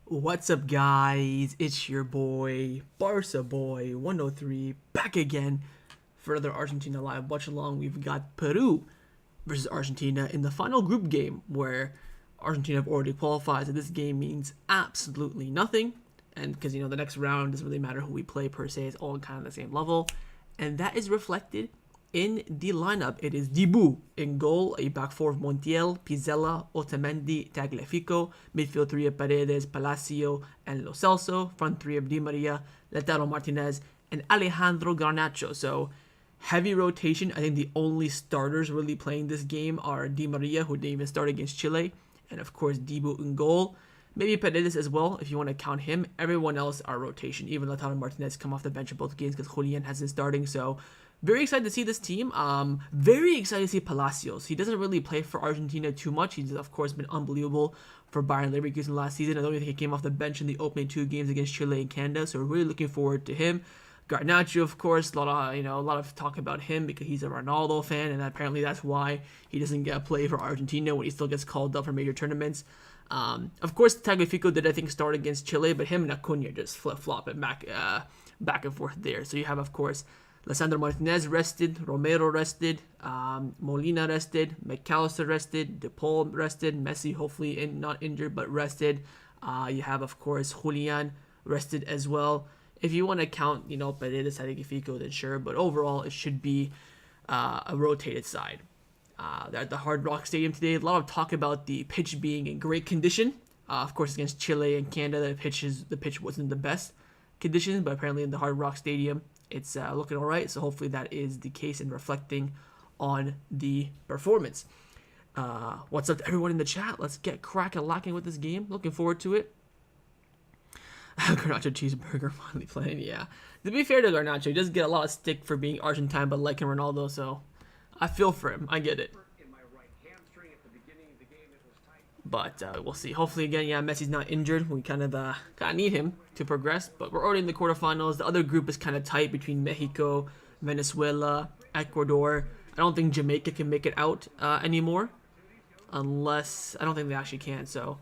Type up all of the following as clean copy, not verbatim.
What's up, guys? It's your boy, Barca Boy 103, back again for another Argentina live watch along. We've got Peru versus Argentina in the final group game where Argentina have already qualified, so this game means absolutely nothing. And because, the next round doesn't really matter who we play per se, it's all kind of the same level. And that is reflected in the lineup. It is Dibu in goal, a back four of Montiel, Pizzella, Otamendi, Tagliafico, midfield three of Paredes, Palacio, and Lo Celso, front three of Di Maria, Lautaro Martinez, and Alejandro Garnacho. So heavy rotation. I think the only starters really playing this game are Di Maria, who didn't even start against Chile, and of course Dibu in goal. Maybe Paredes as well, if you want to count him. Everyone else are rotation. Even Lautaro Martinez come off the bench in both games because Julian hasn't starting. So very excited to see this team. Very excited to see Palacios. He doesn't really play for Argentina too much. He's of course been unbelievable for Bayern Leverkusen last season. I don't even think he came off the bench in the opening two games against Chile and Canada. So we're really looking forward to him. Garnacho, of course, a lot of talk about him because he's a Ronaldo fan, and apparently that's why he doesn't get play for Argentina when he still gets called up for major tournaments. Of course, Tagliafico did, I think, start against Chile, but him and Acuna just flip-flopping back and forth there. So you have, of course, Lisandro Martinez rested, Romero rested, Molina rested, McAllister rested, De Paul rested, Messi hopefully not injured but rested. You have, of course, Julian rested as well. If you want to count, Paredes, Tagliafico, then sure, but overall it should be a rotated side. They're at the Hard Rock Stadium today. A lot of talk about the pitch being in great condition. Of course, against Chile and Canada, the pitch wasn't the best conditions, but apparently in the Hard Rock Stadium, it's looking all right. So hopefully that is the case and reflecting on the performance. What's up to everyone in the chat? Let's get cracking and lacking with this game. Looking forward to it. Garnacho cheeseburger finally playing, yeah. To be fair to Garnacho, he does get a lot of stick for being Argentine, but liking Ronaldo, so I feel for him. I get it. But we'll see. Hopefully, again, Messi's not injured. We kind of need him to progress. But we're already in the quarterfinals. The other group is kind of tight between Mexico, Venezuela, Ecuador. I don't think Jamaica can make it out anymore. Unless, I don't think they actually can. So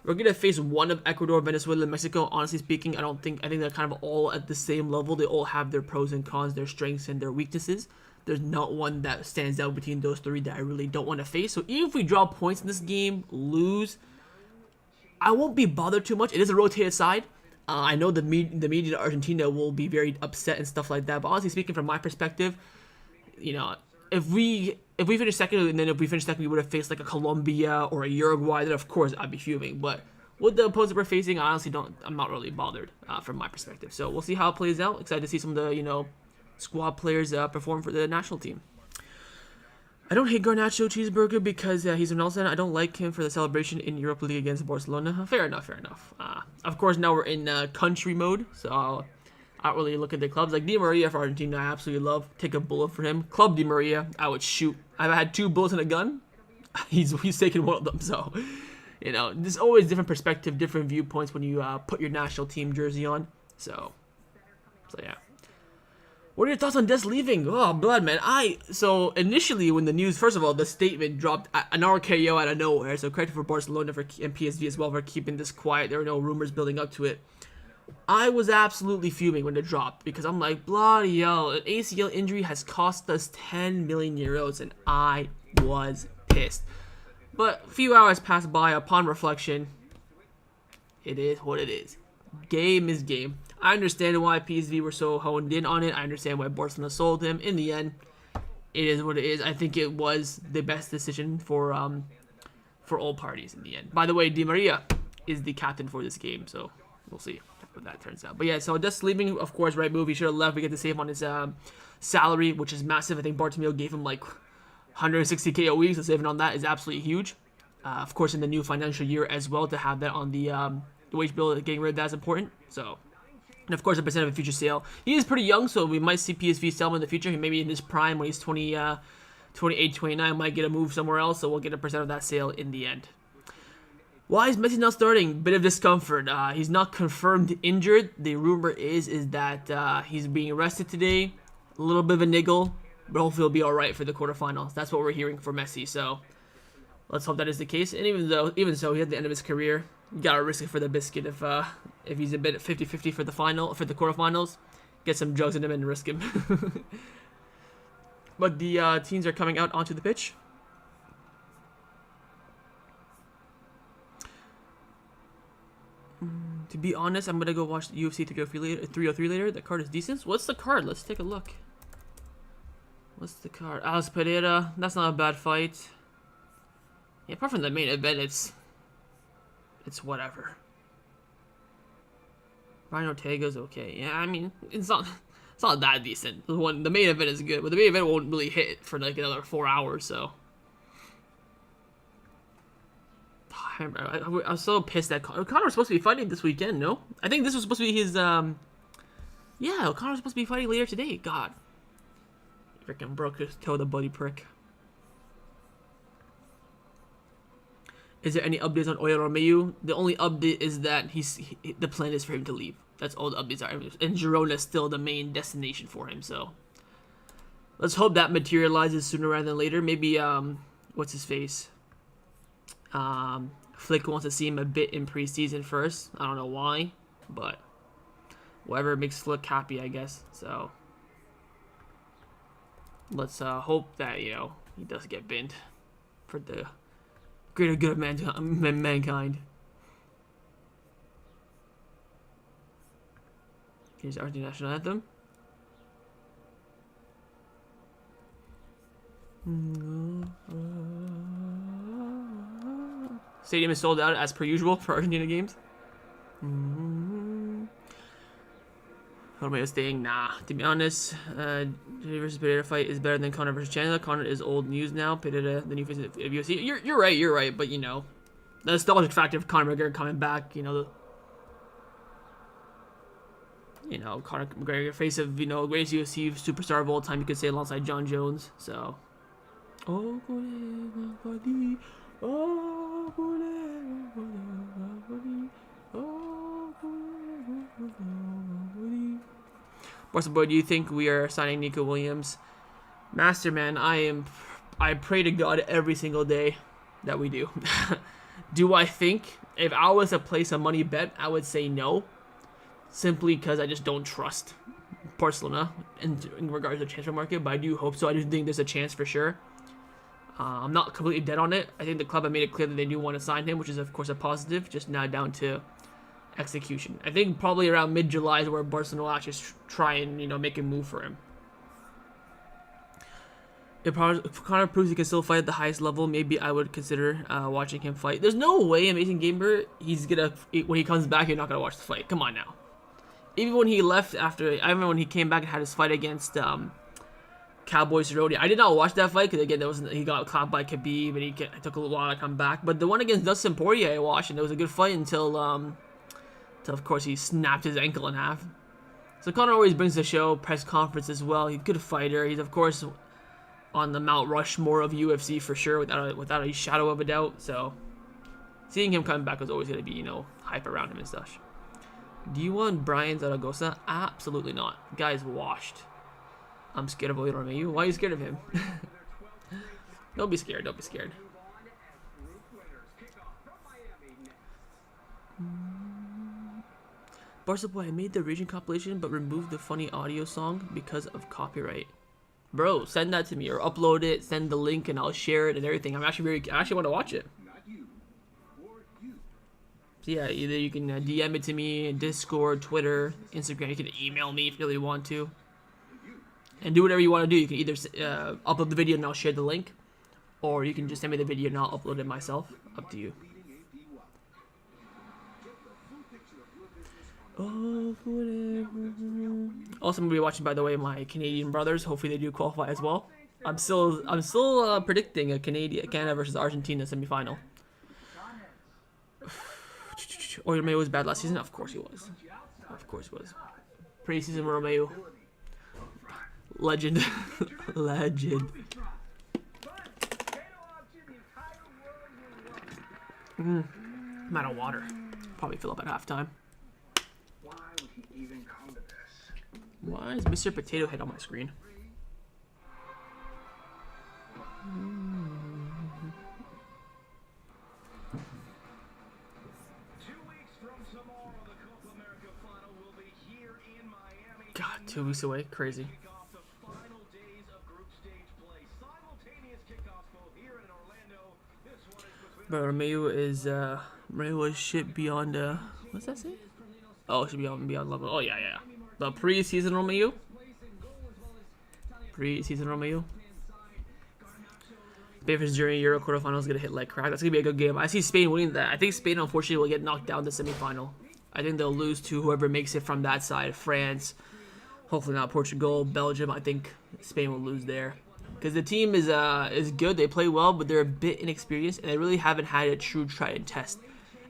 we're going to face one of Ecuador, Venezuela, and Mexico. Honestly speaking, I think they're kind of all at the same level. They all have their pros and cons, their strengths and their weaknesses. There's not one that stands out between those three that I really don't want to face. So even if we draw points in this game, lose, I won't be bothered too much. It is a rotated side. I know the media in Argentina will be very upset and stuff like that. But honestly speaking, from my perspective, if we finish second, and then if we finish second, we would have faced like a Colombia or a Uruguay. Then of course I'd be fuming. But with the opponents we're facing, I honestly I'm not really bothered from my perspective. So we'll see how it plays out. Excited to see some of the squad players perform for the national team. I don't hate Garnacho cheeseburger because he's an Nelson. I don't like him for the celebration in Europa League against Barcelona. Fair enough. Of course, now we're in country mode, so I don't really look at the clubs. Like Di Maria for Argentina, I absolutely love. Take a bullet for him. Club Di Maria, I would shoot. I've had 2 bullets in a gun. He's taken one of them. So, there's always different perspective, different viewpoints when you put your national team jersey on. So yeah. What are your thoughts on Des leaving? Oh, blood, man. So initially when the news, first of all, the statement dropped an RKO out of nowhere. So credit for Barcelona and PSV as well for keeping this quiet. There were no rumors building up to it. I was absolutely fuming when it dropped because I'm like, bloody hell, an ACL injury has cost us 10 million euros, and I was pissed. But a few hours passed by. Upon reflection, it is what it is. Game is game. I understand why PSV were so honed in on it. I understand why Barcelona sold him. In the end, it is what it is. I think it was the best decision for all parties in the end. By the way, Di Maria is the captain for this game, so we'll see what that turns out. But yeah, so just leaving, of course, right move. He should have left. We get to save on his salary, which is massive. I think Bartomeu gave him like 160K a week, so saving on that is absolutely huge. Of course, in the new financial year as well, to have that on the wage bill, getting rid of that is important. So. And of course, a percent of a future sale. He is pretty young, so we might see PSV sell him in the future. He maybe in his prime when he's 28, 29, might get a move somewhere else, so we'll get a percent of that sale in the end. Why is Messi not starting? Bit of discomfort. He's not confirmed injured. The rumor is that he's being arrested today. A little bit of a niggle, but hopefully he'll be all right for the quarterfinals. That's what we're hearing for Messi. So Let's hope that is the case. And even so, he at the end of his career, you gotta risk it for the biscuit. If he's a bit 50-50 for the quarterfinals, get some drugs in him and risk him. But the teams are coming out onto the pitch. To be honest, I'm gonna go watch the UFC 303 later. The card is decent. What's the card? Let's take a look. What's the card? Alex Pereira. That's not a bad fight. Yeah, apart from the main event, it's whatever. Ryan Ortega's okay. Yeah, I mean, it's not that decent. The main event is good, but the main event won't really hit for like another 4 hours. So I was so pissed that Conor was supposed to be fighting this weekend. No, I think this was supposed to be his. Yeah, Conor was supposed to be fighting later today. God, freaking broke his toe, the bloody prick. Is there any updates on Oya Romeu? The only update is that the plan is for him to leave. That's all the updates are. And Girona is still the main destination for him. So let's hope that materializes sooner rather than later. Maybe what's his face? Flick wants to see him a bit in preseason first. I don't know why, but whatever makes Flick happy, I guess. So let's hope that he does get binned for the greater good of mankind. Here's the Argentina national anthem. Stadium is sold out as per usual for Argentina games. Romeo staying? Nah. To be honest, Pereira versus Pereira fight is better than Conor versus Chandler. Conor is old news now. Pereira, the new face of UFC. You're right. But the nostalgic factor of Conor McGregor coming back. Conor McGregor, face of greatest UFC superstar of all time. You could say alongside John Jones. So. Barca boy, do you think we are signing Nico Williams? Master man, I pray to God every single day that we do. Do I think if I was to place a money bet, I would say no, simply because I just don't trust Barcelona in regards to the transfer market. But I do hope so. I do think there's a chance for sure. I'm not completely dead on it. I think the club have made it clear that they do want to sign him, which is of course a positive. Just now down to execution. I think probably around mid-July is where Barcelona will actually try and make a move for him. If Conor proves he can still fight at the highest level, maybe I would consider watching him fight. There's no way, Amazing Gamer, when he comes back, you're not gonna watch the fight. Come on now. Even when he left I remember when he came back and had his fight against Cowboy Cerrone. I did not watch that fight because again, he got clapped by Khabib and it took a little while to come back. But the one against Dustin Poirier I watched, and it was a good fight until of course he snapped his ankle in half. So Conor always brings the show, press conference as well. He's a good fighter. He's of course on the Mount Rushmore of UFC for sure, without a shadow of a doubt. So seeing him come back was always going to be hype around him and such. Do you want Brian Zaragoza? Absolutely not. The guy's washed. I'm scared of Oya Romeu. Why are you scared of him? Don't be scared. Don't be scared. Barca boy, I made the region compilation but removed the funny audio song because of copyright. Bro, send that to me or upload it. Send the link and I'll share it and everything. I actually want to watch it. So yeah, either you can DM it to me, Discord, Twitter, Instagram. You can email me if you really want to. And do whatever you want to do. You can either upload the video and I'll share the link, or you can just send me the video and I'll upload it myself. Up to you. Also, I'm gonna be watching, by the way, my Canadian brothers. Hopefully, they do qualify as well. I'm still predicting a Canada versus Argentina semifinal. Oya Romeu was bad last season. Of course he was. Of course he was. Preseason Romeu. Legend. Legend. I'm out of water. Probably fill up at halftime. Why is Mr. Potato Head on my screen? 2 weeks away. Crazy. But Romeo is shit beyond what's that say? Oh, it should be beyond level. Oh yeah. The preseason Romeo. Preseason Romeo. Spain versus Germany Euro quarterfinals is gonna hit like crack. That's gonna be a good game. I see Spain winning that. I think Spain unfortunately will get knocked down the semifinal. I think they'll lose to whoever makes it from that side. France, hopefully not Portugal, Belgium. I think Spain will lose there because the team is good. They play well, but they're a bit inexperienced and they really haven't had a true try and test.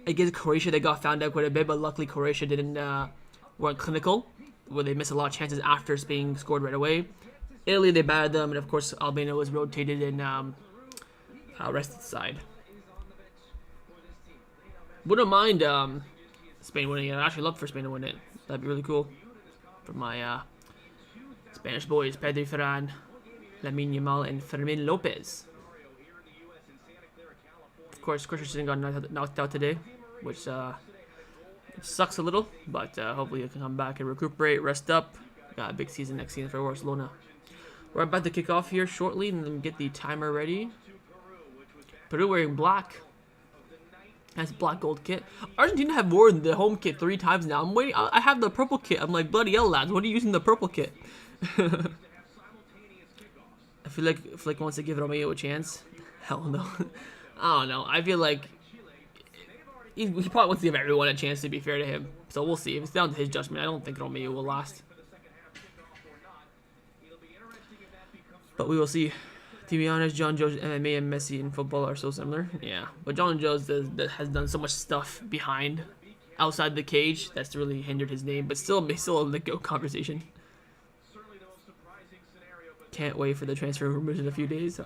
Against Croatia, they got found out quite a bit, but luckily Croatia weren't clinical, where they missed a lot of chances after Spain scored right away. Italy, they battered them, and of course Albania was rotated in rested side. Wouldn't mind Spain winning it. I'd actually love for Spain to win it. That'd be really cool. For my Spanish boys, Pedri, Ferran, Lamine Yamal, and Fermin Lopez. Of course, Christensen got knocked out today, which sucks a little, but hopefully he can come back and recuperate, rest up. Got a big season next season for Barcelona. We're about to kick off here shortly and then get the timer ready. Peru wearing black. Nice black gold kit. Argentina have worn the home kit 3 times now. I'm waiting. I have the purple kit. I'm like, bloody hell, lads. What are you using the purple kit? I feel like Flick wants to give Romeo a chance. Hell no. I don't know. I feel like he probably wants to give everyone a chance, to be fair to him. So we'll see. If it's down to his judgment, I don't think Romeo will last. But we will see. To be honest, John Joe's MMA and Messi in football are so similar. Yeah, but John Joe's has done so much stuff behind, outside the cage, that's really hindered his name. But still in the GOAT conversation. Can't wait for the transfer rumors in a few days.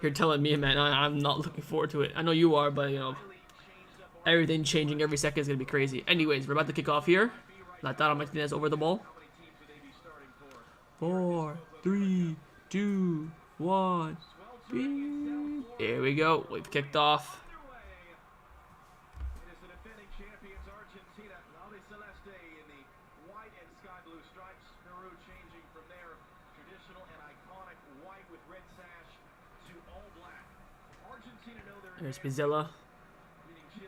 You're telling me, man, I'm not looking forward to it. I know you are, but you know, everything changing every second is gonna be crazy. Anyways, we're about to kick off here. Lautaro Martinez over the ball. 4, 3, 2, 1. Beep. Here we go. We've kicked off. It is the defending champions Argentina, Nave Celeste in the white and sky blue stripes. Peru changing from their traditional and iconic white with red sash to all black. Argentina know their There's Pizzella.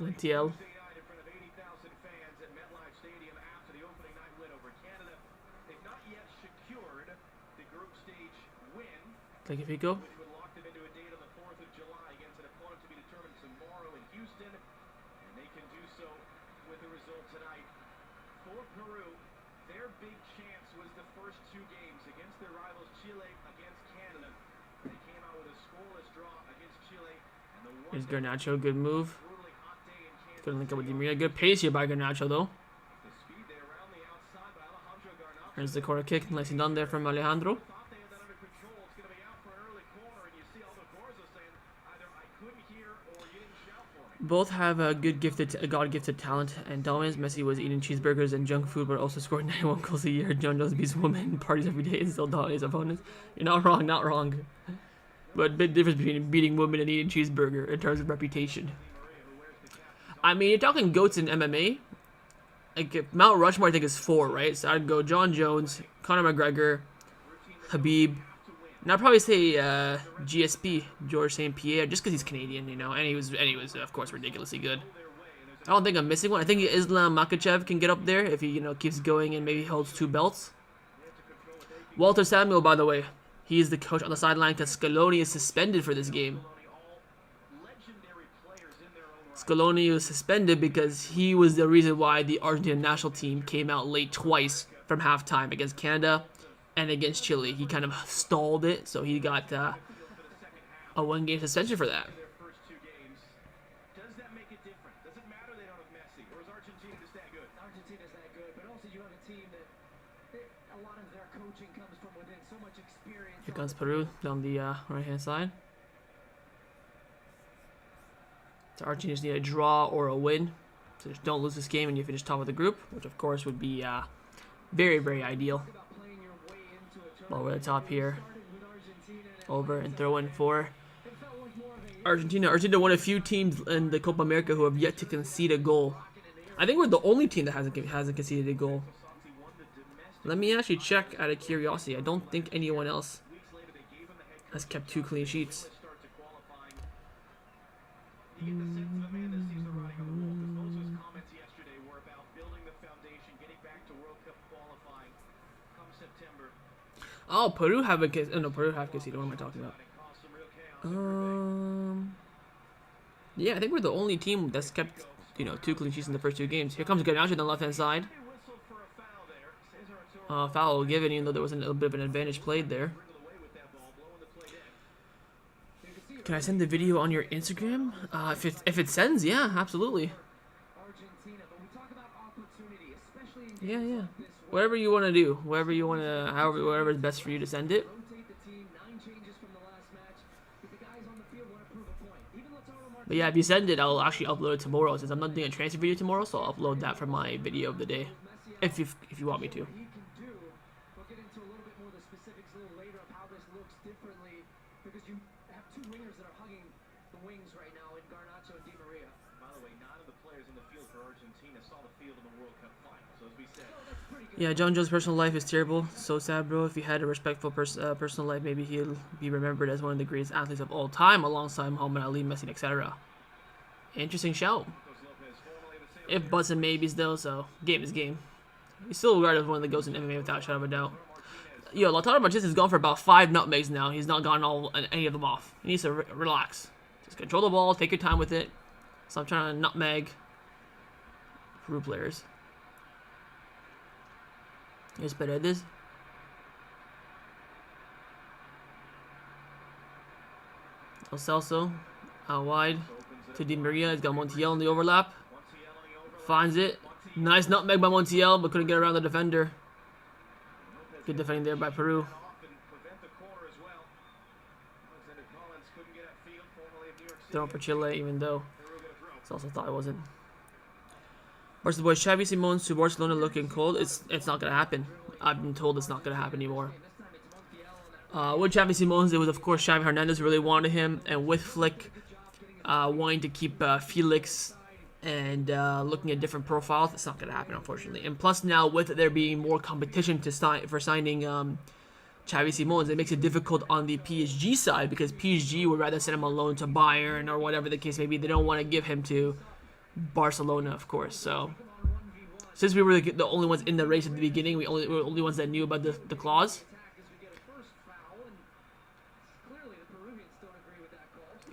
Lintiel. Tagliafico. For Peru, their big chance was the first 2 games against their rivals Chile, against Canada. They came out with a scoreless draw against Chile. Here's Garnacho, good move. Good link up with Di Maria. Good pace here by Garnacho though. Here's the corner kick, nicely done there from Alejandro. Both have a good God-gifted talent, and Dalmas Messi was eating cheeseburgers and junk food, but also scored 91 goals a year. John Jones beats women, parties every day, and still dominates opponents. You're not wrong. But big difference between beating women and eating cheeseburger in terms of reputation. I mean, you're talking GOATs in MMA. Like Mount Rushmore, I think is 4, right? So I'd go John Jones, Conor McGregor, Khabib. And I'd probably say GSP, George St. Pierre, just because he's Canadian, you know, and he was, of course, ridiculously good. I don't think I'm missing one. I think Islam Makhachev can get up there if he, you know, keeps going and maybe holds 2 belts. Walter Samuel, by the way, he is the coach on the sideline because Scaloni is suspended for this game. Scaloni was suspended because he was the reason why the Argentine national team came out late twice from halftime against Canada and against Chile. He kind of stalled it, so he got a 1-game suspension for that. Does that make it different? Does it matter they don't have Messi, or is Argentina just that good? Argentina's that good, but also you have a team that a lot of their coaching comes from within, so much experience. Here comes Peru down the right-hand side. So Argentina just need a draw or a win. So just don't lose this game and you finish top of the group, which of course would be very, very ideal. Ball over the top here. Over and throw in for Argentina. Argentina one of few teams in the Copa America who have yet to concede a goal. I think we're the only team that hasn't conceded a goal. Let me actually check out of curiosity. I don't think anyone else Weeks later, they gave him the head has kept 2 clean sheets. start to qualifying. You get the sense of a man that seems to ride on the wall, because most of his comments yesterday were about building the foundation, getting back to World Cup qualifying come September. Oh, Peru have a no, Peru have conceded. What am I talking about? It caused some real chaos. Yeah, I think we're the only team that's kept, 2 clean sheets in the first 2 games. Here comes Ganache on the left-hand side. Whistle for a foul there. Cesar Arturo Foul given, even though there was a little bit of an advantage played there. wriggled away with that ball, blowing the play dead. Can I send the video on your Instagram? If it sends, yeah, absolutely. Argentina, but we talk about opportunity, especially in Yeah, games yeah. like this. Whatever you want to do, whatever is best for you to send it. Rotate the team, 9 changes from the last match. If the guys on the field want to prove a point, even Lautaro Martinez. But yeah, if you send it, I'll actually upload it tomorrow since I'm not doing a transfer video tomorrow, so I'll upload that for my video of the day, if you want me to. He can do. We'll get into a little bit more of the specifics a little later of how this looks differently because you have 2 wingers that are hugging the wings right now in Garnacho and Di Maria. By the way, none of the players in the field for Argentina saw the field in the World Cup final. So as we said, Yeah, John Jones' personal life is terrible. So sad, bro. If he had a respectful personal life, maybe he'll be remembered as one of the greatest athletes of all time, alongside Muhammad Ali, Messi, etc. Interesting shout. If buts and maybes, though, so game is game. He's still regarded as one of the goats in MMA without a shadow of a doubt. Yo, Lautaro Martinez has gone for about 5 nutmegs now. He's not gotten any of them off. He needs to relax. Just control the ball, take your time with it. Stop trying to nutmeg Peru players. Here's Paredes. El Celso out wide to Di Maria. He's got Montiel in the overlap. Finds it. Nice nutmeg by Montiel, but couldn't get around the defender. Good defending there by Peru. Thrown for Chile, even though Celso thought it wasn't. Barca boys, Xavi Simons to Barcelona looking cold. It's not gonna happen. I've been told it's not gonna happen anymore. With Xavi Simons, it was of course Xavi Hernandez really wanted him, and with Flick wanting to keep Felix and looking at different profiles, it's not gonna happen unfortunately. And plus now with there being more competition to signing Xavi Simons, it makes it difficult on the PSG side because PSG would rather send him on loan to Bayern or whatever the case may be. They don't want to give him to Barcelona, of course. So since we were the only ones in the race at the beginning, we were the only ones that knew about the clause.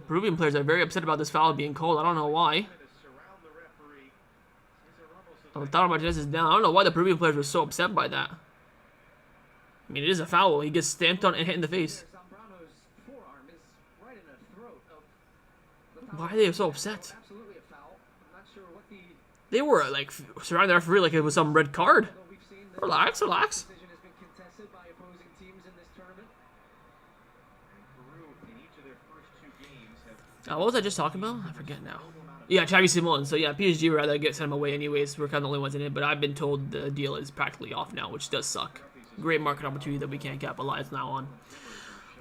Peruvian players are very upset about this foul being called. I don't know why. Lautaro Martinez is down. I don't know why the Peruvian players were so upset by that. I mean, it is a foul. He gets stamped on and hit in the face. Why are they so upset? They were like surrounding the referee like it was some red card. Relax, relax. What was I just talking about? I forget now. Yeah, Xavi Simons. So yeah, PSG would rather send him away anyways. We're kind of the only ones in it, but I've been told the deal is practically off now, which does suck. Great market opportunity that we can't capitalize now on.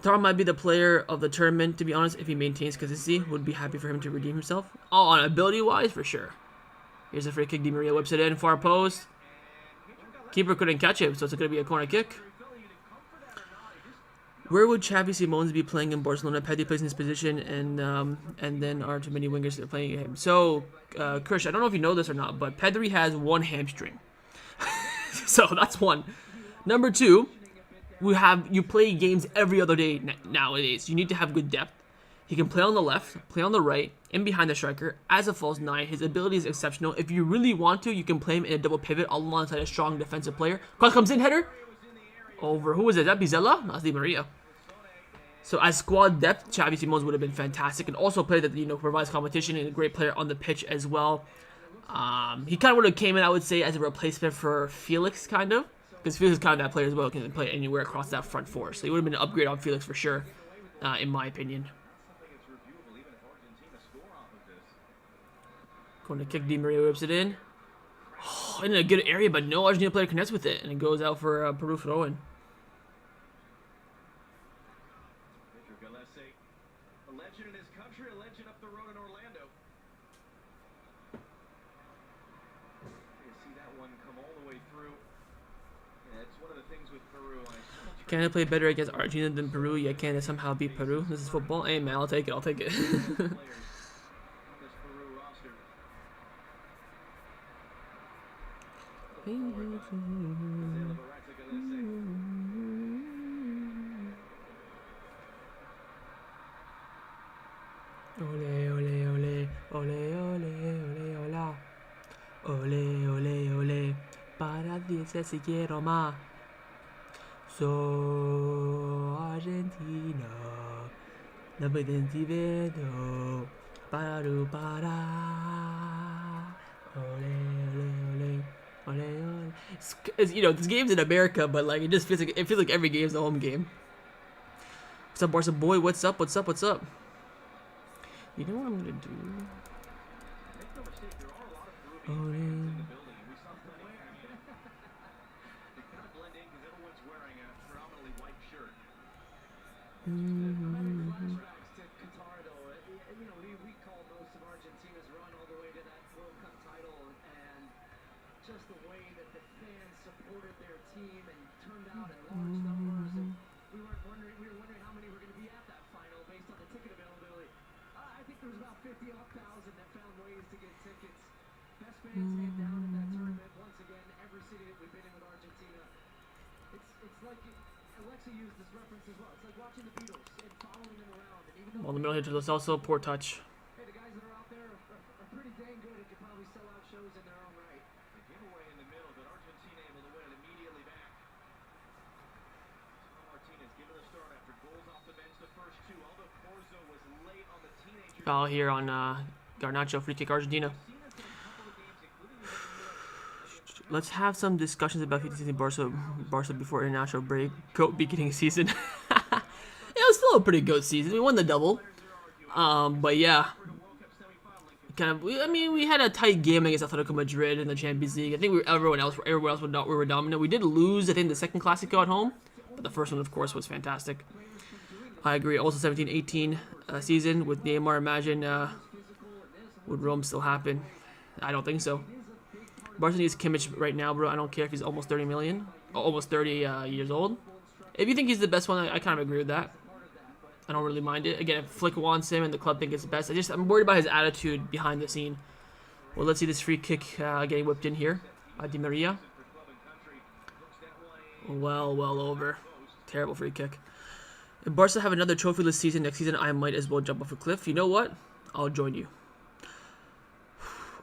Lautaro might be the player of the tournament, to be honest, if he maintains consistency. Would be happy for him to redeem himself. Oh, on ability-wise, for sure. Here's a free kick. Di Maria whips it in, far post. Keeper couldn't catch it, so it's going to be a corner kick. Where would Xavi Simons be playing in Barcelona? Pedri plays in his position, and then are too many wingers that are playing him. So, Krish, I don't know if you know this or not, but Pedri has 1 hamstring. So that's 1. Number 2, you play games every other day nowadays. You need to have good depth. He can play on the left, play on the right, in behind the striker, as a false 9. His ability is exceptional. If you really want to, you can play him in a double pivot alongside a strong defensive player. Cross comes in, header. Over. Who was it? Is that Bizella? No, that's Di Maria. So as squad depth, Xavi Simons would have been fantastic, and also a player that provides competition and a great player on the pitch as well. He kind of would have came in, I would say, as a replacement for Felix, kind of, because Felix is kind of that player as well, can play anywhere across that front 4. So he would have been an upgrade on Felix for sure, in my opinion. Going to kick. Di Maria whips it in. Oh, in a good area, but no Argentina player connects with it, and it goes out for Peru throw-in. A legend in his country, a legend up the road in Orlando. You see that one come all the way through. It's one of the things with Peru. Can I play better against Argentina than Peru? Yeah, can I somehow beat Peru? This is football. Hey man, I'll take it. I'll take it. Players on this Peru roster. Ole ole ole ole ole ole hola. Ole ole ole. Para dice si quiero más. So Argentina. La identivedo. Paru para. Ole ole ole. Ole ole. It's, you know, this game's in America, but like it feels like every game's a home game. What's up, Barca boy? What's up? What's up? What's up? You know what I'm gonna do? Make no mistake, there are a lot of Peruvians Oh, fans in yeah. the building, and we saw plenty. They kind of blend in because everyone's wearing a predominantly white shirt. Flashbacks to Qatar, though. You know, we call most of Argentina's run all the way to that World Cup title, and just the way that the fans supported their team and turned out in large numbers. And we were wondering how many were going to be at that final based on the ticket availability. I think there was about 50,000 that found ways to get tickets. Best fans hand down in that tournament once again. Every city that we've been in with Argentina. It's like Alexa used this reference as well. It's like watching the Beatles and following them around. And even though Well, the middle here to Los also poor touch. hey, the guys that are out there are pretty dang good and can probably sell out shows in their own right. The giveaway in the middle, but Argentina able to win it immediately back. Martinez given the start after goals off the bench, the first two. Aldo Corzo was late on the teenager. Foul here on Garnacho, free kick Argentina. Let's have some discussions about 50 Barca before international break. Goat beginning season. It was still a pretty good season. We won the double. But yeah, we had a tight game against Atletico Madrid in the Champions League. I think everyone else we were dominant. We did lose, I think, the second Clasico at home, but the first one, of course, was fantastic. I agree. Also, 17-18 season with Neymar. Imagine would Rome still happen? I don't think so. Barca needs Kimmich right now, bro. I don't care if he's almost 30 million, almost 30 years old. If you think he's the best one, I kind of agree with that. I don't really mind it. Again, if Flick wants him and the club think it's the best, I'm worried about his attitude behind the scene. Well, let's see this free kick getting whipped in here. Di Maria. Well over. Terrible free kick. If Barca have another trophyless season next season, I might as well jump off a cliff. You know what? I'll join you.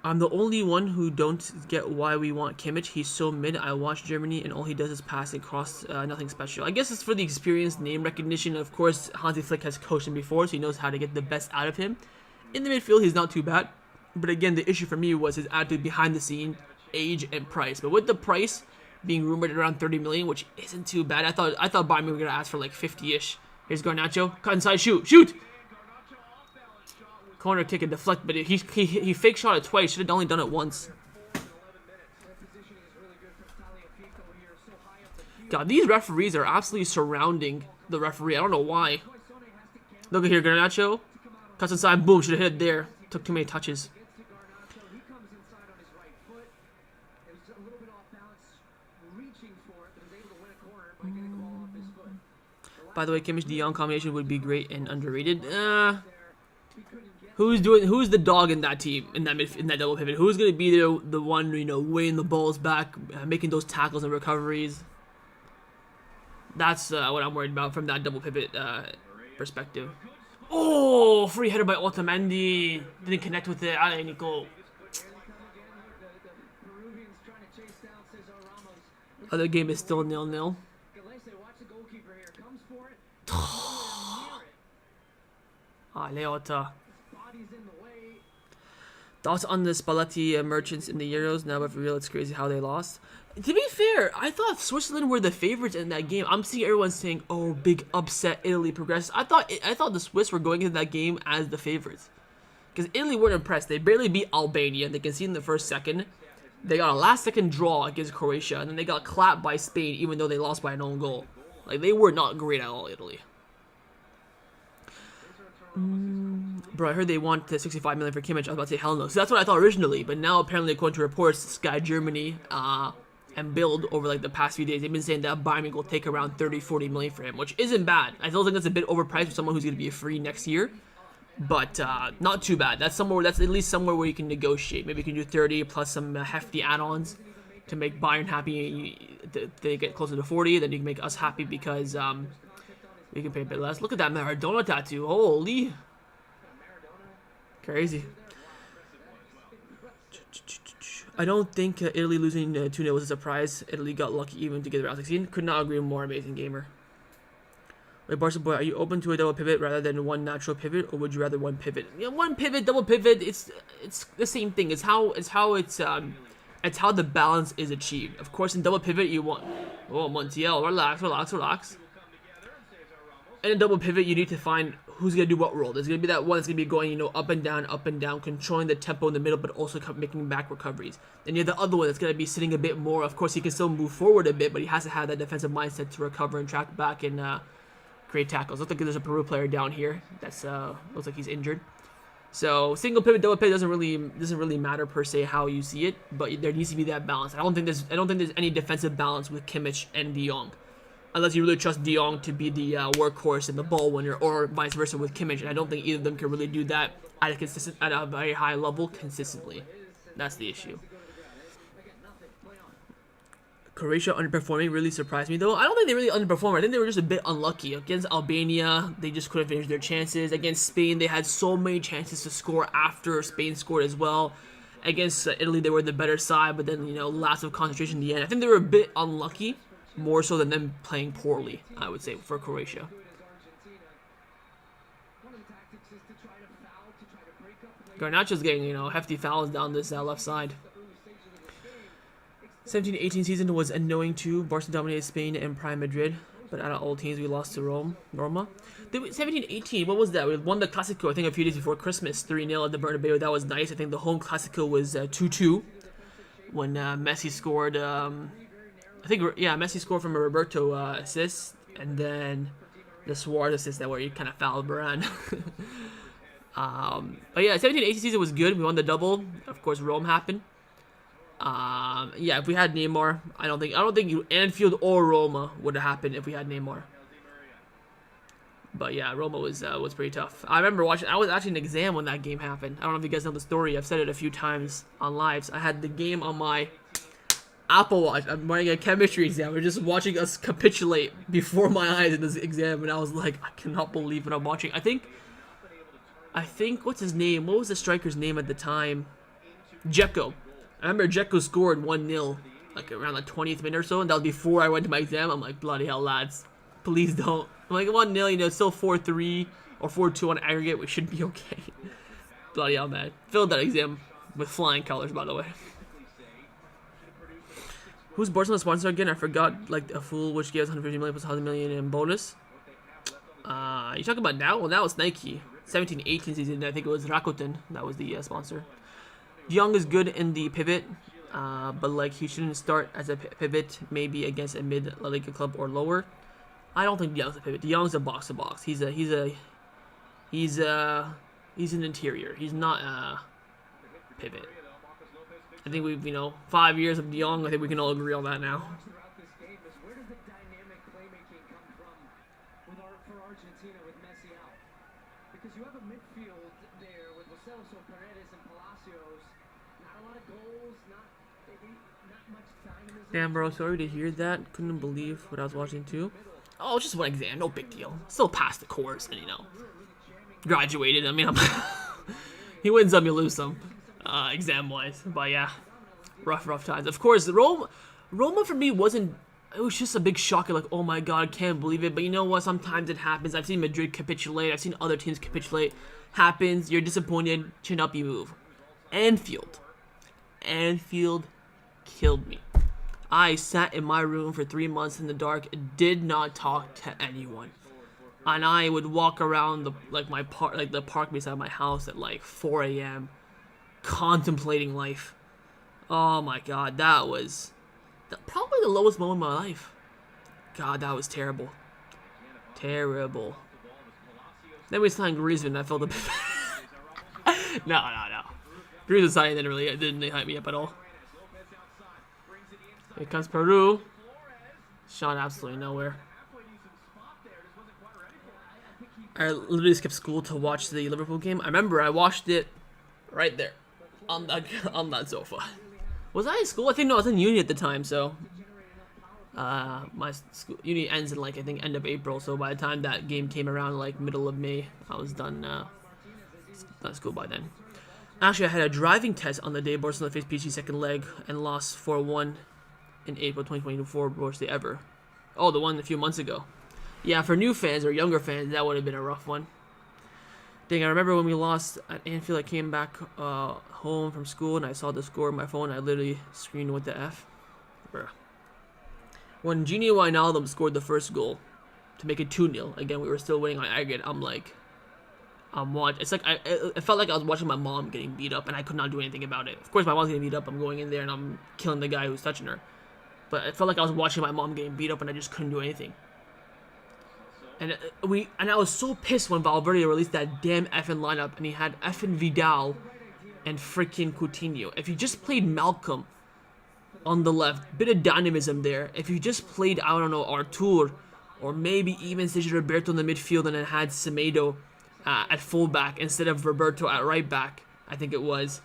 I'm the only one who don't get why we want Kimmich. He's so mid. I watch Germany and all he does is pass and cross, nothing special. I guess it's for the experience, name recognition. Of course, Hansi Flick has coached him before, so he knows how to get the best out of him. In the midfield, he's not too bad. But again, the issue for me was his attitude behind the scene, age, and price. But with the price being rumored at around 30 million, which isn't too bad, I thought Bayern were going to ask for like 50-ish. Here's Garnacho. Cut inside, shoot! Corner kick and deflect, but he fake shot it twice. Should have only done it once. God, these referees are absolutely surrounding the referee. I don't know why. Look at here, Garnacho. Cuts inside, boom, should have hit it there. Took too many touches. By the way, Kimmich De Jong combination would be great and underrated. Who's the dog in that team, in that double pivot? Who's gonna be the one, weighing the balls back, making those tackles and recoveries? That's what I'm worried about from that double pivot perspective. Oh, free header by Otamendi. Didn't connect with it. Allez, Nico. Other game is still 0-0. Leota. Thoughts on the Spalletti merchants in the Euros? Now, but for real, it's crazy how they lost. To be fair, I thought Switzerland were the favorites in that game. I'm seeing everyone saying, "Oh, big upset, Italy progresses." I thought the Swiss were going into that game as the favorites, because Italy weren't impressed. They barely beat Albania. They conceded in the first second. They got a last-second draw against Croatia, and then they got clapped by Spain, even though they lost by an own goal. Like, they were not great at all, Italy. Bro, I heard they want the 65 million for Kimmich. I was about to say hell no. So that's what I thought originally, but now apparently, according to reports, Sky Germany and build over like the past few days. They've been saying that Bayern Munich will take around 30-40 million for him, which isn't bad. I still think that's a bit overpriced for someone who's going to be free next year, but not too bad. That's at least somewhere where you can negotiate. Maybe you can do 30 plus some hefty add-ons to make Bayern happy. They get closer to 40, then you can make us happy because we can pay a bit less. Look at that Maradona tattoo. Holy. Crazy. I don't think Italy losing 2-0 was a surprise. Italy got lucky even to get the round 16. Could not agree more. Amazing gamer. Wait, Barca boy, are you open to a double pivot rather than one natural pivot, or would you rather one pivot? Yeah, one pivot, double pivot. It's the same thing. It's how the balance is achieved. Of course, in double pivot you want. Oh, Montiel, relax. And in double pivot, you need to find who's going to do what role. There's going to be that one that's going to be going, up and down, controlling the tempo in the middle, but also making back recoveries. Then you have the other one that's going to be sitting a bit more. Of course, he can still move forward a bit, but he has to have that defensive mindset to recover and track back and create tackles. Looks like there's a Peru player down here. That's looks like he's injured. So single pivot, double pivot doesn't really matter per se how you see it, but there needs to be that balance. I don't think there's any defensive balance with Kimmich and De Jong. Unless you really trust De Jong to be the workhorse and the ball winner, or vice versa with Kimmich, and I don't think either of them can really do that at a very high level consistently. That's the issue. Croatia underperforming really surprised me, though. I don't think they really underperformed. I think they were just a bit unlucky. Against Albania, they just couldn't finish their chances. Against Spain, they had so many chances to score after Spain scored as well. Against Italy, they were the better side, but then, lots of concentration in the end. I think they were a bit unlucky. More so than them playing poorly, I would say, for Croatia. Garnacho's getting, hefty fouls down this left side. 17-18 season was annoying too. Barca dominated Spain and Prime Madrid, but out of all teams, we lost to Roma. 17-18, what was that? We won the Clasico, I think, a few days before Christmas, 3-0 at the Bernabeu. That was nice. I think the home Clasico was 2-2 when Messi scored. Messi scored from a Roberto assist, and then the Suarez assist where he kind of fouled Varane. But yeah, 17-18 season was good. We won the double. Of course, Rome happened. If we had Neymar, I don't think Anfield or Roma would have happened if we had Neymar. But yeah, Roma was pretty tough. I remember watching. I was actually in an exam when that game happened. I don't know if you guys know the story. I've said it a few times on lives. I had the game on my Apple Watch. I'm running a chemistry exam. We're just watching us capitulate before my eyes in this exam, and I was like, I cannot believe what I'm watching. I think what's his name? What was the striker's name at the time? Dzeko. I remember Dzeko scored 1-0, like around the 20th minute or so, and that was before I went to my exam. I'm like, bloody hell, lads, please don't. I'm like 1-0, it's still 4-3 or 4-2 on aggregate. We should be okay. Bloody hell, man. Filled that exam with flying colors, by the way. Who's Barcelona sponsor again? I forgot, like a fool, which gives 150 million plus 100 million in bonus. You talking about now? Well, now it's Nike. 17-18 season, I think it was Rakuten that was the sponsor. De Jong is good in the pivot, but like he shouldn't start as a pivot. Maybe against a mid La Liga club or lower. I don't think De Jong's a pivot. De Jong's a box to box. He's an interior. He's not a pivot. I think we've, 5 years of De Jong. I think we can all agree on that now. Where does the dynamic playmaking come from for Argentina with Messi out? Because you have a midfield there with Lo Celso, Paredes, and Palacios. Not a lot of goals, not much dynamism. Damn, bro. Sorry to hear that. Couldn't believe what I was watching too. Oh, just one exam. No big deal. Still passed the course and, graduated. I mean, he wins some, you lose some. Exam-wise, but yeah, rough times. Of course, Roma for me it was just a big shocker, like, oh my god, can't believe it. But you know what, sometimes it happens. I've seen Madrid capitulate, I've seen other teams capitulate. Happens, you're disappointed, chin up, you move. Anfield killed me. I sat in my room for 3 months in the dark, did not talk to anyone. And I would walk around the park beside my house at like 4 a.m. contemplating life. Oh my god, that was probably the lowest moment of my life. God, that was terrible. Terrible. Then we signed Griezmann and I felt a bit No. Griezmann signing didn't hype me up at all. Here comes Peru. Shot absolutely nowhere. I literally skipped school to watch the Liverpool game. I remember I watched it right there on that sofa. Was I in school? I think no, I was in uni at the time. So my school uni ends in like I think end of April. So by the time that game came around, like middle of May, I was done school by then. Actually, I had a driving test on the day Barcelona faced PSG second leg and lost 4-1 in April 2024, worst day ever. Oh, the one a few months ago. Yeah, for new fans or younger fans, that would have been a rough one. Dang, I remember when we lost at Anfield, I came back home from school and I saw the score on my phone. I literally screamed, what the F? Bruh. When Gini Wijnaldum scored the first goal to make it 2-0, again, we were still winning on aggregate, I'm like, it's like it felt like I was watching my mom getting beat up and I could not do anything about it. Of course, my mom's getting beat up. I'm going in there and I'm killing the guy who's touching her. But it felt like I was watching my mom getting beat up and I just couldn't do anything. And I was so pissed when Valverde released that damn effing lineup and he had effing Vidal and freaking Coutinho. If he just played Malcolm on the left, bit of dynamism there. If he just played, I don't know, Artur or maybe even Sergio Roberto in the midfield and then had Semedo at fullback instead of Roberto at right back, I think it was.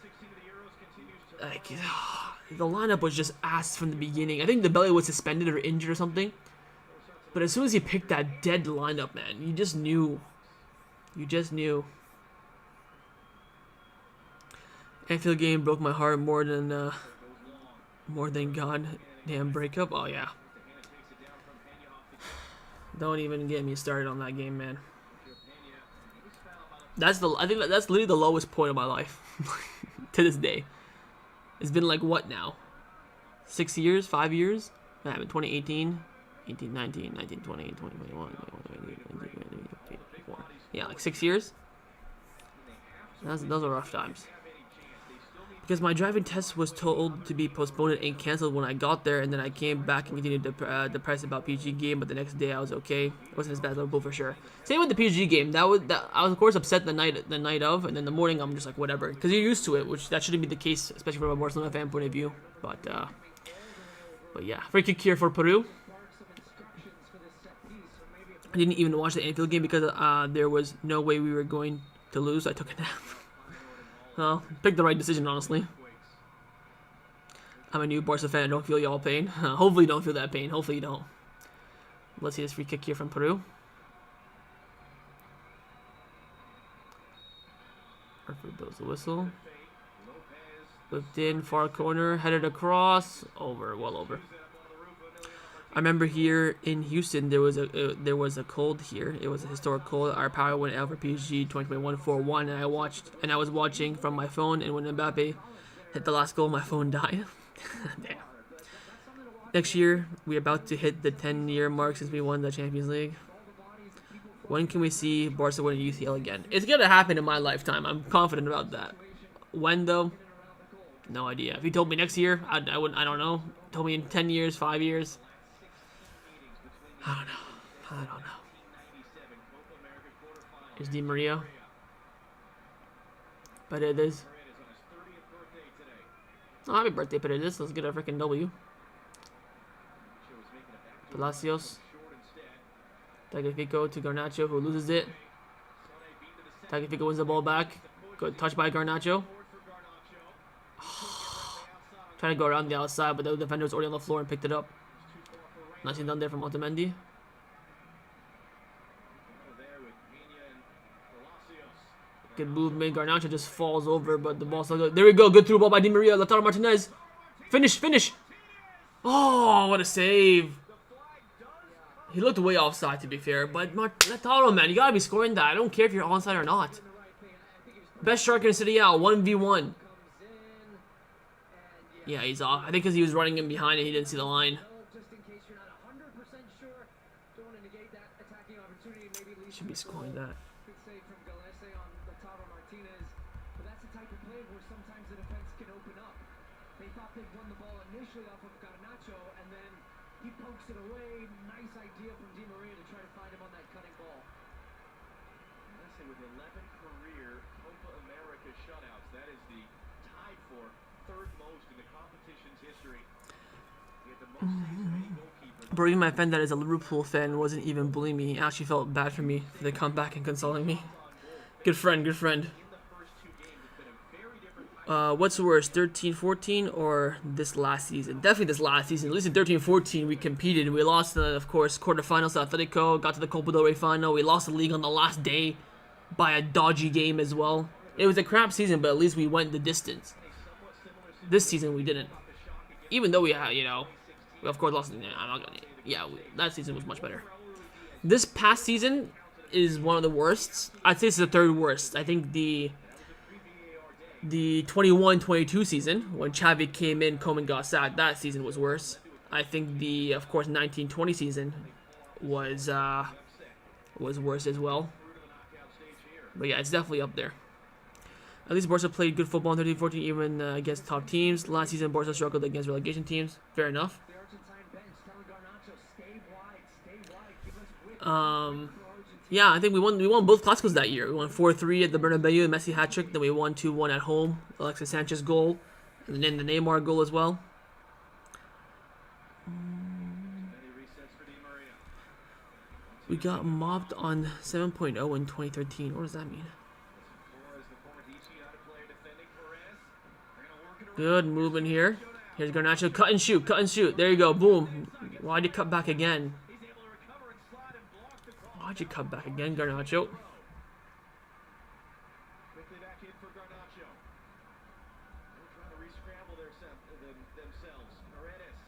Like, the lineup was just ass from the beginning. I think the belly was suspended or injured or something. But as soon as he picked that dead lineup, man, you just knew. You just knew. Anfield game broke my heart more than goddamn breakup. Oh yeah. Don't even get me started on that game, man. I think that's literally the lowest point of my life to this day. It's been like what now? 6 years? 5 years? I haven't 2018, 18, 19, 19, 20, 2021, 24. Yeah, like 6 years. Those are rough times. Because my driving test was told to be postponed and cancelled when I got there, and then I came back and continued depressed about PG game. But the next day I was okay. It wasn't as bad as Liverpool for sure. Same with the PG game. I was of course upset the night of, and then the morning I'm just like whatever, because you're used to it, which that shouldn't be the case, especially from a Barcelona fan point of view. But yeah, free kick here for Peru. I didn't even watch the Anfield game because there was no way we were going to lose. So I took a nap. Well, picked the right decision, honestly. I'm a new Barca fan. I don't feel y'all pain. Hopefully you don't feel that pain. Hopefully you don't. Let's see this free kick here from Peru. Referee blows the whistle. Whipped in, far corner, headed across, over, well over. I remember here in Houston there was a cold here. It was a historic cold. Our power went out for PSG 2021 4-1, and I was watching from my phone, and when Mbappe hit the last goal, my phone died. Damn. Next year we're about to hit the 10-year mark since we won the Champions League. When can we see Barca win UCL again? It's gonna happen in my lifetime. I'm confident about that. When though? No idea. If you told me next year, I don't know. Told me in 10 years, 5 years. I don't know. Here's Di Maria. Paredes. Oh, happy birthday, Paredes. Let's get a freaking W. Palacios. Tagliafico to Garnacho, who loses it. Tagliafico wins the ball back. Good touch by Garnacho. Trying to go around the outside, but the defender was already on the floor and picked it up. Nothing done there from Otamendi. Good movement. Garnacho just falls over, but the ball's still good. There we go. Good through ball by Di Maria. Lautaro Martinez. Finish. Oh, what a save. He looked way offside, to be fair. But Lautaro, man, you gotta be scoring that. I don't care if you're onside or not. Best striker in City out. 1v1. Yeah, he's off. I think because he was running in behind and he didn't see the line. Should be scoring that. He pokes it away. Nice idea from Di Maria to try to find him on that cutting ball. With 11 career Copa America shutouts, that is the tied for third most in the competition's history. Bro, even my friend that is a Liverpool fan wasn't even bullying me. He actually felt bad for me for the comeback and consoling me. Good friend, good friend. What's worse, 13-14 or this last season? Definitely this last season. At least in 13-14 we competed. We lost, of course, quarterfinals to Atletico. Got to the Copa del Rey final. We lost the league on the last day by a dodgy game as well. It was a crap season, but at least we went the distance. This season we didn't. Even though we had, we of course lost. I'm not gonna. Yeah, that season was much better. This past season is one of the worst. I'd say it's the third worst. I think the 21-22 season when Xavi came in, Koeman got sacked. That season was worse. I think the, of course, 19-20 season was worse as well. But yeah, it's definitely up there. At least Barca played good football in 13-14 even against top teams. Last season, Barca struggled against relegation teams. Fair enough. Yeah, I think we won both Clásicos that year. We won 4-3 at the Bernabeu, Messi hat-trick. Then we won 2-1 at home, Alexis Sanchez goal. And then the Neymar goal as well. We got mobbed on 7.0 in 2013. What does that mean? Good movement here. Here's Garnacho. Cut and shoot. Cut and shoot. There you go. Boom. Why'd you cut back again? Why'd you cut back again, Garnacho? Quickly back in for Garnacho. They're trying to re-scramble themselves. Paredes.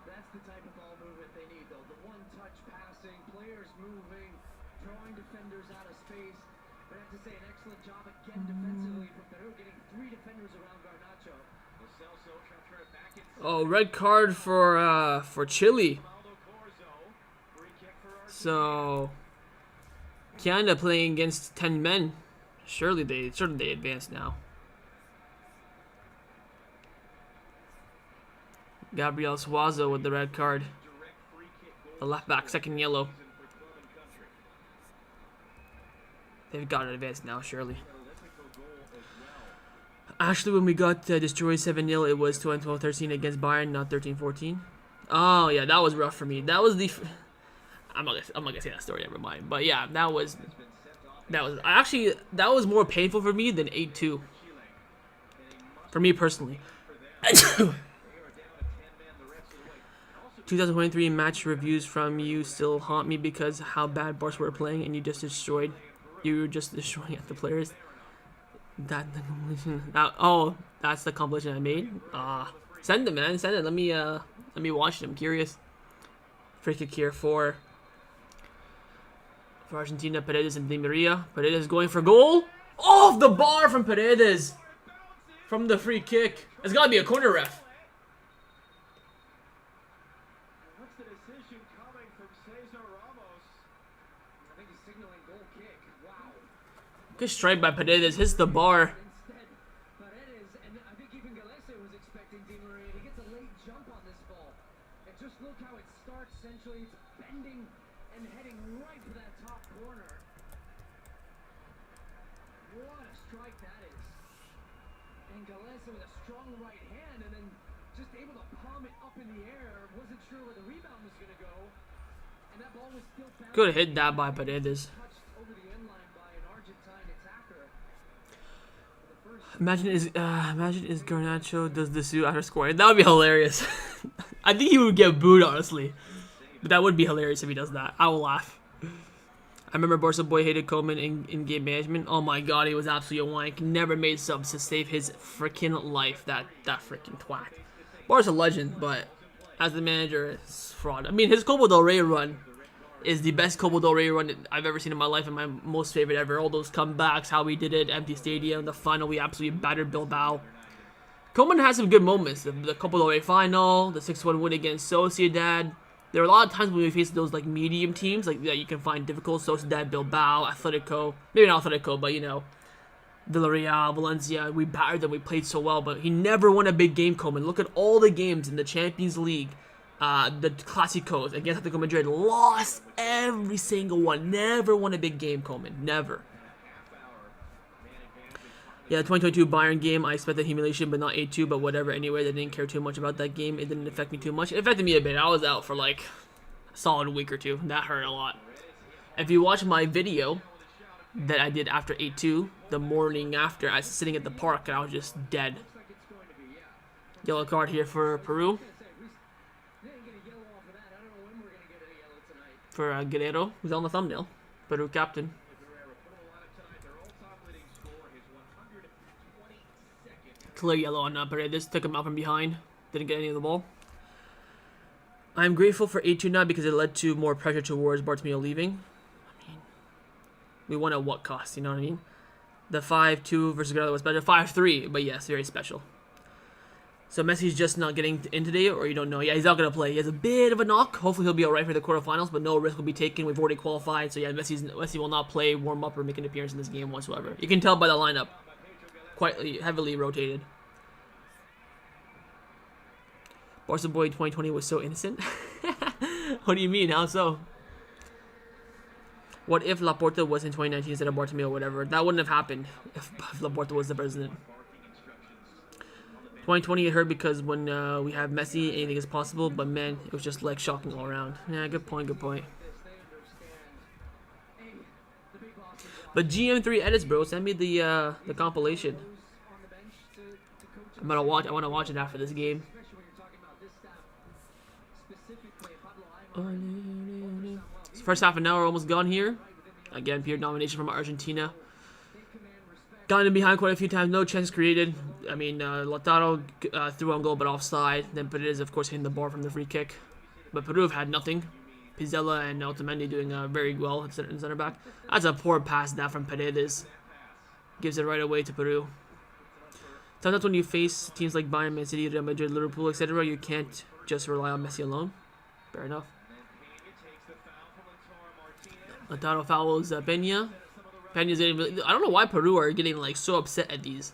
That's the type of ball movement they need, though. The one-touch passing, players moving, drawing defenders out of space. But I have to say, an excellent job again defensively from Peru, getting 3 defenders around Garnacho. Oh, red card for Chile. So Canada playing against 10 men. Surely they advance now. Gabriel Suazo with the red card. The left back, second yellow. They've got to advance now, surely. Actually, when we got destroyed 7-0, it was 2012-13 against Bayern, not 13-14. Oh yeah, that was rough for me. That was the. I'm not gonna say that story. Never mind. But yeah, that was more painful for me than 8-2. For me personally. 2023 match reviews from you still haunt me because how bad Barca were playing, and you were just destroying at the players. That's the compilation I made. Send them, man. Send it. Let me watch it. I'm curious. Free kick here for Argentina. Paredes and Di Maria. Paredes going for goal. Off the bar from Paredes. From the free kick. It's got to be a corner, ref. What's the decision coming from Cesar Ramos? I think he's signaling goal kick. Wow. Good strike by Paredes. Hits the bar. Instead, Paredes, and I think even Galese was expecting Di Maria. He gets a late jump on this ball. And just look how it starts. Essentially, it's bending and heading right for that top corner. What a strike that is. And Galese with a strong right hand, and then just able to palm it up in the air. Wasn't sure where the rebound was going to go. And that ball was still bouncing. Good hit that by Paredes. Touched over the end line by an Argentine attacker. Imagine is Garnacho does the suit after scoring. That would be hilarious. I think he would get booed, honestly. But that would be hilarious if he does that. I will laugh. I remember Barca boy hated Koeman in game management. Oh my god, he was absolutely a wank. Never made subs to save his freaking life. That freaking twat. Barca's a legend, but as the manager, it's fraud. I mean, his Copa del Rey run is the best Copa del Rey run I've ever seen in my life and my most favorite ever. All those comebacks, how we did it, empty stadium, the final, we absolutely battered Bilbao. Koeman has some good moments. The Copa del Rey final, the 6-1 win against Sociedad. There are a lot of times when we face those like medium teams like that you can find difficult. Sociedad, Bilbao, Atletico. Maybe not Atletico, but Villarreal, Valencia. We battered them. We played so well, but he never won a big game, Koeman. Look at all the games in the Champions League. The Clásicos against Atletico Madrid. Lost every single one. Never won a big game, Koeman. Never. Yeah, the 2022 Bayern game, I expected humiliation, but not 8-2, but whatever. Anyway, I didn't care too much about that game. It didn't affect me too much. It affected me a bit. I was out for like a solid week or two. That hurt a lot. If you watch my video that I did after 8-2, the morning after, I was sitting at the park and I was just dead. Yellow card here for Peru. For Guerrero, who's on the thumbnail. Peru captain. Clear yellow on Paredes. Took him out from behind. Didn't get any of the ball. I'm grateful for 8-2 now because it led to more pressure towards Bartomeu leaving. I mean, we won at what cost? You know what I mean? The 5-2 versus Guerrero was better. 5-3, but yes, very special. So Messi's just not getting in today, or you don't know. Yeah, he's not going to play. He has a bit of a knock. Hopefully he'll be alright for the quarterfinals, but no risk will be taken. We've already qualified, so yeah, Messi will not play, warm up, or make an appearance in this game whatsoever. You can tell by the lineup. Quite heavily rotated. Barca boy 2020 was so innocent. What do you mean? How so? What if Laporta was in 2019 instead of Bartomeu or whatever? That wouldn't have happened if Laporta was the president. 2020 it hurt because when we have Messi, anything is possible. But man, it was just like shocking all around. Yeah, good point. Good point. But GM3 edits, bro. Send me the compilation. I'm gonna watch. I want to watch it after this game. First half an hour almost gone here. Again, pure domination from Argentina. Got in behind quite a few times. No chance created. I mean, Lautaro threw on goal but offside. Then Paredes, of course, hitting the bar from the free kick. But Peru have had nothing. Pizzella and Otamendi doing very well in center back. That's a poor pass that from Paredes. Gives it right away to Peru. Sometimes when you face teams like Bayern, Man City, Real Madrid, Liverpool, etc., you can't just rely on Messi alone. Fair enough. Lautaro fouls Peña. Peña's getting really, I don't know why Peru are getting like so upset at these,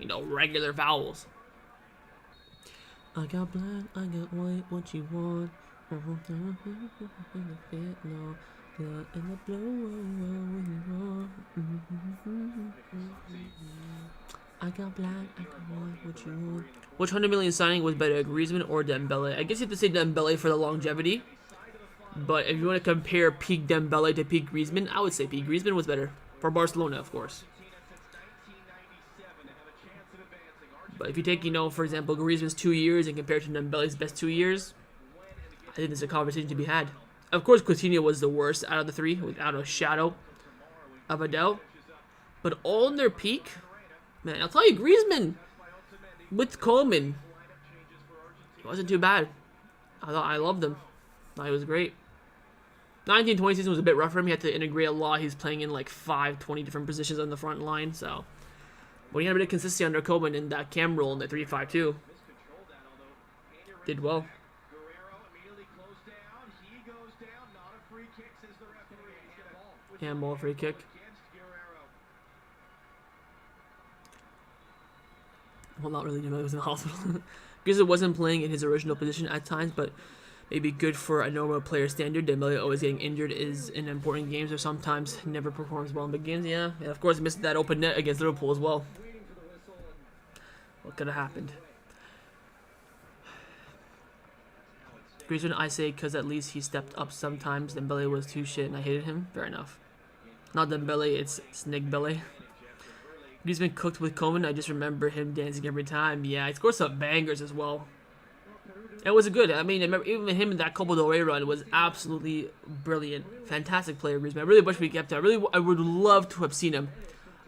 regular fouls. I got black, I got white, what you want? I got black, I got white, what you want? Which 100 million signing was better, Griezmann or Dembele? I guess you have to say Dembele for the longevity. But if you want to compare peak Dembele to peak Griezmann, I would say peak Griezmann was better. For Barcelona, of course. But if you take, for example, Griezmann's 2 years and compare it to Dembele's best 2 years, I think there's a conversation to be had. Of course, Coutinho was the worst out of the three, without a shadow of a doubt. But all in their peak, man, I'll tell you, Griezmann with Coleman, it wasn't too bad. I loved him. I thought he was great. 1920 season was a bit rough for him. He had to integrate a lot. He's playing in like 20 different positions on the front line. So, when he had a bit of consistency under Coleman in that cam role in the 3-5-2, did well. Handball, free kick. Well, not really. He was in the hospital. Because it wasn't playing in his original position at times, but maybe good for a normal player standard. Dembele always getting injured is in important games, or sometimes never performs well in big games. Yeah, and of course missed that open net against Liverpool as well. What could have happened? Griezmann, I say, because at least he stepped up sometimes. Dembele was too shit, and I hated him. Fair enough. Not Dembele, it's Snigbele. Griezmann cooked with Coleman. I just remember him dancing every time. Yeah, he scored some bangers as well. It was good. I mean, I remember even him in that Copa del Rey run was absolutely brilliant. Fantastic player, Griezmann. I really wish we kept him. I would love to have seen him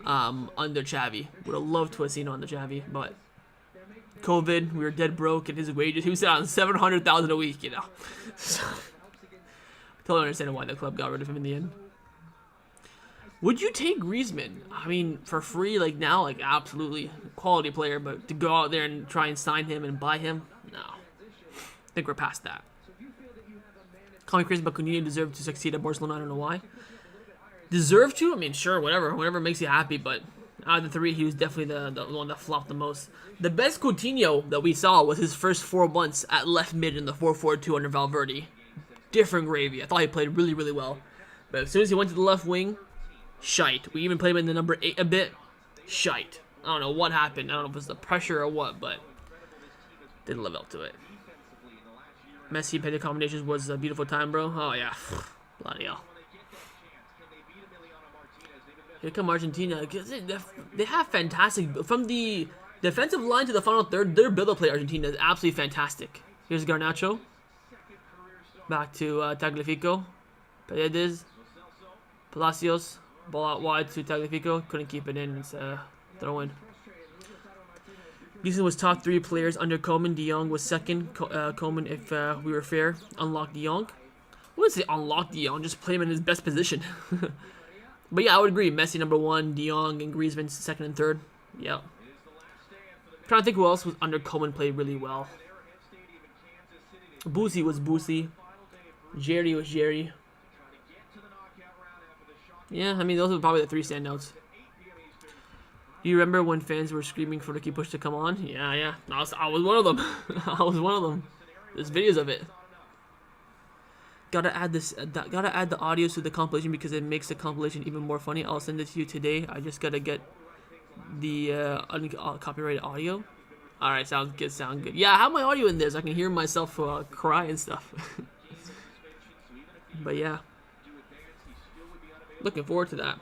under Xavi. Would have loved to have seen him under Xavi, but COVID, we were dead broke, and his wages, he was on $700,000 a week, So, I totally understand why the club got rid of him in the end. Would you take Griezmann? I mean, for free, like now, like absolutely quality player, but to go out there and try and sign him and buy him, no. I think we're past that. Call me crazy, but Coutinho deserved to succeed at Barcelona. I don't know why. Deserve to? I mean, sure, whatever makes you happy. But out of the three, he was definitely the one that flopped the most. The best Coutinho that we saw was his first 4 months at left mid in the 4-4-2 under Valverde. Different gravy. I thought he played really, really well. But as soon as he went to the left wing, shite. We even played him in the number 8 a bit. Shite. I don't know what happened. I don't know if it was the pressure or what, but didn't live up to it. Messi penalty combinations was a beautiful time, bro. Oh yeah, bloody hell. Here come Argentina. They have fantastic from the defensive line to the final third. Their build-up play, Argentina, is absolutely fantastic. Here's Garnacho. Back to Tagliafico. Paredes. Palacios. Ball out wide to Tagliafico. Couldn't keep it in. It's a throw-in. Gleason was top 3 players under Koeman. De Jong was second. Koeman, if we were fair, unlocked De Jong. I wouldn't say unlock De Jong, just play him in his best position. But yeah, I would agree. Messi number 1, De Jong and Griezmann second and third. Yeah. Trying to think who else was under Koeman played really well. Boosie was Boosie. Jerry was Jerry. Yeah, I mean, those are probably the 3 standouts. Do you remember when fans were screaming for Ricky Push to come on? Yeah. I was one of them. I was one of them. There's videos of it. Gotta add the audios to the compilation because it makes the compilation even more funny. I'll send it to you today. I just gotta get the copyrighted audio. All right, sounds good. Yeah, I have my audio in there so I can hear myself cry and stuff. But yeah, looking forward to that.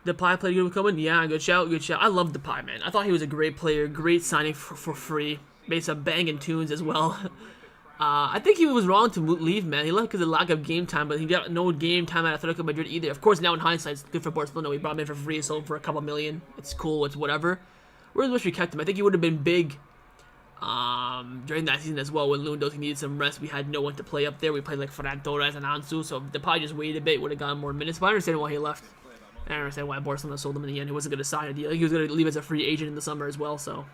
Depay played good with Koeman. Yeah, good shout. I love Depay, man. I thought he was a great player, great signing for free. Made some banging tunes as well. I think he was wrong to leave, man. He left because of lack of game time, but he got no game time at Atletico Madrid either. Of course, now in hindsight, it's good for Barcelona. We brought him in for free, sold him for a couple million. It's cool, it's whatever. Really wish we kept him. I think he would have been big during that season as well when Lewandowski needed some rest. We had no one to play up there. We played like Ferran Torres and Ansu, so if Depay just waited a bit, would have gotten more minutes. But I understand why he left. I don't understand why Barcelona sold him in the end. He wasn't going to sign a deal. He was going to leave as a free agent in the summer as well, so...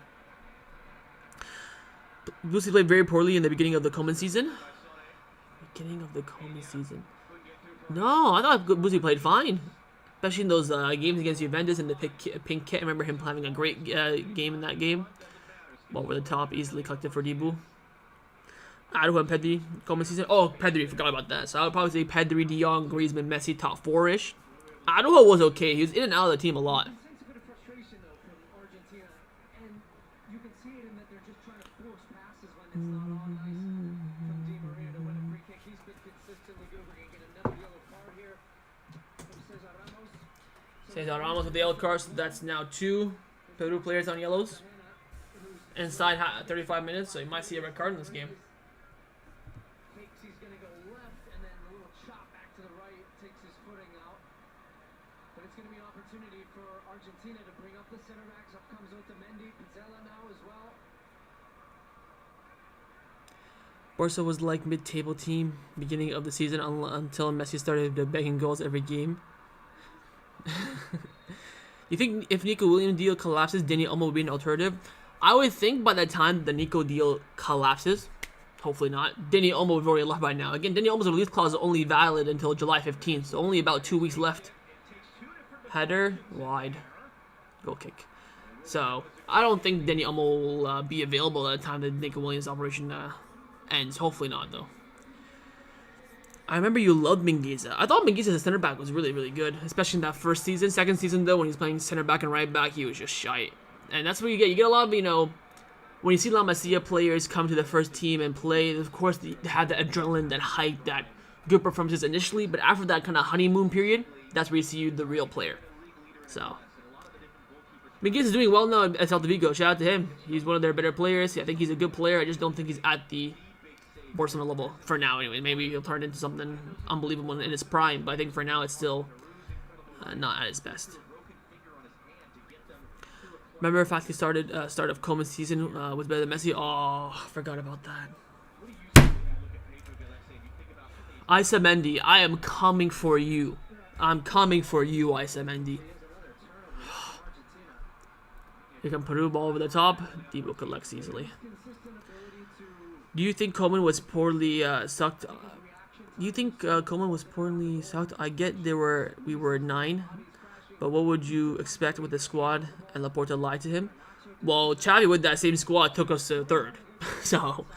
Boosie played very poorly in the beginning of the Koeman season. No, I thought Boosie played fine. Especially in those games against Juventus and the pink kit. I remember him having a great game in that game. Over the top, easily collected for Dibu. Araujo and Pedri, Koeman season. Oh, Pedri, forgot about that. So I would probably say Pedri, De Jong, Griezmann, Messi, top 4-ish. Araujo was okay. He was in and out of the team a lot. Cesar Ramos with the yellow card, so that's now 2 Peru players on yellows. Inside 35 minutes, so you might see a red card in this game. He's going to go left and then a little chop back to the right, takes his footing out. But it's going to be an opportunity for Argentina to bring up the center backs. Up comes Otamendi, Pizzella now as well. Barca was like mid-table team beginning of the season until Messi started bagging goals every game. You think if Nico Williams deal collapses, Dani Olmo will be an alternative? I would think by the time the Nico deal collapses, hopefully not, Dani Olmo would have already left by now. Again, Dani Olmo's release clause is only valid until July 15th, so only about 2 weeks left. Header, wide, goal kick. So I don't think Dani Olmo will be available at the time the Nico Williams operation ends. Hopefully not, though. I remember you loved Mingueza. I thought Mingueza as a center back was really, really good, especially in that first season. Second season, though, when he was playing center back and right back, he was just shite. And that's what you get. You get a lot of, when you see La Masia players come to the first team and play, of course, they have that adrenaline, that hype, that good performances initially. But after that kind of honeymoon period, that's where you see the real player. So, Mingueza is doing well now at Celta Vigo. Shout out to him. He's one of their better players. I think he's a good player. I just don't think he's at the Barcelona level for now anyway. Maybe he'll turn into something unbelievable in his prime, but I think for now it's still not at his best. Remember if actually start of Koeman's season was better than Messi? Oh, I forgot about that. Isamendi, I am coming for you. I'm coming for you, Isamendi. Here come Peru, ball over the top. Dibu collects easily. Do you think Koeman was poorly sucked? Do you think Koeman was poorly sucked? I get we were 9, but what would you expect with the squad and Laporta lied to him? Well, Xavi with that same squad took us to 3rd, so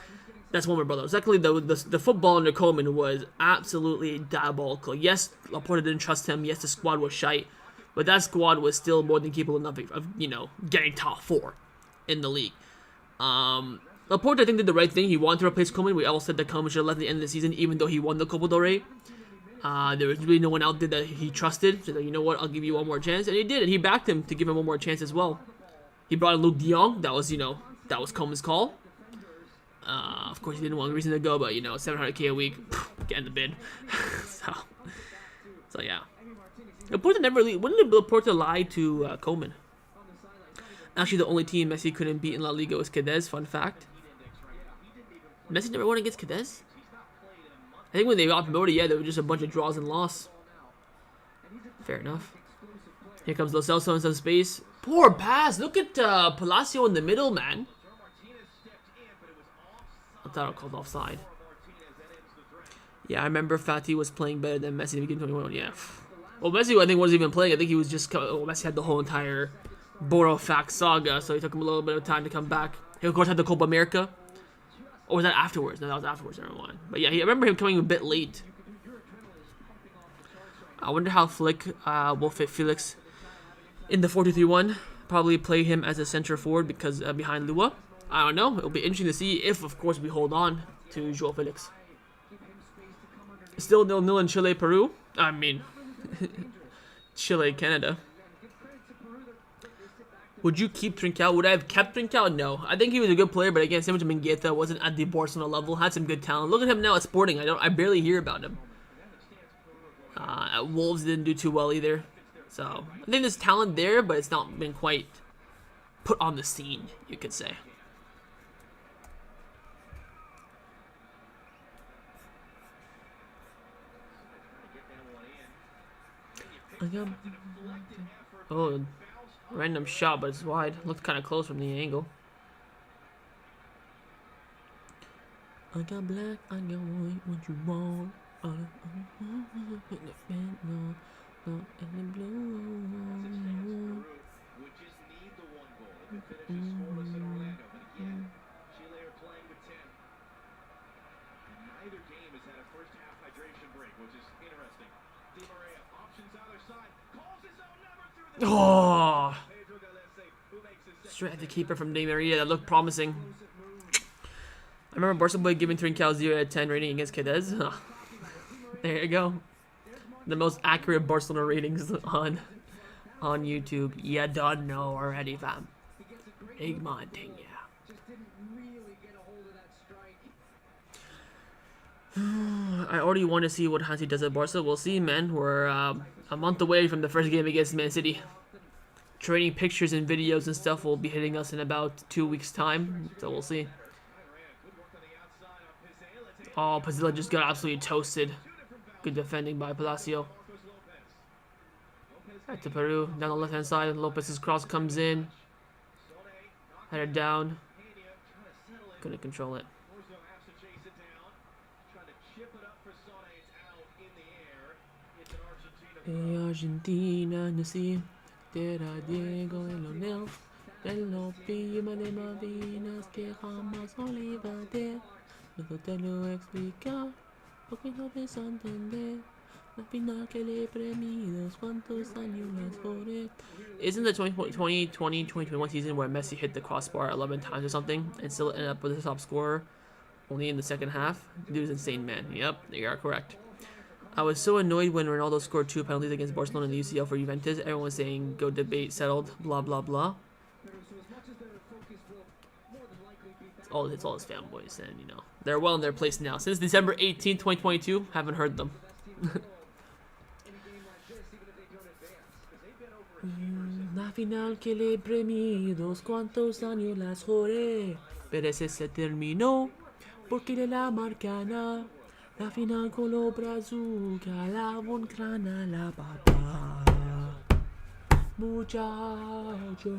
that's one more brother. Secondly, the football under Koeman was absolutely diabolical. Yes, Laporta didn't trust him. Yes, the squad was shite, but that squad was still more than capable enough of getting top 4 in the league. Laporte, I think, did the right thing. He wanted to replace Koeman. We all said that Koeman should have left at the end of the season, even though he won the Copa del Rey. There was really no one out there that he trusted. So, you know what, I'll give you one more chance. And he did, and he backed him to give him one more chance as well. He brought in Luke de Jong. That was Koeman's call. Of course, he didn't want a reason to go, but, $700K a week, get in the bid. so yeah. Laporte never really... When did Laporte lie to Koeman? Actually, the only team Messi couldn't beat in La Liga was Cadiz, fun fact. Messi never won against Cadiz? I think when they got promoted, yeah, there were just a bunch of draws and loss. Fair enough. Here comes Lo Celso in some space. Poor pass. Look at Palacio in the middle, man. I thought I called offside. Yeah, I remember Fati was playing better than Messi in the beginning of 21. Yeah. Well, Messi, I think, wasn't even playing. I think he was just... Messi had the whole entire Borofax saga, so it took him a little bit of time to come back. He, of course, had the Copa America. Or was that afterwards? No, that was afterwards, everyone. But yeah, I remember him coming a bit late. I wonder how Flick will fit Felix in the 4-2-3-1. Probably play him as a center forward because behind Lua. I don't know. It'll be interesting to see if, of course, we hold on to Joao Felix. Still 0-0 in Chile, Peru. I mean, Chile, Canada. Would you keep Trincao? Would I have kept Trincao? No. I think he was a good player, but again, same with Mingueza, wasn't at the Barcelona level. Had some good talent. Look at him now at Sporting. I barely hear about him. At Wolves, didn't do too well either. So I think there's talent there, but it's not been quite put on the scene, you could say. Oh, random shot, but it's wide. Looked kind of close from the angle. I got black, I got white, what you want? Oh! Straight at the keeper from Di Maria. That looked promising. I remember Barcelona giving Trincao 0 out of 10 rating against Cadiz. There you go. The most accurate Barcelona ratings on YouTube. You don't know already, fam. Big Montaigne. I already want to see what Hansi does at Barca. We'll see, man. We're a month away from the first game against Man City. Training pictures and videos and stuff will be hitting us in about 2 weeks' time. So we'll see. Oh, Pazilla just got absolutely toasted. Good defending by Palacio. Back to Peru. Down the left-hand side. Lopez's cross comes in. Headed down. Couldn't control it. Argentina, no sé, Tera Diego y Lonel, del Lopillo de Malvinas que jamás olvidaré. No te lo explicar, porque no ves a entender. La final que le premios, cuántos años las joré. Isn't the 2020-2021 season where Messi hit the crossbar 11 times or something and still ended up with the top scorer only in the second half? Dude is insane, man. Yep, you are correct. I was so annoyed when Ronaldo scored 2 penalties against Barcelona in the UCL for Juventus. Everyone was saying, go debate, settled, blah, blah, blah. It's all his fanboys, and, you know, they're well in their place now. Since December 18, 2022, haven't heard them. La final que le premios, cuántos años las joré. Pero ese se terminó, porque de la marcana. La final con lo brazuca, la boncrana, la papá. Muchacho,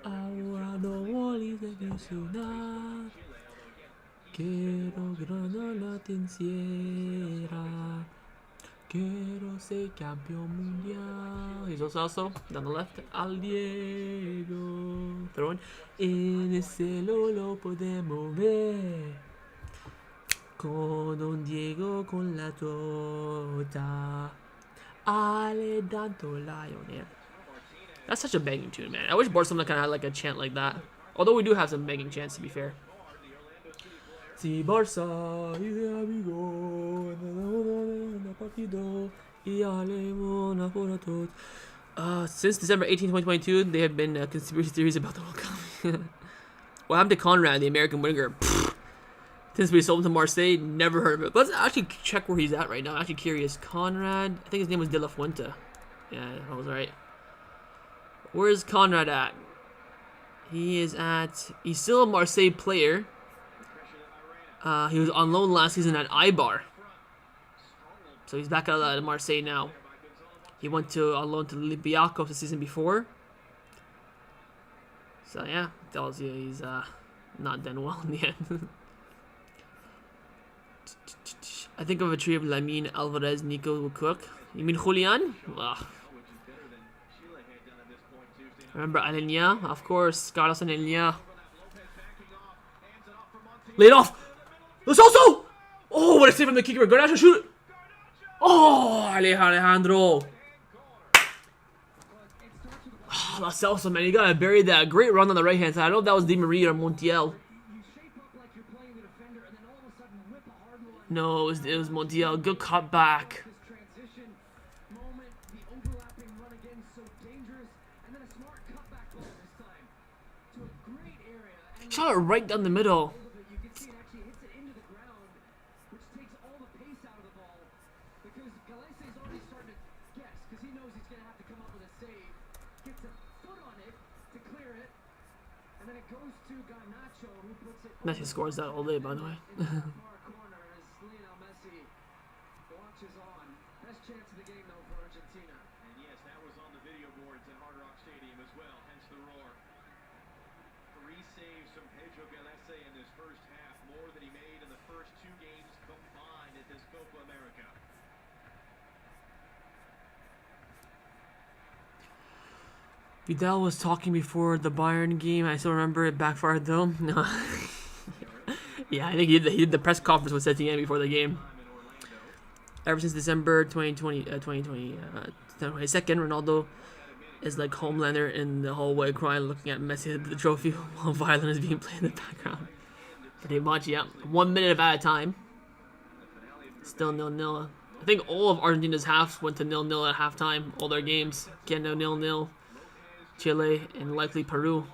ahora no volvís a mencionar. Quiero ganar la tercera. Quiero ser campeón mundial. He's also down the left. Al Diego. Throwing. En el cielo lo podemos ver. Con Don Diego con la tota. Ale Danto Lion. That's such a banging tune, man. I wish Barcelona kind of had like a chant like that. Although we do have some banging chants, to be fair. Si Barça y de amigo en partido y alemona por todos. Since December 18, 2022, they have been conspiracy theories about the World Cup. What happened to Conrad, the American winger? Since we sold him to Marseille, never heard of it. But let's actually check where he's at right now. I'm actually curious. Conrad, I think his name was De La Fuente. Yeah, I was right. Where's Conrad at? He's still a Marseille player. He was on loan last season at Eibar. So he's back at Marseille now. He went on loan to Olympiacos the season before. So yeah, tells you he's not done well in the end. I think of a tree of Lamine, Alvarez, Nico Cook. You mean Julian? Ugh. Remember Alenia? Of course, Carlos and Alenia. Laid off! Lo Celso! Oh, what a save from the kicker. Garnacho shoot! Oh, Alejandro. Oh, Lo Celso, man. You gotta bury that. Great run on the right hand side. I don't know if that was Di Maria or Montiel. No, it was Montiel. Good cut back. Shot it right down the middle. Messi scores that all day, by the way. Watches on. Best chance of the game though for Argentina. And yes, that was on the video boards at Hard Rock Stadium as well, hence the roar. 3 saves from Pedro Galese in this first half, more than he made in the first 2 games combined at this Copa America. Vidal was talking before the Bayern game. I still remember it backfired though. No. Yeah, I think he did the press conference with Setien before the game. Ever since December 2022, Ronaldo is like Homelander in the hallway crying, looking at Messi at the trophy while violin is being played in the background. Pretty much, yeah. 1 minute of at a time. Still 0-0. I think all of Argentina's halves went to 0-0 at halftime. All their games. Canada 0-0. Chile and likely Peru.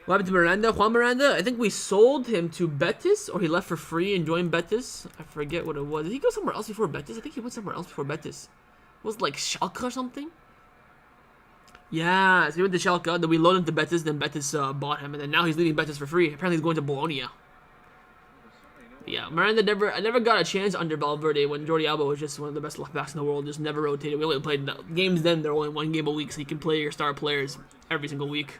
What happened to Miranda? Juan Miranda? I think we sold him to Betis, or he left for free and joined Betis. I forget what it was. Did he go somewhere else before Betis? I think he went somewhere else before Betis. Was it like Schalke or something? Yeah, so he went to Schalke, then we loaned him to Betis, then Betis bought him, and then now he's leaving Betis for free. Apparently he's going to Bologna. Yeah, Miranda I never got a chance under Valverde when Jordi Alba was just one of the best left backs in the world, just never rotated. We only played games then, they're only 1 game a week, so you can play your star players every single week.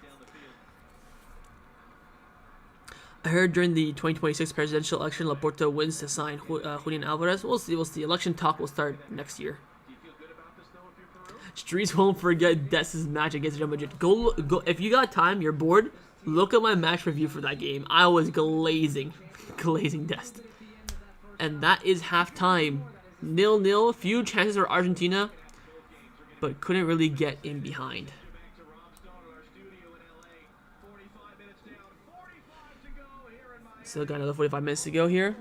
I heard during the 2026 presidential election, Laporta wins to sign Julian Alvarez. We'll see. Election talk will start next year. Streets won't forget Dest's match against Real Madrid. Go. If you got time, you're bored, look at my match review for that game. I was glazing Dest. And that is halftime. 0-0. Few chances for Argentina, but couldn't really get in behind. Still got another 45 minutes to go here.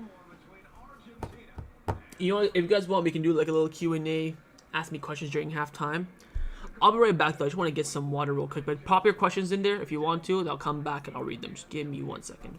You know, if you guys want, we can do like a little Q&A. Ask me questions during halftime. I'll be right back though. I just want to get some water real quick. But pop your questions in there if you want to. I'll come back and I'll read them. Just give me 1 second.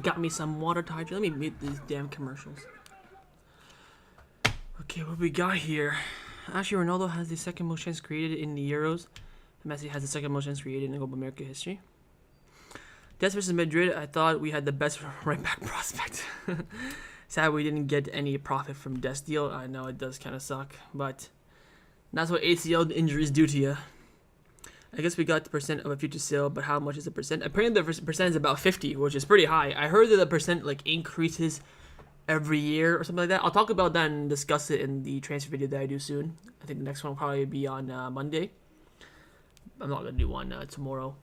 Got me some water tied. Let me mute these damn commercials. Okay, what we got here? Actually, Ronaldo has the second most chances created in the Euros. Messi has the second most chances created in Copa America history. Des versus Madrid, I thought we had the best right back prospect. Sad we didn't get any profit from Des deal. I know it does kind of suck, but that's what ACL injuries do to you. I guess we got the percent of a future sale, but how much is the percent? Apparently the percent is about 50, which is pretty high. I heard that the percent like increases every year or something like that. I'll talk about that and discuss it in the transfer video that I do soon. I think the next one will probably be on Monday. I'm not gonna do one tomorrow.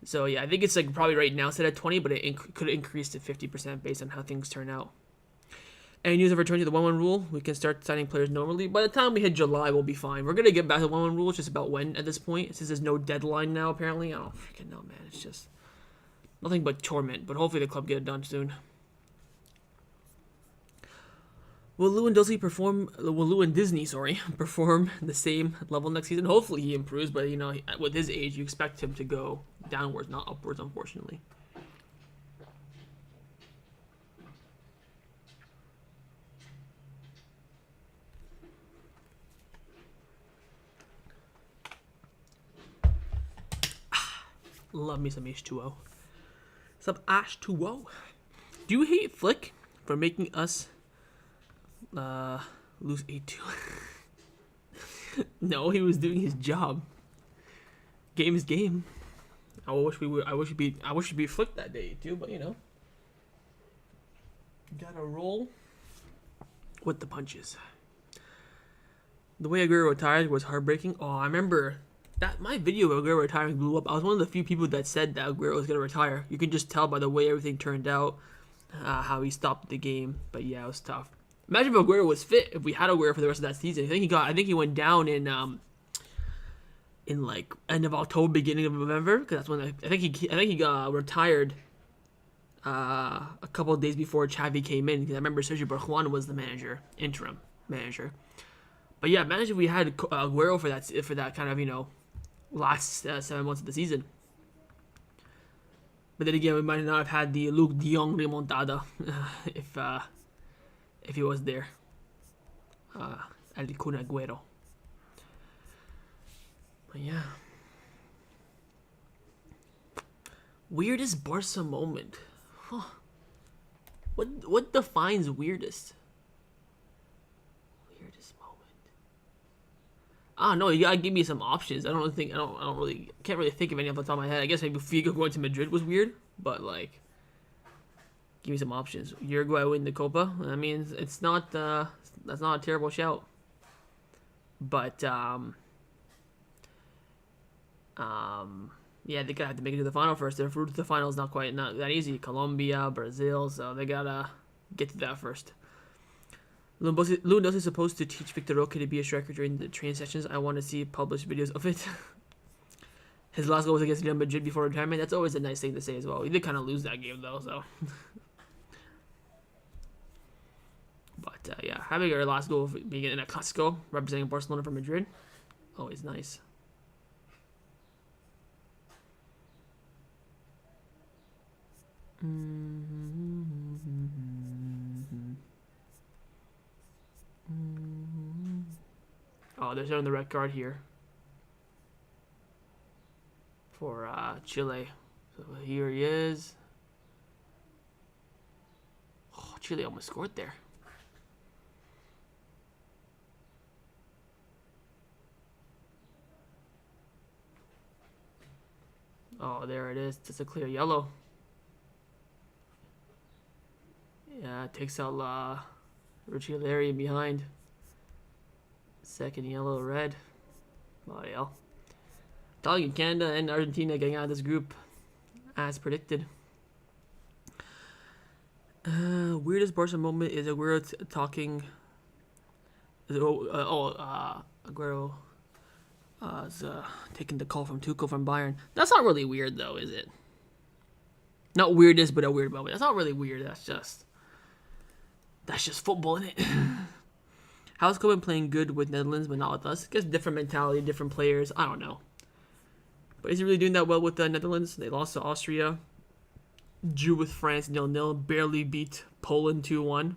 So yeah, I think it's like probably right now set at 20, but it could increase to 50% based on how things turn out. Any news of return to the 1-1 rule? We can start signing players normally. By the time we hit July, we'll be fine. We're going to get back to the 1-1 rule. It's just about when at this point. Since there's no deadline now, apparently. I don't freaking know, man. It's just nothing but torment. But hopefully the club get it done soon. Will Lewandowski perform the same level next season? Hopefully he improves. But, you know, with his age, you expect him to go downwards, not upwards, unfortunately. Love me some H2O. Some H2O. Do you hate Flick for making us lose 8-2? No, he was doing his job. Game is game. I wish it'd be Flick that day too, but you know. Gotta roll with the punches. The way Aguero retired was heartbreaking. Oh, I remember that my video of Aguero retiring blew up. I was one of the few people that said that Aguero was going to retire. You can just tell by the way everything turned out, how he stopped the game. But yeah, it was tough. Imagine if Aguero was fit. If we had Aguero for the rest of that season, I think he went down in like end of October, beginning of November, because that's when I think he got retired. A couple of days before Xavi came in, because I remember Sergio Barjuan was the interim manager. But yeah, imagine if we had Aguero for that kind of, you know, last 7 months of the season. But then again, we might not have had the Luke de Jong remontada if he was there. El Kun Aguero. But yeah. Weirdest Barca moment. Huh. What defines weirdest? No, you gotta give me some options. Can't really think of any off the top of my head. I guess maybe Figo going to Madrid was weird, but like, give me some options. Uruguay win the Copa. I mean, it's not that's not a terrible shout, but yeah, they gotta have to make it to the final first. Their route to the final is not that easy. Colombia, Brazil, so they gotta get to that first. Lewandowski is supposed to teach Victor Roque to be a striker during the training sessions. I want to see published videos of it. His last goal was against Real Madrid before retirement. That's always a nice thing to say as well. He did kind of lose that game though, so. But yeah, having our last goal being in a Clásico representing Barcelona for Madrid, always nice. Oh, they're showing the red card here for Chile. So here he is. Oh, Chile almost scored there. Oh, there it is. Just a clear yellow. Yeah, it takes out Richie behind. Second yellow, red. Bloody hell. Talking Canada and Argentina getting out of this group as predicted. Weirdest Barca moment is Aguero talking. Aguero is taking the call from Tuchel from Bayern. That's not really weird though, is it? Not weirdest, but a weird moment. That's not really weird. That's just football, isn't it? How's Copa playing good with Netherlands, but not with us? I guess different mentality, different players. I don't know. But is he really doing that well with the Netherlands? They lost to Austria. drew with France 0-0, barely beat Poland 2-1.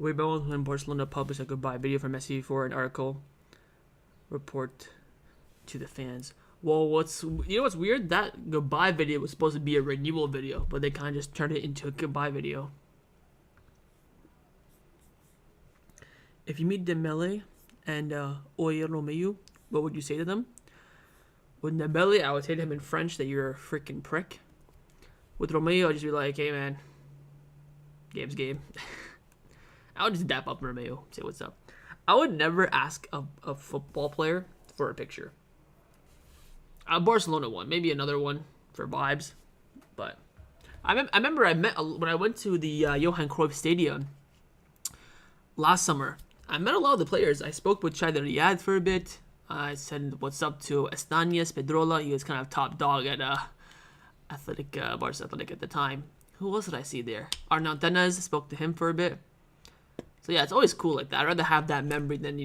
Weibo when Barcelona published a goodbye video for Messi for an article report to the fans. Well, what's weird? That goodbye video was supposed to be a renewal video, but they kind of just turned it into a goodbye video. If you meet Dembele and Oye Romeu, what would you say to them? With Dembele, I would say to him in French that you're a freaking prick. With Romeu, I'd just be like, hey man, game's game. I would just dap up Romeu, say what's up. I would never ask a football player for a picture. A Barcelona one, maybe another one for vibes. But I remember when I went to the Johan Cruyff Stadium last summer. I met a lot of the players. I spoke with Chad Riyad for a bit. I said what's up to Estanias Pedrola. He was kind of top dog at Barca Athletic at the time. Who else did I see there? Arnaud Denez, spoke to him for a bit. So yeah, it's always cool like that. I'd rather have that memory than,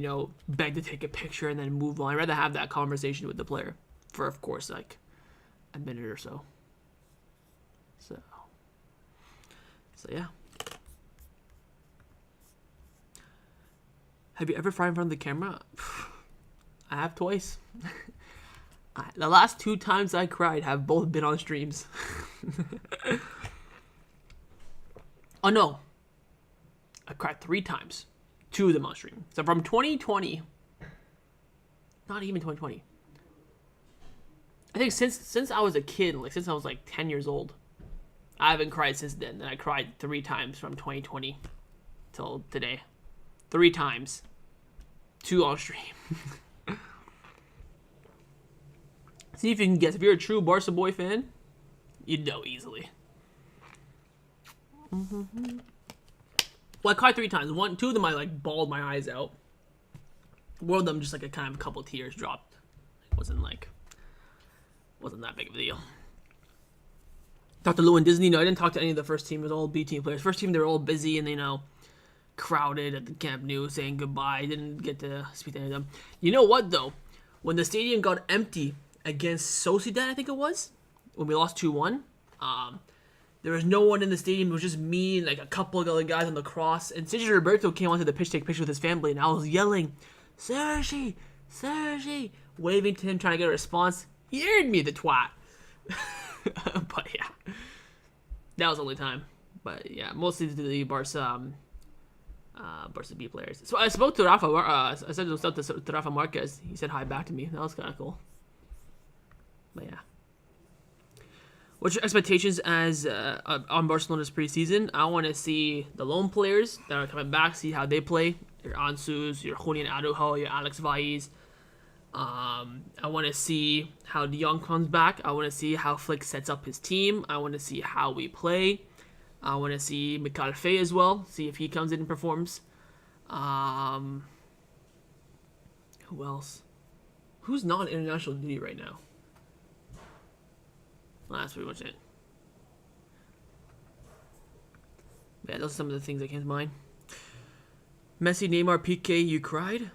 beg to take a picture and then move on. I'd rather have that conversation with the player for, of course, like a minute or so. So yeah. Have you ever cried in front of the camera? I have twice. The last 2 times I cried have both been on streams. Oh no. I cried 3 times. 2 of them on stream. So from 2020, not even 2020. I think since I was a kid, like since I was like 10 years old, I haven't cried since then. And I cried 3 times from 2020 till today. 3 times. 2 on stream. See if you can guess. If you're a true Barca boy fan, you'd know easily. Well, I cried 3 times. 2 of them I like bawled my eyes out. One of them just like a couple tears dropped. It wasn't that big of a deal. Talked to Lou and Disney. No, I didn't talk to any of the first team. It was all B team players. First team, they were all busy and crowded at the Camp Nou saying goodbye. I didn't get to speak to any of them. You know what though? When the stadium got empty against Sociedad, I think it was, when we lost 2-1, there was no one in the stadium. It was just me and like a couple of other guys on the cross. And Sergio Roberto came onto the pitch to take pictures with his family, and I was yelling, Sergi, waving to him, trying to get a response. He aired me, the twat. But yeah, that was the only time. But yeah, mostly to the Barca B players. So I spoke to Rafa. I said what's up to Rafa Marquez. He said hi back to me. That was kind of cool. But yeah. What's your expectations as on Barcelona's preseason? I want to see the lone players that are coming back, see how they play. Your Ansus, your Julian Araujo, your Alex Valles. I want to see how De Jong comes back. I want to see how Flick sets up his team. I want to see how we play. I want to see Mikal Faye as well. See if he comes in and performs. Who else? Who's not on international duty right now? Well, that's pretty much it. Yeah, those are some of the things that came to mind. Messi, Neymar, PK, you cried?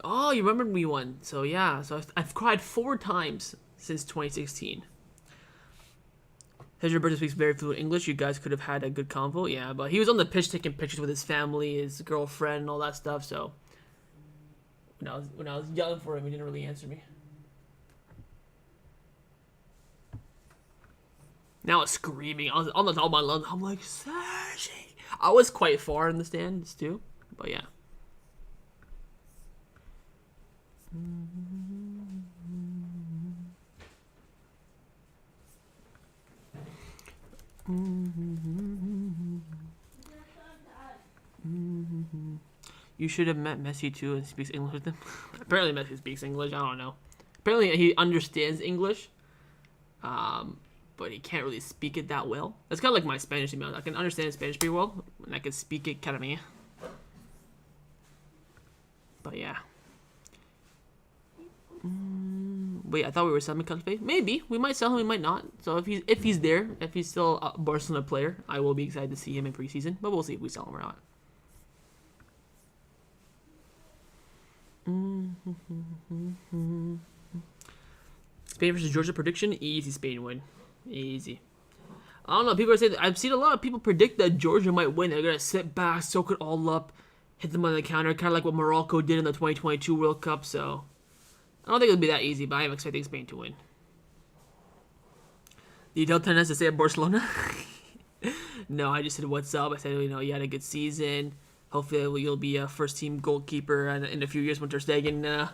Oh, you remembered me one. So yeah, I've cried 4 times since 2016. Sergio Roberto speaks very fluent English. You guys could have had a good convo. Yeah, but he was on the pitch taking pictures with his family, his girlfriend, and all that stuff. So when I was yelling for him, he didn't really answer me. Now I was screaming. I was on the top of my lungs. I'm like, Sergi. I was quite far in the stands too, but yeah. You should have met Messi too and speaks English with him. Apparently Messi speaks English. I don't know. Apparently he understands English. but he can't really speak it that well. That's kind of like my Spanish email. I can understand Spanish pretty well, and I can speak it kind of me. But yeah. Wait, I thought we were selling Calfe. Maybe we might sell him, we might not. So if he's there, if he's still a Barcelona player, I will be excited to see him in preseason. But we'll see if we sell him or not. Spain versus Georgia prediction: easy Spain win, easy. I don't know. People are saying I've seen a lot of people predict that Georgia might win. They're gonna sit back, soak it all up, hit them on the counter, kind of like what Morocco did in the 2022 World Cup. So I don't think it'll be that easy, but I am expecting Spain to win. Did you tell Tennis to say at Barcelona? No, I just said what's up. I said, you had a good season. Hopefully you'll be a first-team goalkeeper in a few years when Ter Stegen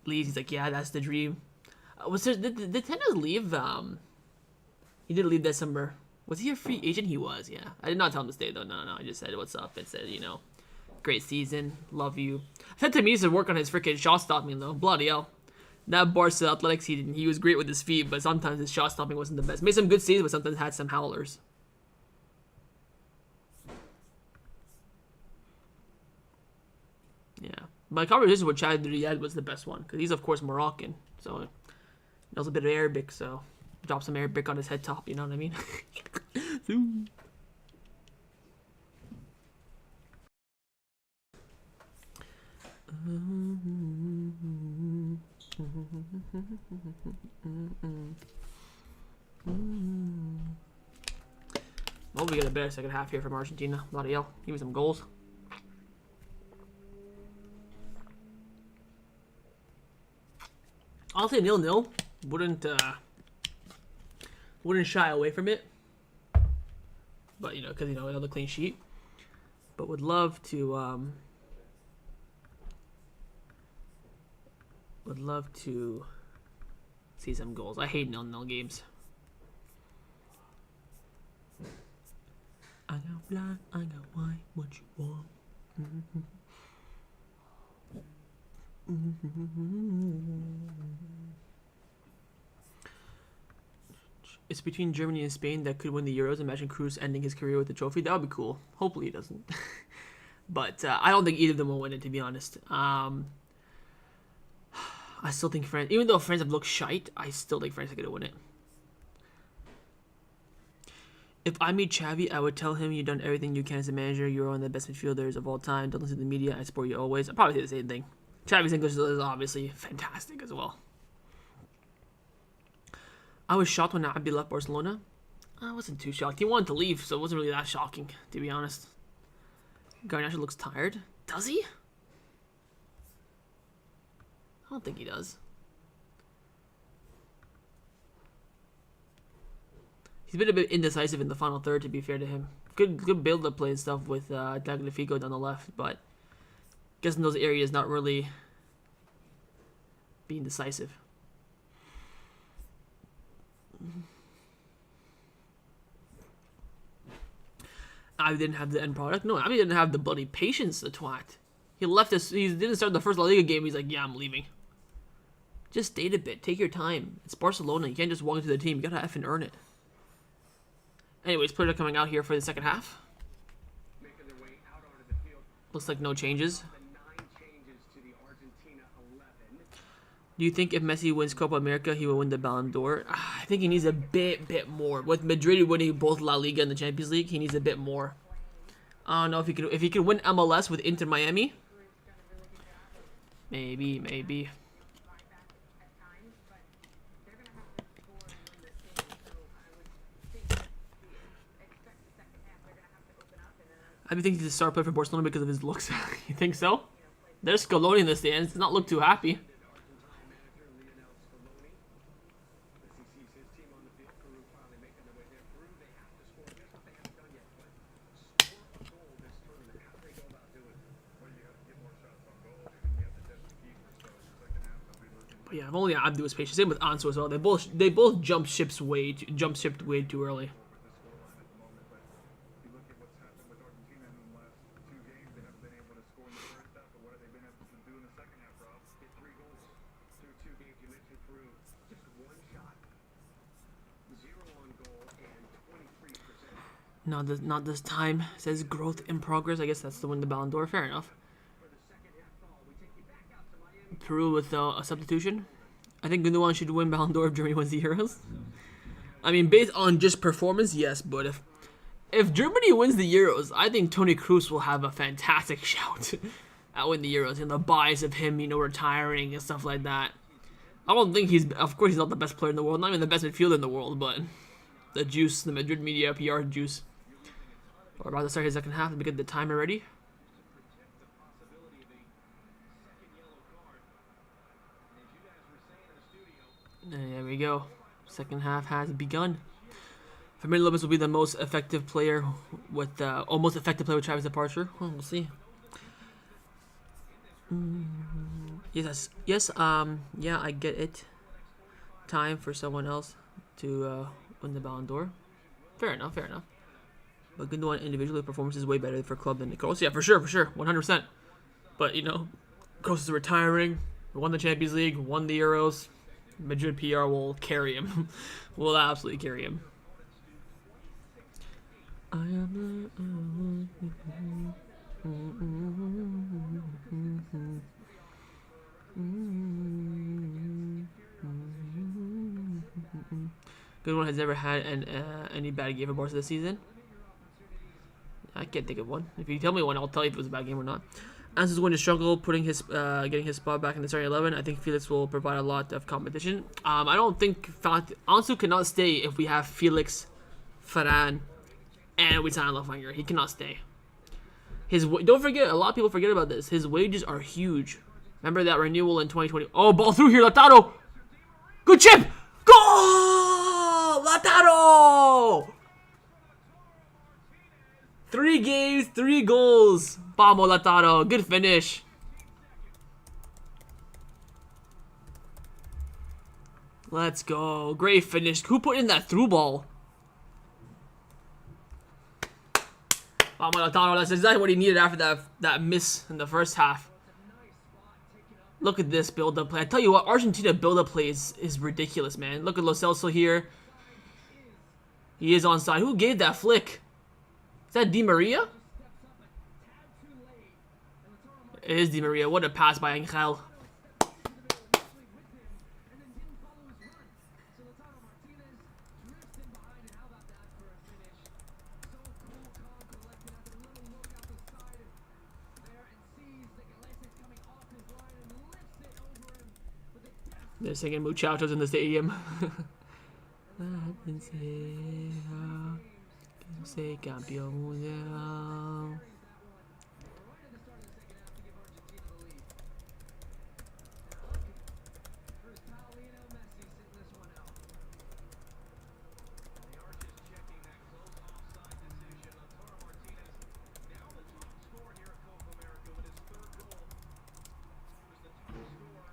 leaves. He's like, yeah, that's the dream. Did Tennis leave? He did leave this summer. Was he a free agent? He was, yeah. I did not tell him to stay, though. No. I just said what's up and said, great season. Love you. I said to me to work on his freaking shot stopping, though. Bloody hell. That Barca Athletics, he was great with his feet, but sometimes his shot stopping wasn't the best. Made some good saves, but sometimes had some howlers. Yeah. My conversation with Chad Riyad was the best one, because he's, of course, Moroccan. So, he knows a bit of Arabic, so drop some Arabic on his head top, you know what I mean? Well, we get a better second half here from Argentina. Bloody hell. Give me some goals. I'll say 0-0. Wouldn't shy away from it. But, because, another clean sheet. But would love to, see some goals. I hate 0-0 games. I got black, I got white, what you want? It's between Germany and Spain that could win the Euros. Imagine Cruz ending his career with the trophy. That would be cool. Hopefully he doesn't. But I don't think either of them will win it, to be honest. I still think France, even though France have looked shite, I still think France are going to win it. If I meet Xavi, I would tell him you've done everything you can as a manager. You're one of the best midfielders of all time. Don't listen to the media. I support you always. I'd probably say the same thing. Xavi's English is obviously fantastic as well. I was shocked when Abdi left Barcelona. I wasn't too shocked. He wanted to leave, so it wasn't really that shocking, to be honest. Garnacho looks tired. Does he? I don't think he does. He's been a bit indecisive in the final third, to be fair to him. Good build-up play and stuff with Tagliafico down the left, but guess in those areas not really being decisive. I didn't have the end product. No, I didn't have the bloody patience, the twat. He left us. He didn't start the first La Liga game. He's like, yeah, I'm leaving. Just stay a bit. Take your time. It's Barcelona. You can't just walk into the team. You gotta effing earn it. Anyways, players are coming out here for the second half. Looks like no changes. Do you think if Messi wins Copa America, he will win the Ballon d'Or? I think he needs a bit more. With Madrid winning both La Liga and the Champions League, he needs a bit more. I don't know if he could win MLS with Inter Miami. Maybe. I think he's a star player for Barcelona because of his looks. You think so? There's Scaloni in the stands. Does not look too happy. But yeah, if only Abdi was patient. Same with Ansu as well. They both jumped ship way too early. Not this time. It says growth in progress. I guess that's to win the Ballon d'Or. Fair enough. Peru with a substitution. I think Gundogan should win Ballon d'Or if Germany wins the Euros. I mean, based on just performance, yes. But if Germany wins the Euros, I think Toni Kroos will have a fantastic shout at win the Euros. And the bias of him, retiring and stuff like that. I don't think of course, he's not the best player in the world, not even the best midfielder in the world, but the juice, the Madrid media PR juice. We're about to start his second half. Let me get the timer ready. And there we go. Second half has begun. Fermin Lopez will be the most effective player with almost effective player with Travis' departure. Well, we'll see. Yes. Yeah, I get it. Time for someone else to win the Ballon d'Or. Fair enough. But Gundogan individually performance is way better for club than Kroos. Yeah, for sure, 100%. But Kroos is retiring. Won the Champions League. Won the Euros. Madrid PR will carry him. Will absolutely carry him. I am Good one has ever had any bad game for Barca this season. I can't think of one. If you tell me one, I'll tell you if it was a bad game or not. Ansu is going to struggle getting his spot back in the starting 11. I think Felix will provide a lot of competition. I don't think Ansu cannot stay if we have Felix, Varane, and we sign Lafayette. He cannot stay. Don't forget, a lot of people forget about this. His wages are huge. Remember that renewal in 2020? Oh, ball through here, Lautaro. Good chip. Goal, Lautaro. 3 games, 3 goals. Vamos, Lautaro. Good finish. Let's go. Great finish. Who put in that through ball? Vamos, Lautaro. That's exactly what he needed after that miss in the first half. Look at this build-up play. I tell you what, Argentina build-up play is ridiculous, man. Look at Lo Celso here. He is onside. Who gave that flick? Is that Di Maria? It is Di Maria. What a pass by Angel. They're singing muchachos in the stadium. Say campeón mundial.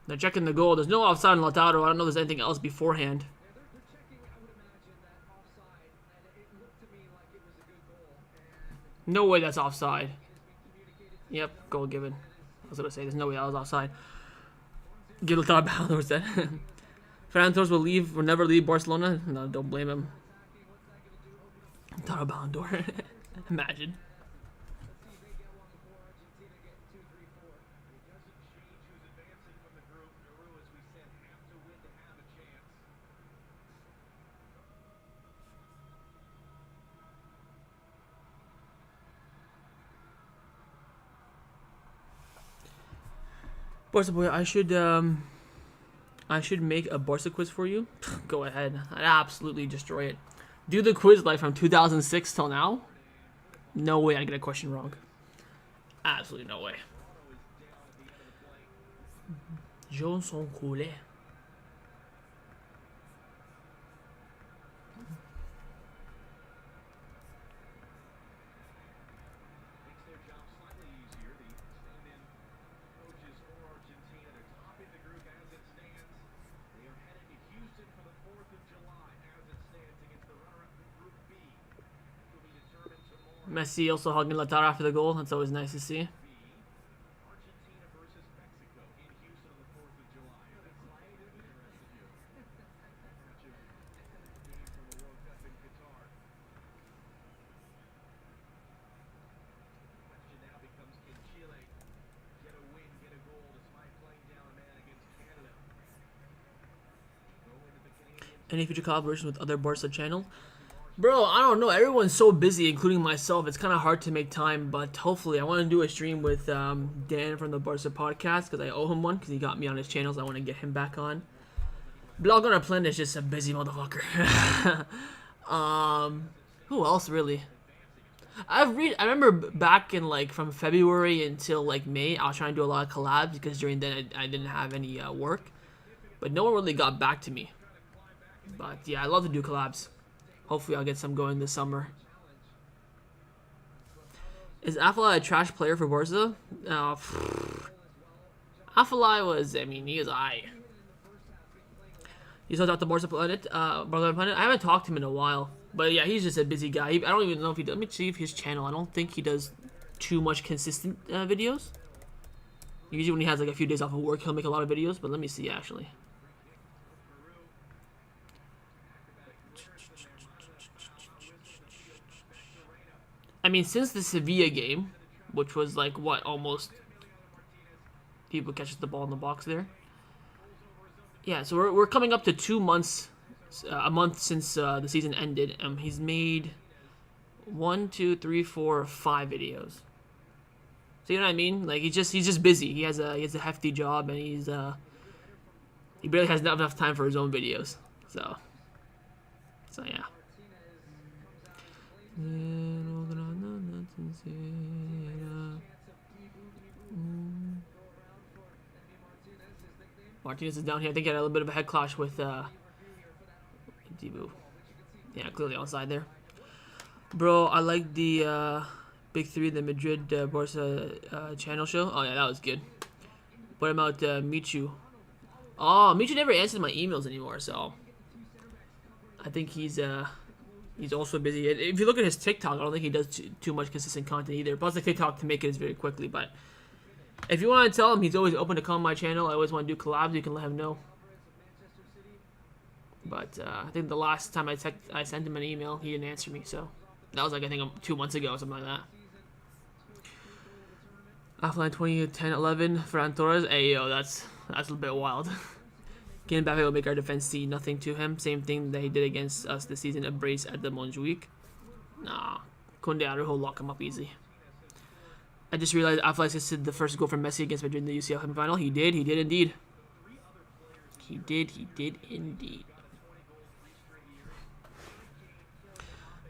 They're checking the goal. There's no offside on Lautaro. I don't know if there's anything else beforehand. No way that's offside. Yep, goal given. I was going to say, there's no way that was offside. Give Lautaro Ballon d'Or instead. Ferran Torres will never leave Barcelona. No, don't blame him. Lautaro Ballon d'Or. Imagine. Barca boy, I should make a Barca quiz for you. Go ahead, I'd absolutely destroy it. Do the quiz like from 2006 till now. No way I get a question wrong. Absolutely no way. Johnson Coulet. Messi also hugging Lautaro after the goal. That's always nice to see. Any future collaboration with other Barca channels? Bro, I don't know. Everyone's so busy, including myself. It's kind of hard to make time, but hopefully, I want to do a stream with Dan from the Barca podcast because I owe him one because he got me on his channel. So I want to get him back on. Blog on our planet is just a busy motherfucker. Who else really? I remember back in like from February until like May, I was trying to do a lot of collabs because during then I didn't have any work, but no one really got back to me. But yeah, I love to do collabs. Hopefully, I'll get some going this summer. Is Afellay a trash player for Barca? Afellay was, I mean, he was aight. You still talk to Barca Planet? Barca Planet? I haven't talked to him in a while. But yeah, he's just a busy guy. I don't even know if he does. Let me see if his channel. I don't think he does too much consistent videos. Usually when he has like a few days off of work, he'll make a lot of videos. But let me see actually. I mean, since the Sevilla game, which was like what, almost people catches the ball in the box there. Yeah, so we're coming up to 2 months, a month since the season ended. He's made 1, 2, 3, 4, 5 videos. So you know what I mean? Like he's just busy. He has a hefty job and he barely has enough time for his own videos. So yeah. Martinez is down here. I think he had a little bit of a head clash with Dibu. Yeah, clearly outside there. Bro, I like the Big Three, the Madrid Barca channel show. Oh yeah, that was good. What about Michu? Oh, Michu never answers my emails anymore, so I think he's also busy. If you look at his TikTok, I don't think he does too much consistent content either. Plus, the TikTok to make it is very quickly. But if you want to tell him, he's always open to come on my channel. I always want to do collabs. You can let him know. But I think the last time I sent him an email, he didn't answer me. So that was like I think 2 months ago or something like that. Offline 2010-11, Ferran Torres. Hey yo, that's a little bit wild. Kylian Mbappe will make our defense see nothing to him. Same thing that he did against us this season, a brace at the Montjuic. Nah, Koundé will lock him up easy. I just realized Afellay assisted the first goal for Messi against Madrid in the UCL semifinal. He did indeed. He did indeed.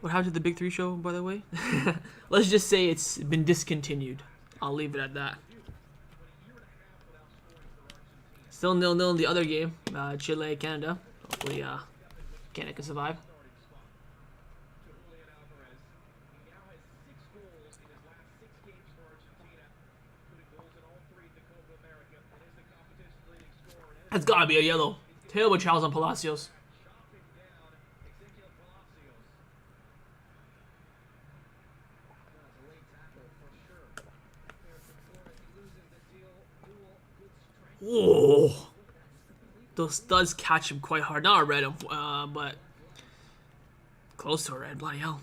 What happened to the Big Three show, by the way? Let's just say it's been discontinued. I'll leave it at that. Still 0-0 in the other game, Chile, Canada. Hopefully, Canada can survive. That's gotta be a yellow. Terrible Charles on Palacios. Whoa. Those studs catch him quite hard. Not a red, but close to a red. Bloody hell.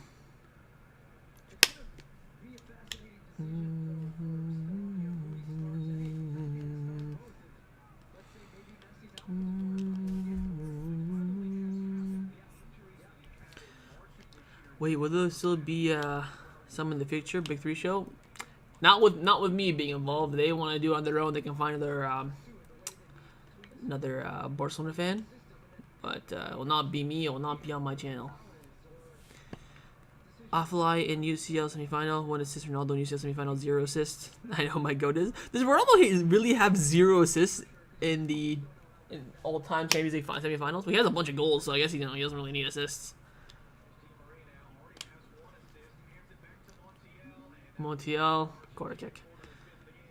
Wait, will there still be some in the future? Big Three show? Not with me being involved. If they want to do it on their own, they can find another Barcelona fan. But it will not be me. It will not be on my channel. Afellay in UCL semifinal, 1 assist. Ronaldo in UCL semifinal, 0 assists. I know my goat is. Does Ronaldo really have 0 assists in all-time Champions League semifinals? Well, he has a bunch of goals, so I guess he doesn't really need assists. Montiel, corner kick.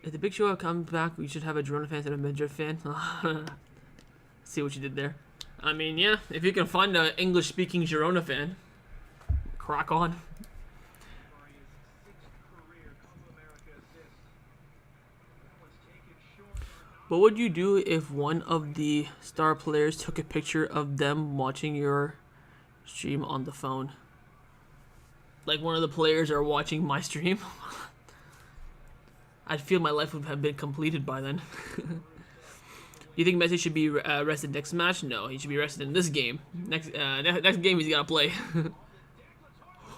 If the Big Show comes back, we should have a Girona fan instead of a Madrid fan. See what you did there. I mean, yeah, if you can find an English-speaking Girona fan, crack on. What would you do if one of the star players took a picture of them watching your stream on the phone? Like one of the players are watching my stream? I'd feel my life would have been completed by then. You think Messi should be rested next match? No, he should be rested in this game. Next game he's gotta play.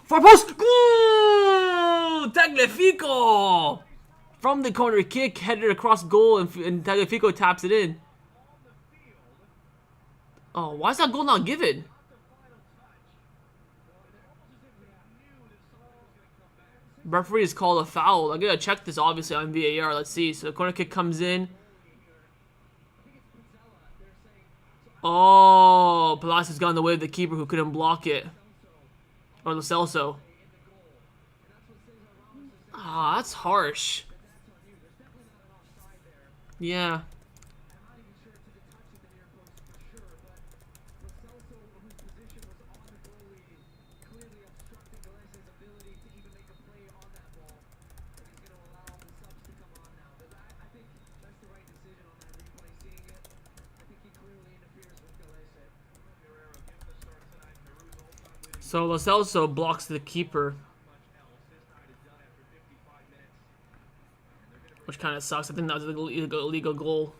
Far post! Goal! Tagliafico! From the corner kick, headed across goal, and Tagliafico taps it in. Oh, why is that goal not given? Referee has called a foul. I'm gonna check this obviously on VAR. Let's see. So the corner kick comes in. Oh, Palacios got in the way of the keeper who couldn't block it. Or Lo Celso. Ah, that's harsh. Yeah. So Lo Celso blocks the keeper, which kind of sucks. I think that was an illegal goal.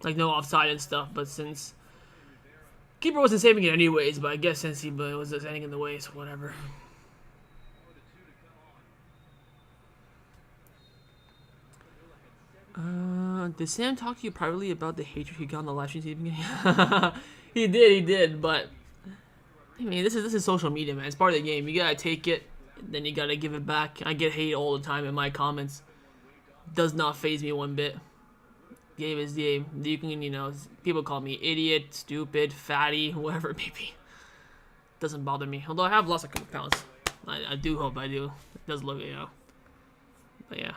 Like no offside and stuff, but since keeper wasn't saving it anyways, but I guess since he was standing in the way, so whatever. Did Sam talk to you privately about the hatred he got on the live stream? He did, but I mean, this is social media, man. It's part of the game. You gotta take it, then you gotta give it back. I get hate all the time in my comments. Does not faze me one bit. Game is game. You can, you know, people call me idiot, stupid, fatty, whatever it may be. Doesn't bother me. Although I have lost a couple pounds. I do hope I do. It does look, you know. But yeah.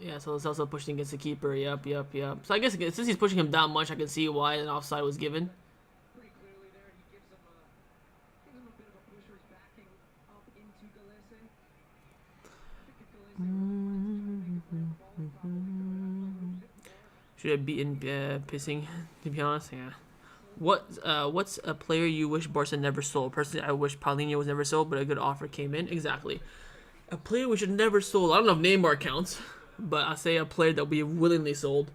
Yeah, so it's also pushing against the keeper. Yep. So I guess since he's pushing him down much, I can see why an offside was given. Should have beaten pissing, to be honest. Yeah. What's a player you wish Barca never sold? Personally, I wish Paulinho was never sold, but a good offer came in. Exactly. A player we should never sold. I don't know if Neymar counts. But I say a player that we willingly sold.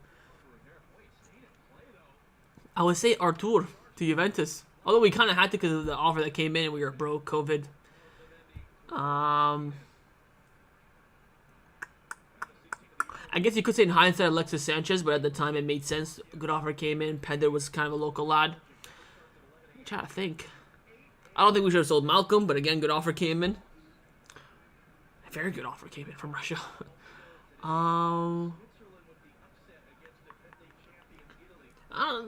I would say Artur to Juventus. Although we kind of had to because of the offer that came in and we were broke, COVID. I guess you could say in hindsight Alexis Sanchez, but at the time it made sense. A good offer came in. Pender was kind of a local lad. I'm trying to think. I don't think we should have sold Malcolm, but again, good offer came in. A very good offer came in from Russia. There's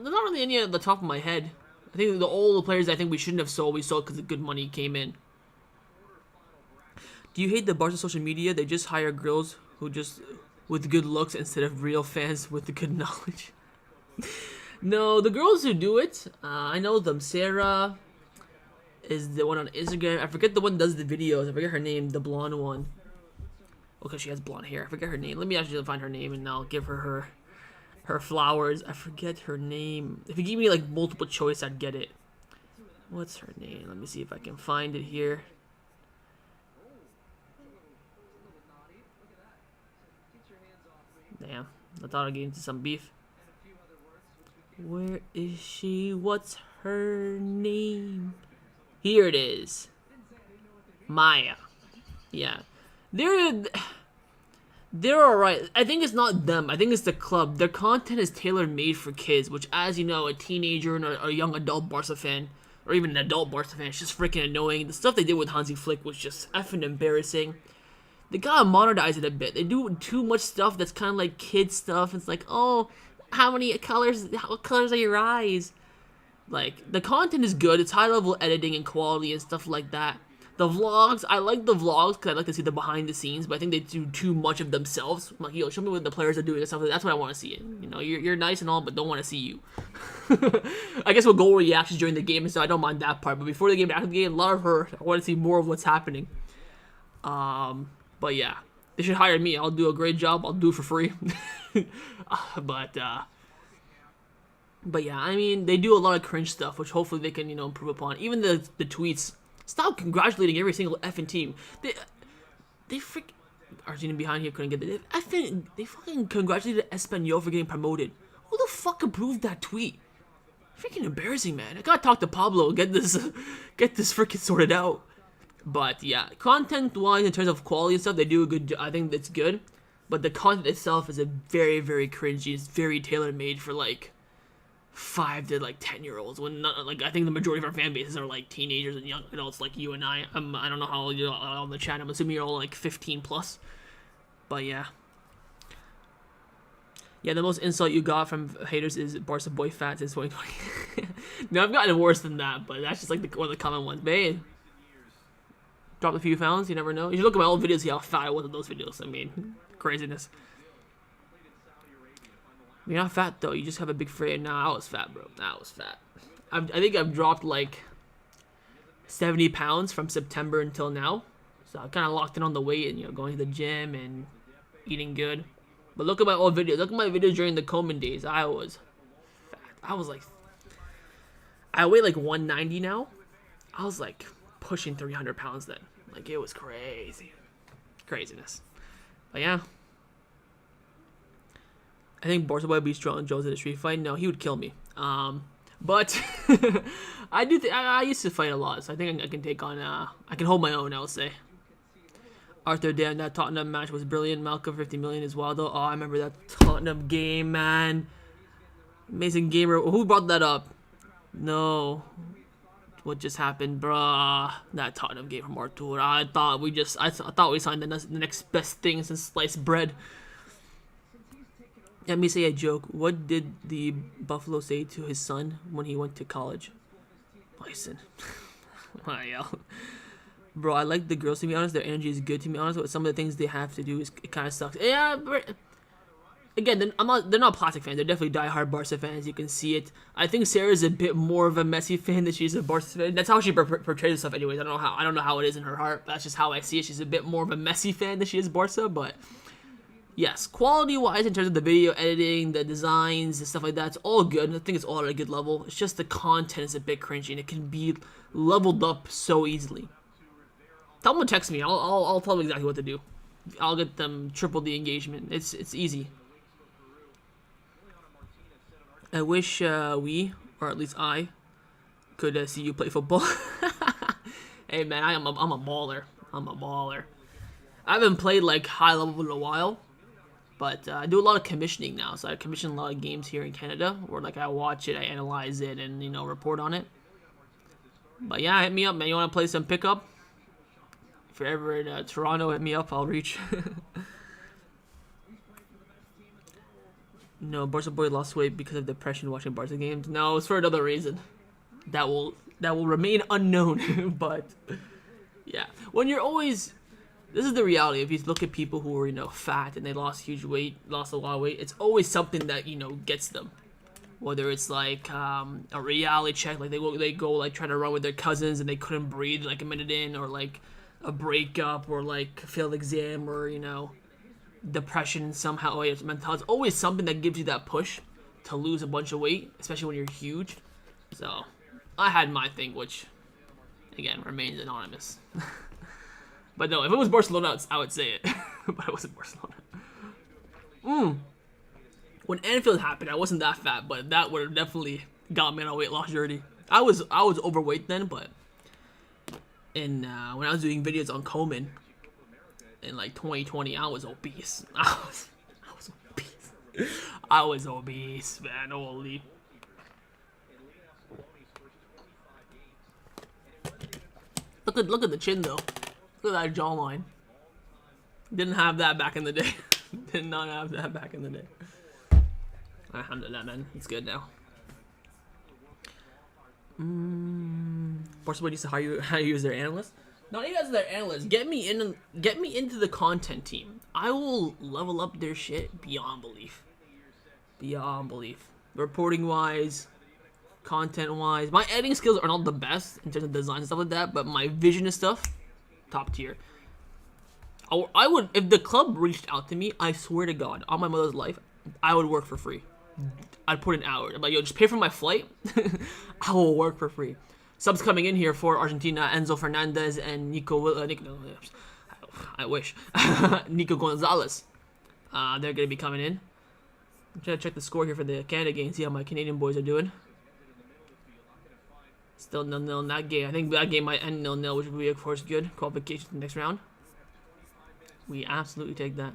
not really any at the top of my head. I think all the players I think we shouldn't have sold, we sold because the good money came in. Do you hate the Barca social media? They just hire girls who just with good looks instead of real fans with the good knowledge. No, the girls who do it, I know them. Sarah is the one on Instagram. I forget the one that does the videos. I forget her name, the blonde one. Okay, she has blonde hair. I forget her name. Let me actually find her name and I'll give her her flowers. I forget her name. If you give me like multiple choice, I'd get it. What's her name? Let me see if I can find it here. Damn, I thought I'd get into some beef. Where is she? What's her name? Here it is. Maya. Yeah. They're alright. I think it's not them. I think it's the club. Their content is tailor-made for kids, which, as you know, a teenager and a young adult Barca fan, or even an adult Barca fan, is just freaking annoying. The stuff they did with Hansi Flick was just effing embarrassing. They gotta modernize it a bit. They do too much stuff that's kind of like kid stuff. It's like, oh, how colors are your eyes? Like, the content is good. It's high-level editing and quality and stuff like that. The vlogs, I like the vlogs because I like to see the behind the scenes, but I think they do too much of themselves. I'm like, yo, show me what the players are doing and stuff like that. That's what I want to see. You know, you're nice and all, but don't want to see you. I guess we'll go reactions during the game, and so I don't mind that part. But before the game, after the game, a lot of her. I want to see more of what's happening. But yeah, they should hire me. I'll do a great job. I'll do it for free. But yeah, I mean, they do a lot of cringe stuff, which hopefully they can, you know, improve upon. Even the tweets. Stop congratulating every single effing team. They Argentina behind here couldn't get the. I think they fucking congratulated Espanol for getting promoted. Who the fuck approved that tweet? Freaking embarrassing, man. I gotta talk to Pablo and get this freaking sorted out. But yeah, content-wise, in terms of quality and stuff, they do a good. I think it's good, but the content itself is a very, very cringy. It's very tailor-made for like 5 to like 10-year-olds. When not, like I think the majority of our fan bases are like teenagers and young adults, like you and I. I don't know how old you are on the chat. I'm assuming you're all like 15 plus. But yeah. Yeah, the most insult you got from haters is Barca boy fat since 2020. No, I've gotten worse than that, but that's just like one of the common ones. Man, dropped a few pounds, you never know. You should look at my old videos, see how fat I was in those videos. I mean, craziness. You're not fat though, you just have a big frame. Nah, I was fat, bro. Nah, I was fat. I think I've dropped like 70 pounds from September until now. So I kind of locked in on the weight and, you know, going to the gym and eating good. But look at my old videos. Look at my videos during the Coleman days. I was fat. I was like, I weigh like 190 now. I was like pushing 300 pounds then. Like it was crazy. Craziness. But yeah. I think Barcelona beats John Jones in a street fight. No, he would kill me. But I do. I used to fight a lot, so I think I can take on. I can hold my own. I will say. Arthur, damn, that Tottenham match was brilliant. Malcolm, 50 million as well, though. Oh, I remember that Tottenham game, man. Amazing gamer. Who brought that up? No. What just happened, bruh? That Tottenham game from Arthur. I thought we signed the next best thing since sliced bread. Let me say a joke. What did the Buffalo say to his son when he went to college? Bison. Bro, I like the girls, to be honest. Their energy is good, to be honest. But some of the things they have to do, it kind of sucks. Yeah, but again, they're not plastic fans. They're definitely diehard Barca fans. You can see it. I think Sarah's a bit more of a Messi fan than she's a Barca fan. That's how she portrays herself, anyways. I don't know how it is in her heart. But that's just how I see it. She's a bit more of a Messi fan than she is Barca. But yes, quality-wise, in terms of the video editing, the designs, and stuff like that, it's all good. I think it's all at a good level. It's just the content is a bit cringy, and it can be leveled up so easily. Tell them to text me. I'll tell them exactly what to do. I'll get them triple the engagement. It's easy. I wish we, or at least I, could see you play football. Hey man, I'm a baller. I'm a baller. I haven't played like high level in a while, but I do a lot of commissioning now. So I commission a lot of games here in Canada, where like I watch it, I analyze it, and report on it. But yeah, hit me up, man. You want to play some pickup? If you're ever in Toronto, hit me up. I'll reach. No, Barca boy lost weight because of depression watching Barca games. No, it's for another reason. That will remain unknown. But yeah, when you're always, this is the reality. If you look at people who are fat and they lost huge weight, lost a lot of weight, it's always something that gets them. Whether it's like a reality check, like they go like trying to run with their cousins and they couldn't breathe like a minute in, or like a breakup, or like a failed exam, or depression somehow, or mental health. It's always something that gives you that push to lose a bunch of weight, especially when you're huge. So I had my thing, which again remains anonymous. But no, if it was Barcelona, I would say it. But it wasn't Barcelona. When Anfield happened, I wasn't that fat, but that would have definitely got me on a weight loss journey. I was overweight then, but when I was doing videos on Coleman in like 2020, I was obese. I was obese. I was obese, man. Holy. Look at the chin though. Look at that jawline. Didn't have that back in the day. Did not have that back in the day. Alhamdulillah, man. It's good now. Barcelona needs to hire you as their analyst. Not even as their analyst. Get me into the content team. I will level up their shit beyond belief. Beyond belief. Reporting wise, content wise. My editing skills are not the best in terms of design and stuff like that, but my vision and stuff, top tier. I would, if the club reached out to me, I swear to God, on my mother's life, I would work for free. I'd put in hours. I'm like, yo, just pay for my flight. I will work for free. Subs coming in here for Argentina: Enzo Fernandez and Nico Williams. I wish. Nico Gonzalez. They're going to be coming in. I'm trying to check the score here for the Canada game, see how my Canadian boys are doing. Still 0-0 in that game. I think that game might end 0-0, which would be, of course, good. Qualification to the next round. We absolutely take that.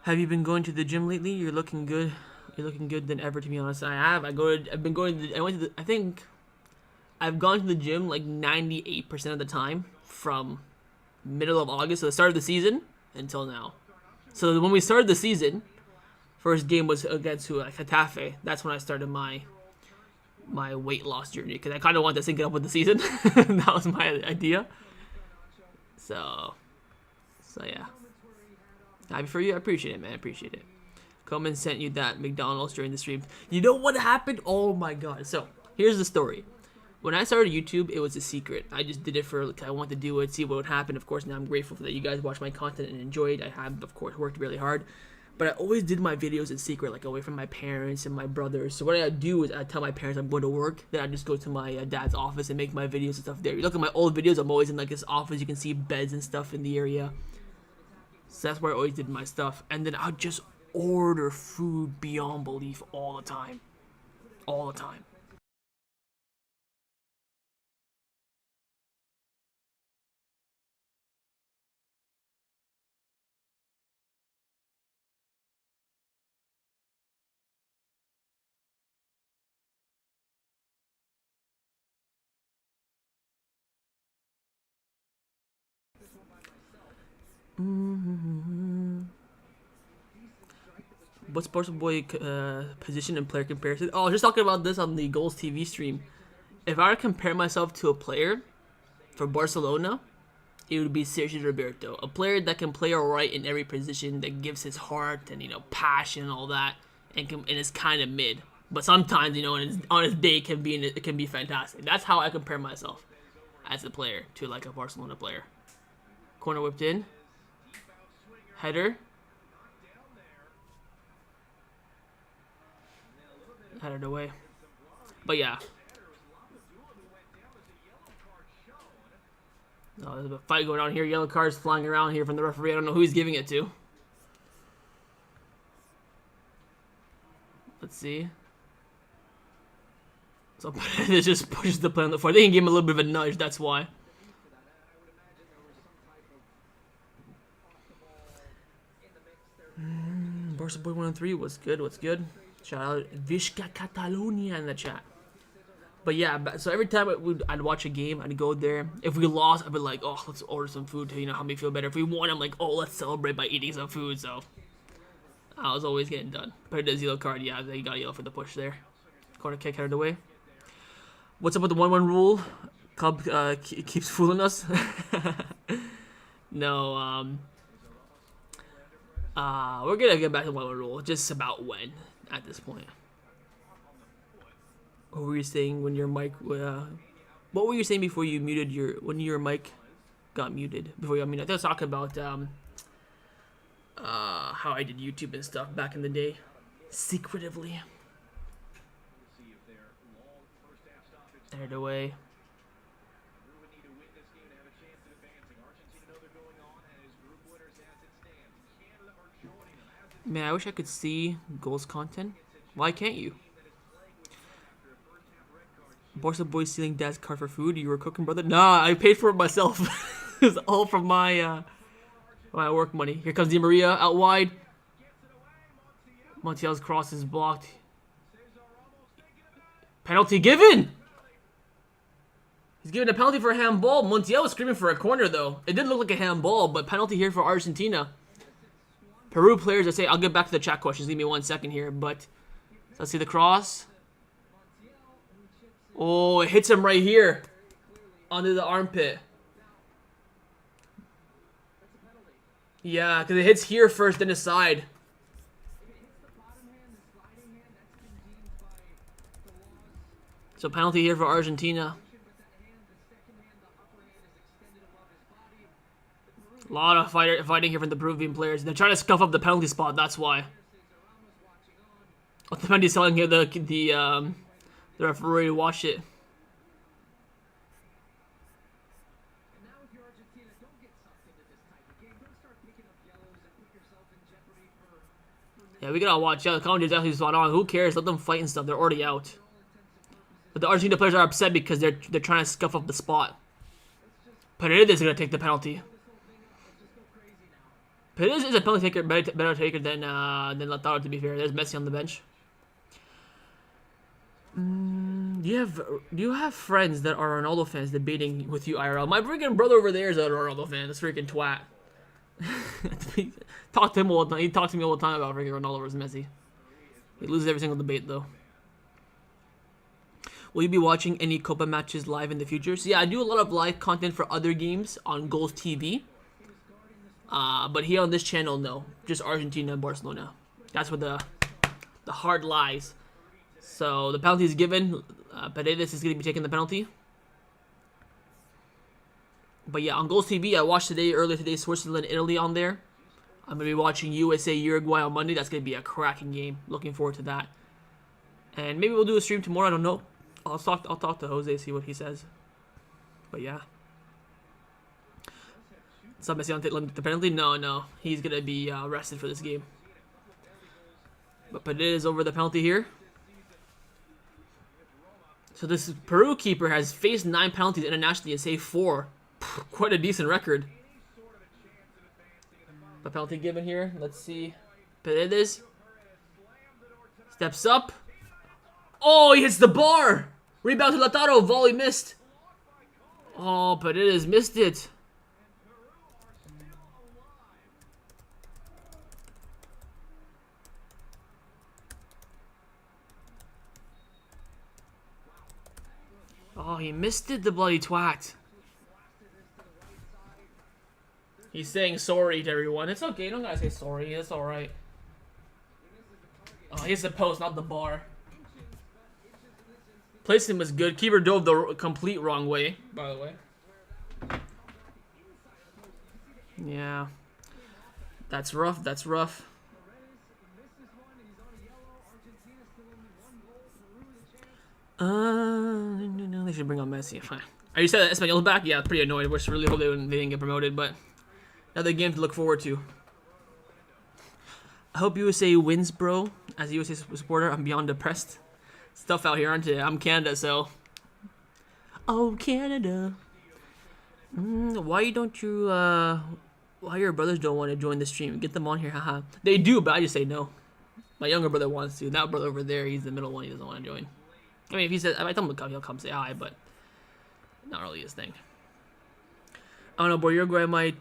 Have you been going to the gym lately? You're looking good. You're looking good than ever, to be honest. I have. I've been going to. I went to. I think I've gone to the gym like 98% of the time from middle of August, so the start of the season, until now. So when we started the season, first game was against Getafe. That's when I started my weight loss journey, because I kind of wanted to sync it up with the season. That was my idea. So yeah. Happy for you. I appreciate it, man. I appreciate it. Coleman sent you that McDonald's during the stream. You know what happened? Oh my god. So here's the story. When I started YouTube, it was a secret. I just did it for, I wanted to do it, see what would happen. Of course, now I'm grateful that you guys watch my content and enjoy it. I have, of course, worked really hard. But I always did my videos in secret, like away from my parents and my brothers. So what I do is I tell my parents I'm going to work. Then I just go to my dad's office and make my videos and stuff there. You look at my old videos, I'm always in like this office. You can see beds and stuff in the area. So that's where I always did my stuff. And then I'd just order food beyond belief all the time. All the time. What's Sports Boy position and player comparison? Oh, I was just talking about this on the Goals TV stream. If I were to compare myself to a player for Barcelona, it would be Sergio Roberto, a player that can play alright in every position, that gives his heart and passion and all that, and is kind of mid. But sometimes on his day it can be fantastic. That's how I compare myself as a player to like a Barcelona player. Corner whipped in, header. Headed away. But yeah. Oh, there's a fight going on here. Yellow cards flying around here from the referee. I don't know who he's giving it to. Let's see. So it just pushes the play on the floor. They can give him a little bit of a nudge, that's why. Barca Boy 1-3. What's good? What's good? Shout out Vizca Catalonia in the chat. But yeah, so every time I'd watch a game, I'd go there. If we lost, I'd be like, oh, let's order some food to help me feel better. If we won, I'm like, oh, let's celebrate by eating some food. So I was always getting done. But the yellow card, yeah, they got yellow for the push there. Corner kick headed away. What's up with the 1-1 rule? Club keeps fooling us. No, we're gonna get back to 1-1 rule. Just about when at this point. What were you saying when your mic? What were you saying before you muted when your mic got muted? Before you got muted, I was talking about how I did YouTube and stuff back in the day, secretively. Aired away. Man, I wish I could see goals content. Why can't you? Barca Boy stealing dad's card for food. You were cooking, brother? Nah, I paid for it myself. It was all from my work money. Here comes Di Maria out wide. Montiel's cross is blocked. Penalty given! He's giving a penalty for a handball. Montiel was screaming for a corner, though. It didn't look like a handball, but penalty here for Argentina. Peru players, I say, I'll get back to the chat questions. Give me 1 second here, but let's see the cross. Oh, it hits him right here under the armpit. Yeah, because it hits here first, then his side. So penalty here for Argentina. A lot of fighting here from the Peruvian players. They're trying to scuff up the penalty spot, that's why. the penalty is telling the referee to watch it. And now if you're Argentina, don't get sucked into this type of game. Don't start picking up yellows and put yourself in jeopardy for Yeah, we gotta watch out. The commentary's actually spot on. Who cares? Let them fight and stuff. They're already out. But the Argentina players are upset because they're trying to scuff up the spot. Paredes is gonna take the penalty. Paredes is a penalty taker, better taker than Lautaro. To be fair, there's Messi on the bench. Do you have friends that are Ronaldo fans debating with you IRL? My freaking brother over there is a Ronaldo fan. This freaking twat. Talk to him all the time. He talks to me all the time about freaking Ronaldo versus Messi. He loses every single debate though. Will you be watching any Copa matches live in the future? So yeah, I do a lot of live content for other games on Goals TV. But here on this channel, no. Just Argentina and Barcelona. That's where the heart lies. So the penalty is given. Paredes is going to be taking the penalty. But yeah, on Goals TV, I watched earlier today, Switzerland, Italy on there. I'm going to be watching USA, Uruguay on Monday. That's going to be a cracking game. Looking forward to that. And maybe we'll do a stream tomorrow. I don't know. I'll talk to Jose, see what he says. But yeah. Is Messi on the penalty? No. He's going to be rested for this game. But Paredes over the penalty here. So this Peru keeper has faced 9 penalties internationally and saved 4. Quite a decent record. The penalty given here. Let's see. Paredes steps up. Oh, he hits the bar. Rebound to Lautaro. Volley missed. Oh, Paredes missed it. Oh, he missed it, the bloody twat. He's saying sorry to everyone. It's okay, you don't gotta say sorry. It's alright. Oh, he's the post, not the bar. Placement was good. Keeper dove the complete wrong way, by the way. Yeah. That's rough, that's rough. They should bring on Messi. Fine. Are you saying that Espanyol's back? Yeah, pretty annoyed. Wish really hope they didn't get promoted, but another game to look forward to. I hope USA wins, bro. As a USA supporter, I'm beyond depressed. It's tough out here, aren't it? I'm Canada, so. Oh, Canada. Why don't you, why your brothers don't want to join the stream? Get them on here, haha. They do, but I just say no. My younger brother wants to. That brother over there, he's the middle one. He doesn't want to join. I mean, if he says, I tell him to come, he'll come say hi, but not really his thing. I don't know, but Uruguay might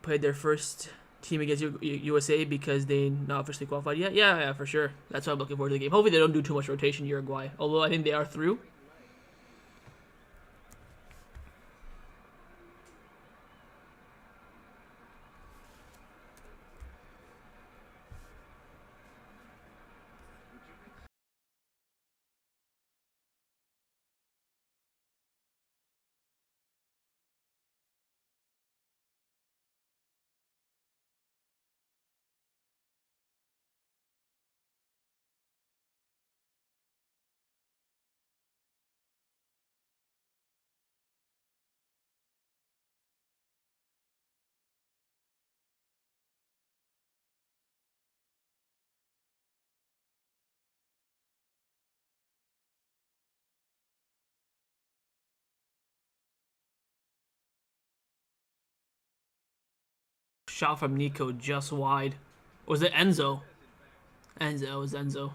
play their first team against USA because they not officially qualified yet. Yeah, for sure. That's why I'm looking forward to the game. Hopefully they don't do too much rotation, Uruguay. Although I think they are through. Shot from Nico just wide. Or was it Enzo? It was Enzo.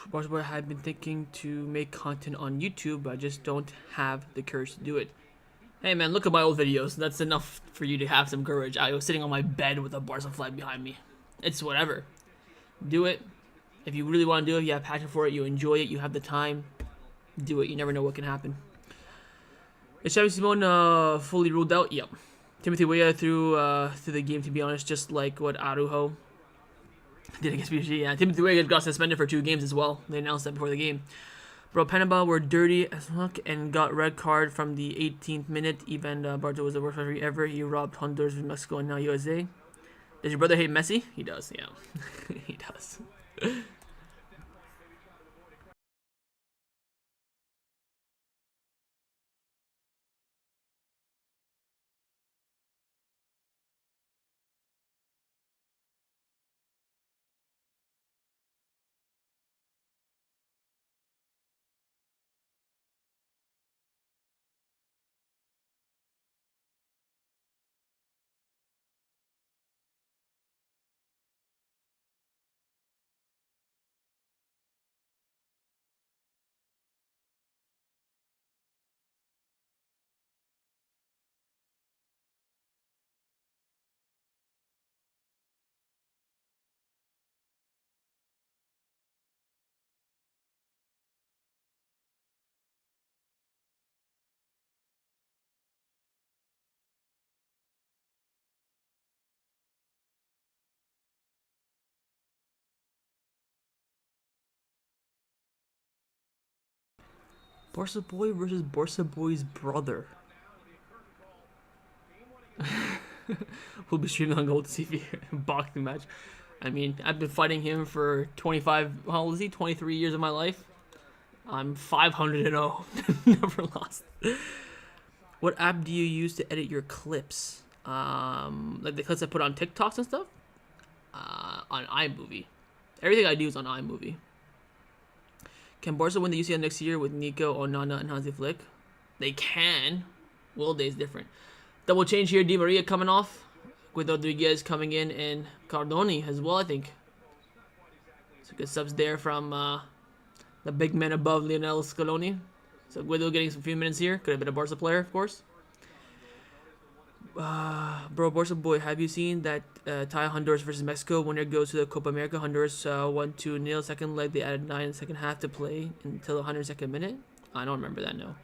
Barca Boy had been thinking to make content on YouTube, but I just don't have the courage to do it. Hey man, look at my old videos. That's enough for you to have some courage. I was sitting on my bed with a Barca flag behind me. It's whatever. Do it. If you really want to do it, you have passion for it, you enjoy it, you have the time, do it. You never know what can happen. Is Xavi Simon fully ruled out? Yep. Timothy Weah through the game, to be honest, just like what Arujo did against PSG. Yeah, Timothy Weah got suspended for 2 games as well. They announced that before the game. Bro, Panama were dirty as fuck and got red card from the 18th minute. Even Barto was the worst referee ever. He robbed Honduras with Mexico and now USA. Does your brother hate Messi? He does, yeah. He does. Barca Boy versus Barca Boy's brother. We'll be streaming on Gold TV boxing match. I mean, I've been fighting him for 25, how old is he? 23 years of my life. I'm 500-0. Never lost. What app do you use to edit your clips? Like the clips I put on TikToks and stuff? On iMovie. Everything I do is on iMovie. Can Barca win the UCL next year with Nico, Onana, and Hansi Flick? They can. Will Day is different. Double change here. Di Maria coming off. With Rodriguez coming in and Cardoni as well, I think. So good subs there from the big man above Lionel Scaloni. So Guido getting some few minutes here. Could have been a Barca player, of course. Bro, Barca Boy, have you seen that tie Honduras versus Mexico? Winner goes to the Copa America. Honduras 1-0. Second leg, they added 9 in the second half to play until the 102nd minute. I don't remember that, no.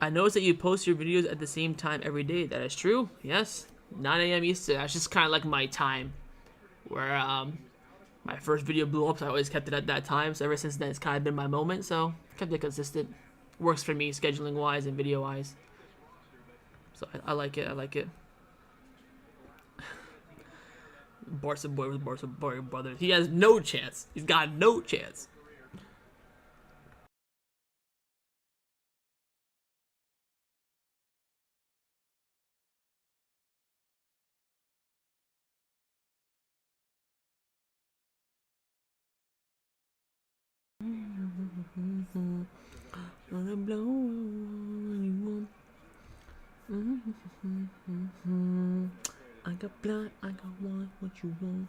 I noticed that you post your videos at the same time every day. That is true. Yes. 9 a.m. Eastern. That's just kind of like my time. Where my first video blew up, so I always kept it at that time. So ever since then, it's kind of been my moment. So kept it consistent. Works for me, scheduling-wise and video-wise. So I like it. I like it. Barca Boy was Barca Boy brother. He has no chance. He's got no chance. I got blind, I got want what you want.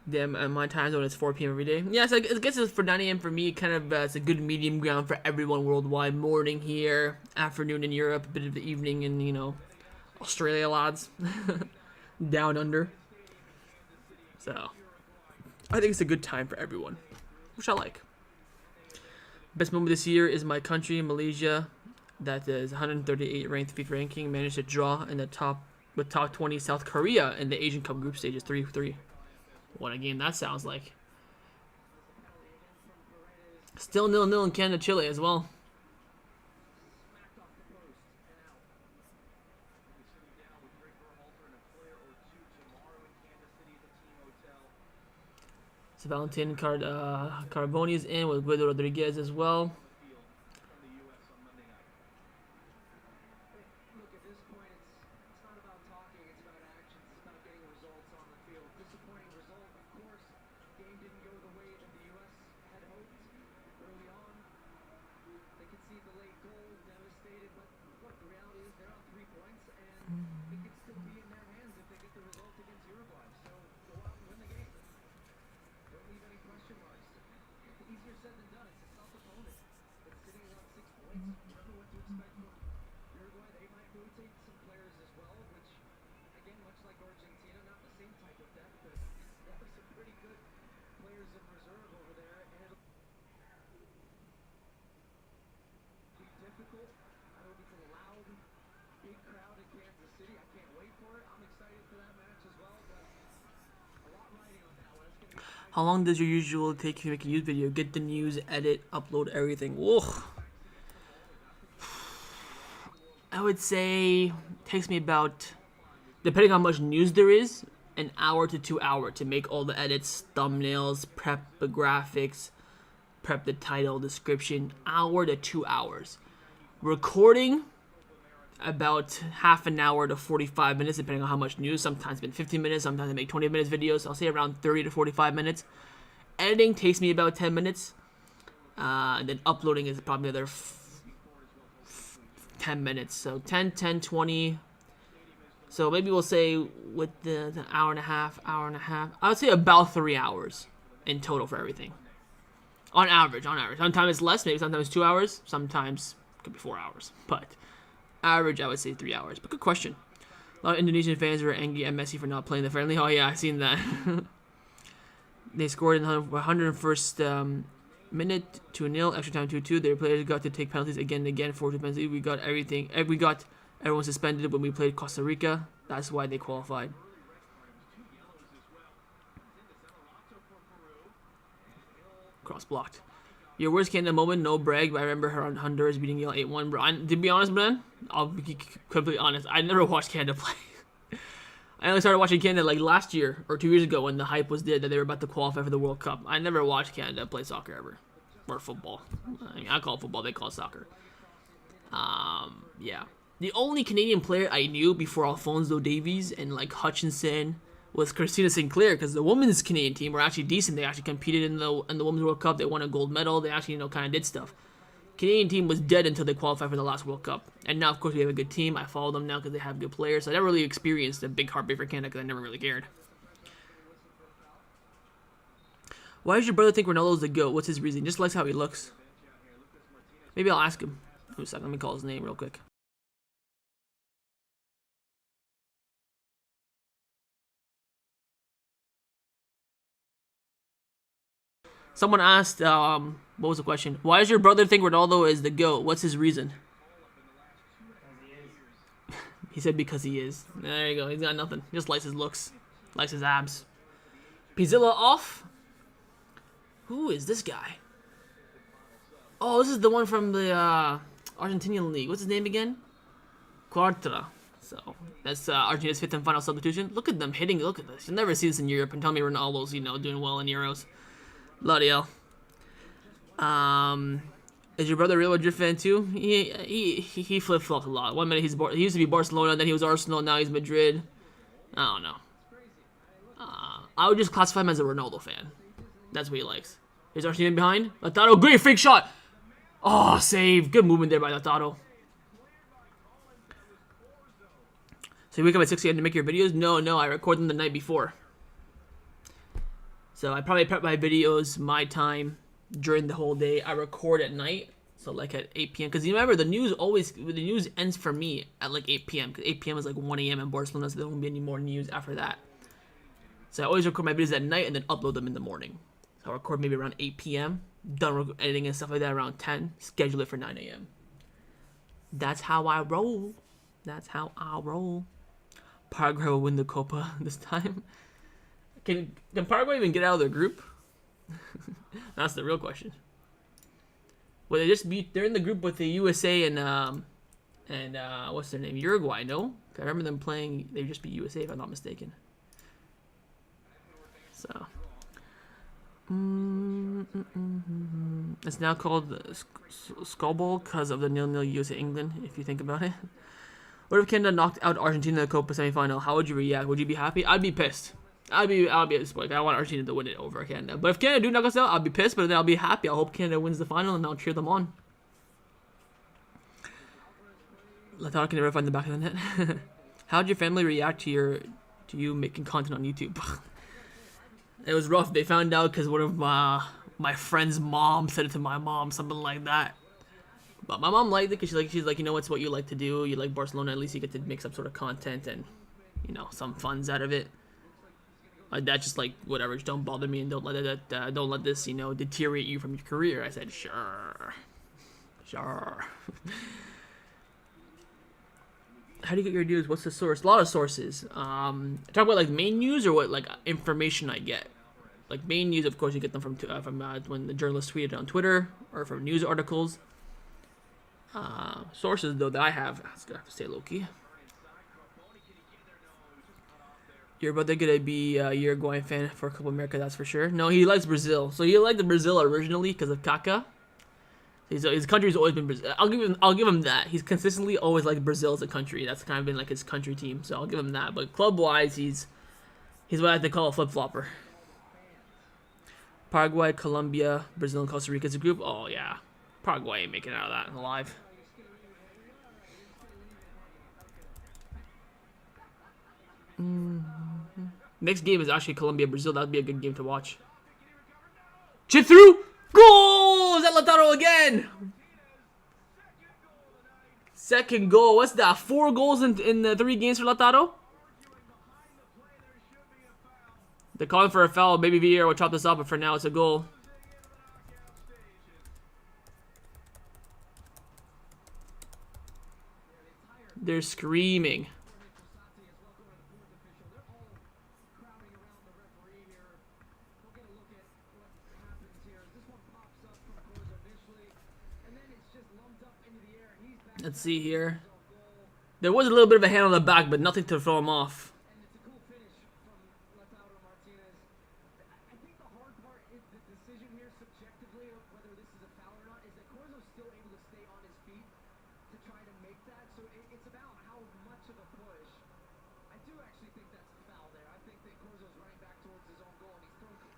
Damn, my time zone is 4 p.m. every day. Yeah, so I guess it's for 9 a.m. for me. Kind of, it's a good medium ground for everyone worldwide. Morning here, afternoon in Europe, a bit of the evening in, you know, Australia, lads. Down under. So, I think it's a good time for everyone, which I like. Best moment this year is my country, Malaysia, that is 138 ranked FIFA ranking, managed to draw in the top 20 South Korea in the Asian Cup group stages 3-3. What a game that sounds like. Still 0-0 in Canada, Chile as well. So Valentin Carboni is in with Guido Rodriguez as well. Look, at this point, it's not about talking, it's about actions, it's about getting results on the field. Disappointing result, of course. Game didn't go the way that the U.S. had hoped early on. They conceded the late goal, devastated, but look, the reality is they're on 3 question marks. Easier said than done. It's a tough opponent. It's sitting around 6 points. You don't know what to expect from Uruguay. They might rotate some players as well, which, again, much like Argentina, not the same type of depth, but they have some pretty good players in reserve over there, and it'll be difficult. I hope it's a loud, big crowd in Kansas City. I can't wait for it. I'm excited for that match as well, but a lot riding on that one. It's going to be How long does your usual take to make a news video? Get the news, edit, upload everything. Whoa. I would say takes me about, depending on how much news there is, an hour to 2 hours to make all the edits, thumbnails, prep the graphics, prep the title, description. Hour to 2 hours. Recording, about half an hour to 45 minutes, depending on how much news. Sometimes it's been 15 minutes, sometimes I make 20 minutes videos. I'll say around 30 to 45 minutes. Editing takes me about 10 minutes. And then uploading is probably another 10 minutes. So 10, 20. So maybe we'll say with the hour and a half. I would say about 3 hours in total for everything. On average. Sometimes it's less, maybe sometimes 2 hours. Sometimes it could be 4 hours. But average, I would say 3 hours. But good question. A lot of Indonesian fans were angry at Messi for not playing the friendly. Oh yeah, I've seen that. They scored in the 101st minute, 2-0, extra time 2-2. Their players got to take penalties again and again. 4-2 penalties. We got everyone suspended when we played Costa Rica. That's why they qualified. Cross blocked. Your worst Canada moment, no brag, but I remember her on Honduras beating Yale 8-1. Bro, to be honest, man, I'll be completely honest. I never watched Canada play. I only started watching Canada like last year or 2 years ago when the hype was there that they were about to qualify for the World Cup. I never watched Canada play soccer ever. Or football. I mean, I call it football, they call it soccer. Yeah. The only Canadian player I knew before Alphonso Davies and like Hutchinson was Christina Sinclair, because the women's Canadian team were actually decent. They actually competed in the Women's World Cup. They won a gold medal. They actually, kind of did stuff. Canadian team was dead until they qualified for the last World Cup. And now, of course, we have a good team. I follow them now because they have good players. So I never really experienced a big heartbreak for Canada because I never really cared. Why does your brother think Ronaldo's the GOAT? What's his reason? Just likes how he looks. Maybe I'll ask him. Wait a second. Let me call his name real quick. Someone asked, what was the question? Why does your brother think Ronaldo is the GOAT? What's his reason? He said because he is. There you go. He's got nothing. He just likes his looks. Likes his abs. Pizzilla off? Who is this guy? Oh, this is the one from the Argentinian league. What's his name again? Quartra. So, that's Argentina's 5th and final substitution. Look at them hitting. Look at this. You'll never see this in Europe. And tell me Ronaldo's, doing well in Euros. Bloody hell. Is your brother a Real Madrid fan too? He flip-flops a lot. 1 minute he used to be Barcelona, then he was Arsenal, now he's Madrid. I don't know. I would just classify him as a Ronaldo fan. That's what he likes. Is Argentina behind? Lautaro, great fake shot! Oh, save. Good movement there by Lautaro. So you wake up at 6 a.m. to make your videos? No, I record them the night before. So I probably prep my videos my time during the whole day. I record at night, so like at 8 p.m. Because you remember, the news ends for me at like 8 p.m. Because 8 p.m. is like 1 a.m. in Barcelona, so there won't be any more news after that. So I always record my videos at night and then upload them in the morning. So I record maybe around 8 p.m. Done editing and stuff like that around 10. Schedule it for 9 a.m. That's how I roll. Paraguay will win the Copa this time. Can Paraguay even get out of their group? That's the real question. Will they just be? They're in the group with the USA and what's their name? Uruguay, no? I remember them playing. They'd just be USA if I'm not mistaken. So, it's now called Skull Bowl because of the 0-0 USA England. If you think about it. What if Canada knocked out Argentina in the Copa semifinal? How would you react? Would you be happy? I'd be pissed. I'll be like, I want Argentina to win it over Canada. But if Canada do knock us out, I'll be pissed, but then I'll be happy. I hope Canada wins the final, and I'll cheer them on. Lautaro can never find the back of the net. How did your family react to you making content on YouTube? It was rough. They found out because one of my friend's mom said it to my mom, something like that. But my mom liked it because she's like, you know, it's what you like to do. You like Barcelona, at least you get to make some sort of content and, you know, some funds out of it. My dad just like, whatever, just don't bother me and don't let this, you know, deteriorate you from your career. I said, sure. How do you get your news? What's the source? A lot of sources. Talk about like main news or what like information I get. Like main news, of course, you get them from when the journalists tweet it on Twitter or from news articles. Sources though that I have to stay low key. Your brother gonna be a Uruguayan fan for Copa America, that's for sure. No, he likes Brazil. So he liked Brazil originally because of Kaká. His country's always been Brazil. I'll give him that. He's consistently always liked Brazil as a country. That's kind of been like his country team. So I'll give him that. But club wise, he's what I like to call a flip flopper. Paraguay, Colombia, Brazil, and Costa Rica as a group. Oh yeah, Paraguay ain't making it out of that alive. Next game is actually Colombia, Brazil. That'd be a good game to watch. Chip through. Goal! Is that Lautaro again? Second goal. What's that? 4 goals in the 3 games for Lautaro? They're calling for a foul. Maybe Vieira will chop this up, but for now it's a goal. They're screaming. Let's see here. There was a little bit of a hand on the back, but nothing to throw him off.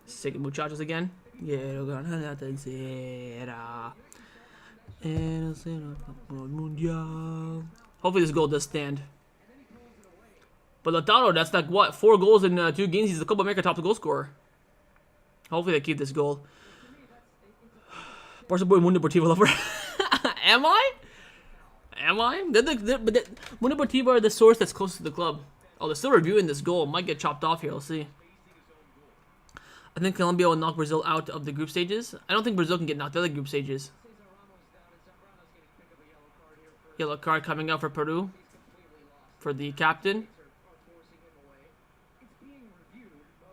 Sick muchachos again. Hopefully this goal does stand. But Lautaro, that's like what, 4 goals in 2 games. He's the Copa America top goal scorer. Hopefully they keep this goal. Barca boy Mundo Deportivo lover. Am I? Mundo Deportivo are the source that's close to the club. Oh, they're still reviewing this goal. Might get chopped off here. We'll see. I think Colombia will knock Brazil out of the group stages. I don't think Brazil can get knocked out of the group stages. Yellow card coming out for Peru. For the captain.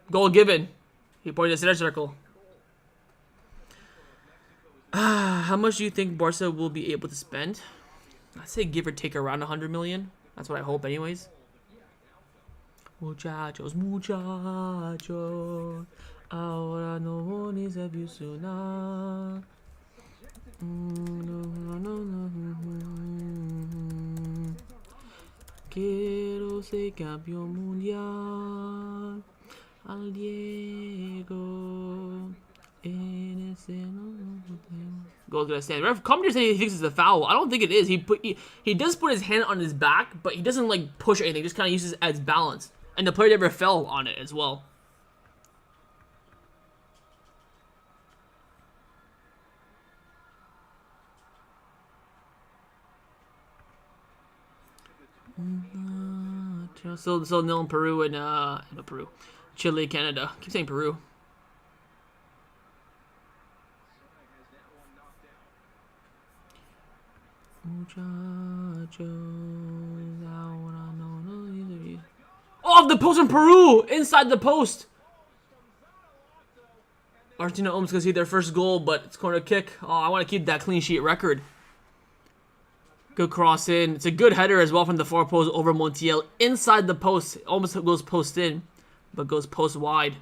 Goal given. He pointed to the center circle. How much do you think Barca will be able to spend? I'd say give or take around 100 million. That's what I hope anyways. Muchachos, muchachos. Ahora no ni se abusunar. Quiero ser campeón mundial. Al Diego. Goal's gonna stand. Ref commentator said he thinks it's a foul. I don't think it is. He does put his hand on his back, but he doesn't like push anything. Just kind of uses it as balance. And the player never fell on it as well. Still nil in Peru and no Peru, Chile, Canada. Keep saying Peru. Off the post in Peru! Inside the post! Argentina almost gonna see their first goal, but it's corner kick. Oh, I want to keep that clean sheet record. Good cross in. It's a good header as well from the far post over Montiel. Inside the post. Almost goes post in, but goes post wide.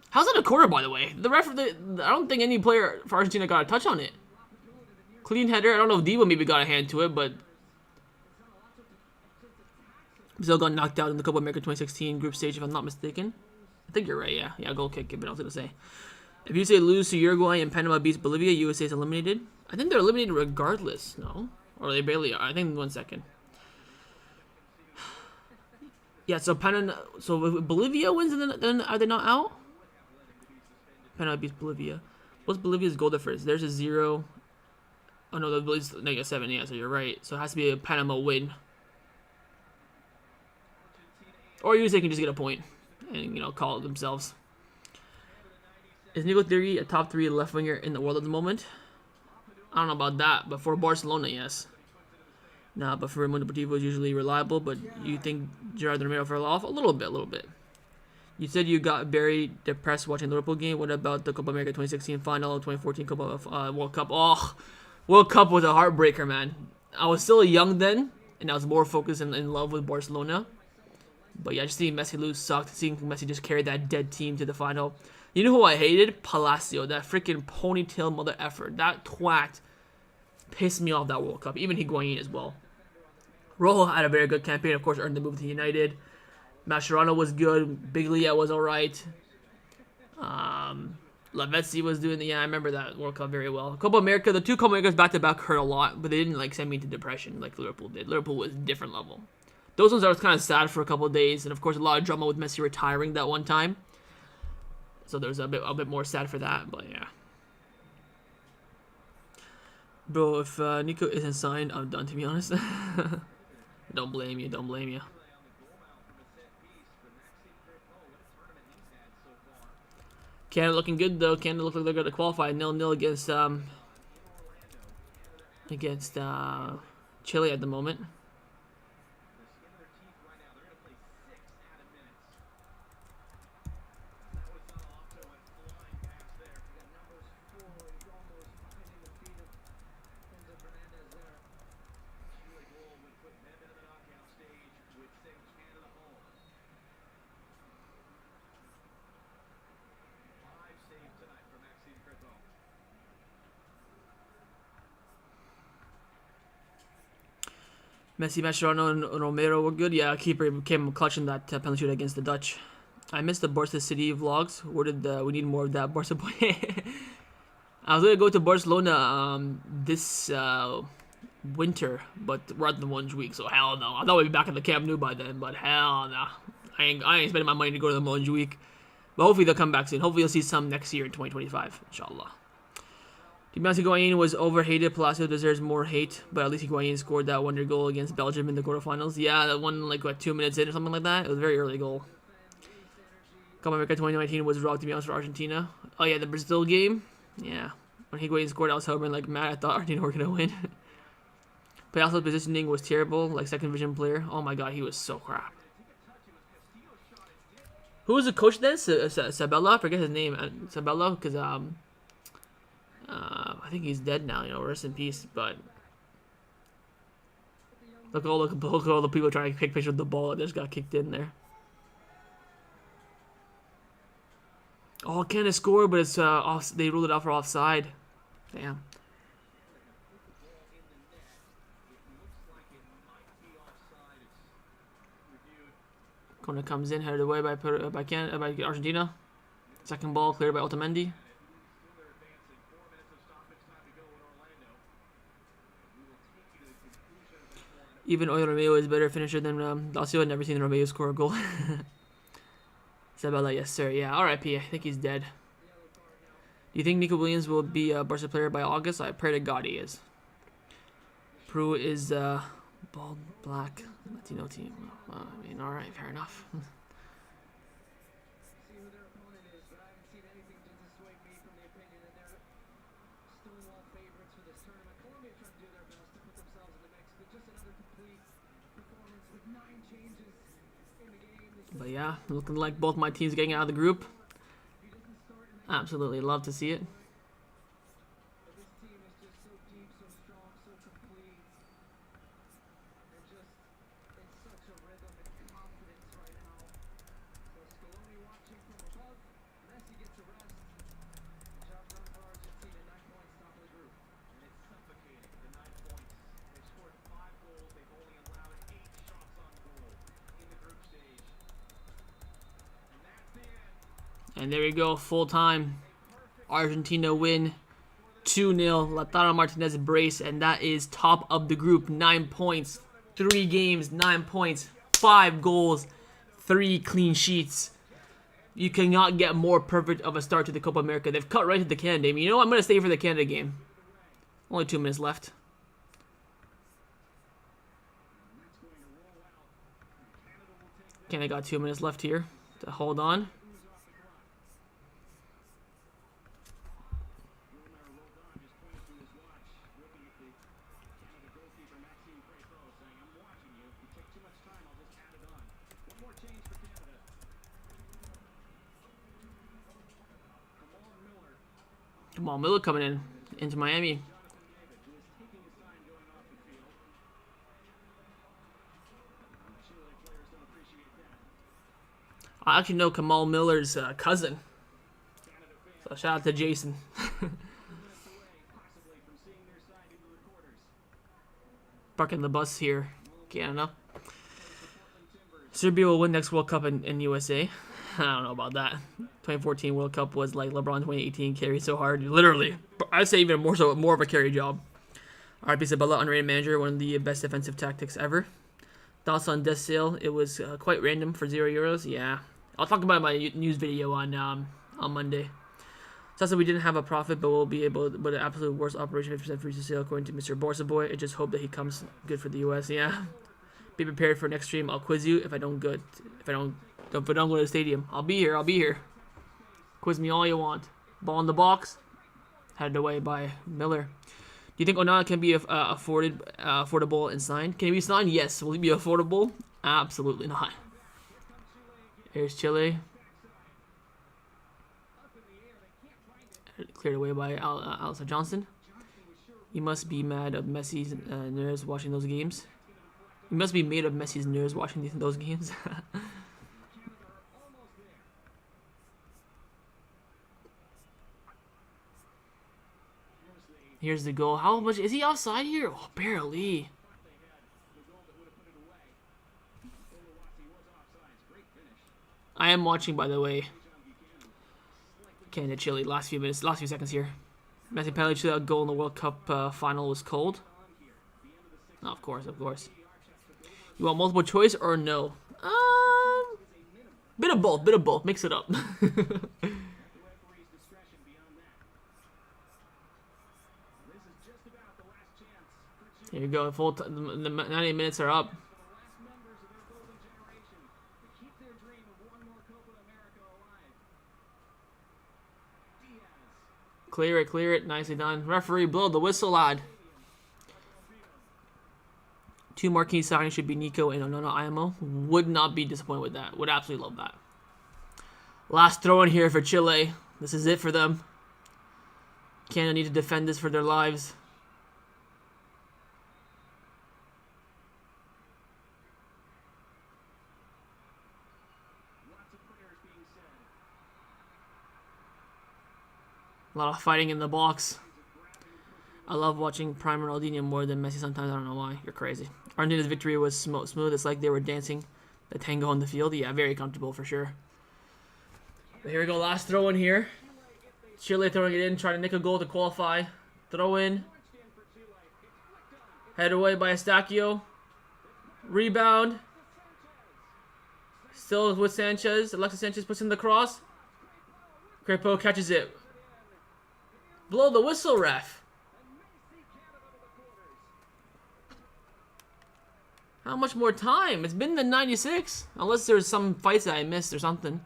How's that a corner, by the way? I don't think any player for Argentina got a touch on it. Clean header. I don't know if Diva maybe got a hand to it, but Brazil got knocked out in the Copa America 2016 group stage, if I'm not mistaken. I think you're right, yeah. Yeah, goal kick, but I was going to say. If USA lose to Uruguay and Panama beats Bolivia, USA is eliminated. I think they're eliminated regardless, no? Or they barely are. I think 1 second. Yeah, so so if Bolivia wins, then are they not out? Panama beats Bolivia. What's Bolivia's goal difference? There's a 0. Oh no, Bolivia's -7. Yeah, so you're right. So it has to be a Panama win. Or usually they can just get a point and call it themselves. Is Nico Theory a top 3 left winger in the world at the moment? I don't know about that, but for Barcelona, yes. Nah, but for Mundo Deportivo is usually reliable. But you think Gerard Romero fell off a little bit. You said you got very depressed watching the Liverpool game. What about the Copa America 2016 final, 2014 Copa World Cup? Oh, World Cup was a heartbreaker, man. I was still young then, and I was more focused and in love with Barcelona. But yeah, just seeing Messi lose sucked. Seeing Messi just carry that dead team to the final. You know who I hated? Palacio, that freaking ponytail mother effer. That twat pissed me off that World Cup. Even Higuain as well. Rojo had a very good campaign. Of course, earned the move to United. Mascherano was good. Biglia was alright. Lavezzi was doing the... Yeah, I remember that World Cup very well. Copa America, the 2 Copa Americas back-to-back hurt a lot. But they didn't send me into depression like Liverpool did. Liverpool was a different level. Those ones I was kind of sad for a couple of days. And of course, a lot of drama with Messi retiring that one time. So there's a bit more sad for that, but yeah. Bro, if Nico isn't signed, I'm done, to be honest. Don't blame you. Canada looking good though. Canada look like they're going to qualify 0-0 against Chile at the moment. Messi, Mascherano, and Romero were good. Yeah, keeper came clutch in that penalty shoot against the Dutch. I missed the Barca City vlogs. Where did we need more of that Barca boy? I was gonna go to Barcelona this winter, but we're at the 1 week, so hell no. I thought we'd be back at the Camp Nou by then, but hell no. I ain't spending my money to go to the 1 week. But hopefully they'll come back soon. Hopefully you'll see some next year in 2025, inshallah. Higuain was overhated. Palacio deserves more hate, but at least Higuain scored that wonder goal against Belgium in the quarterfinals. Yeah, that one 2 minutes in or something like that. It was a very early goal. Copa America 2019 was rocked, to be honest, for Argentina. Oh yeah, the Brazil game. Yeah, when Higuain scored, I was hovering like mad. I thought Argentina were gonna win. Palacios' positioning was terrible, like second division player. Oh my god, he was so crap. Who was the coach then? Sabella? I forget his name. Sabella, because I think he's dead now, rest in peace. But look at all the people trying to take pictures of the ball that just got kicked in there. Oh, Canada scored, but it's off. They ruled it out for offside. Damn. Corner comes in, headed away by Argentina. Second ball cleared by Otamendi. Even Oil Romeo is a better finisher than Lacio. I've never seen Romeo score a goal. Sabella, yes sir. Yeah, RIP. I think he's dead. Do you think Nico Williams will be a Barca player by August? I pray to God he is. Peru is bald, black, Latino team. I mean, alright, fair enough. But yeah, looking like both my teams getting out of the group. Absolutely love to see it. And there we go, full time. Argentina win 2-0. Lautaro Martinez brace, and that is top of the group. 9 points, 3 games, 9 points, 5 goals. 3 clean sheets. You cannot get more perfect of a start to the Copa America. They've cut right to the Canada game. You know what? I'm going to stay for the Canada game. Only 2 minutes left. Canada got 2 minutes left here to hold on. Come on, Miller coming in into Miami. I actually know Kamal Miller's cousin. So shout out to Jason. Parking the bus here, Canada. Serbia will win next World Cup in USA. I don't know about that. 2014 World Cup was like LeBron 2018 carried so hard. Literally. I'd say even more of a carry job. RP Sabella, underrated manager, one of the best defensive tactics ever. Thoughts on Death Sale? It was quite random for €0. Yeah. I'll talk about it in my news video on Monday. So we didn't have a profit, but we'll be able, but the absolute worst operation, 50% free to sale, according to Mr. Borsaboy. I just hope that he comes good for the US. Yeah. Be prepared for next stream. I'll quiz you if I don't go to the stadium. I'll be here. Quiz me all you want. Ball in the box. Headed away by Miller. Do you think Onana can be affordable and signed? Can he be signed? Yes. Will he be affordable? Absolutely not. Here's Chile. Cleared away by Alistair Johnson. You must be mad of Messi's nerves watching those games. You must be made of Messi's nerves watching those games. Here's the goal. How much is he offside here? Oh, barely. I am watching, by the way. Canada, Chile. Last few seconds here. Messi penalty shootout goal in the World Cup final was cold. Oh, of course. You want multiple choice or no? Bit of both. Mix it up. Here you go. The 90 minutes are up. Clear it. Nicely done. Referee, blow the whistle, lad. 2 marquee signings should be Nico and Onana IMO. Would not be disappointed with that. Would absolutely love that. Last throw in here for Chile. This is it for them. Canada need to defend this for their lives. A lot of fighting in the box. I love watching Prime Ronaldinho more than Messi sometimes. I don't know why. You're crazy. Argentina's victory was smooth. It's like they were dancing the tango on the field. Yeah, very comfortable for sure. But here we go. Last throw in here. Chile throwing it in, trying to nick a goal to qualify. Throw in. Head away by Estacio. Rebound. Still with Sanchez. Alexis Sanchez puts in the cross. Crepeau catches it. Blow the whistle, ref. How much more time? It's been the 96. Unless there's some fights that I missed or something.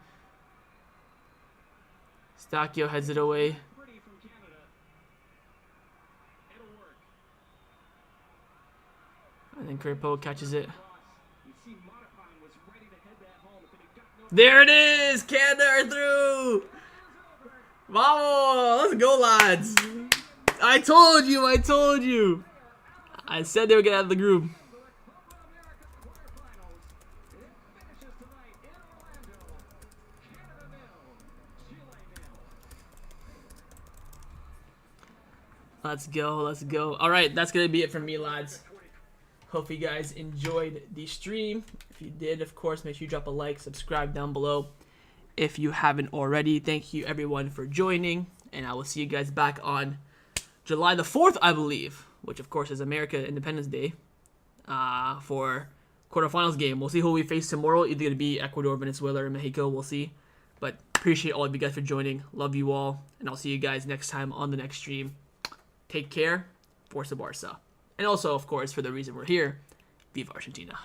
Stacchio heads it away. And then Crepeau catches it. There it is! Canada are through! Vamos! Let's go, lads! I told you! I said they were gonna have the group. Let's go. Alright, that's gonna be it from me, lads. Hope you guys enjoyed the stream. If you did, of course, make sure you drop a like, subscribe down below if you haven't already. Thank you everyone for joining, and I will see you guys back on July the 4th, I believe, which of course is America Independence Day, for quarterfinals game. We'll see who we face tomorrow. Either going to be Ecuador, Venezuela, or Mexico. We'll see. But appreciate all of you guys for joining. Love you all. And I'll see you guys next time on the next stream. Take care. Forza Barca. And also, of course, for the reason we're here, Viva Argentina.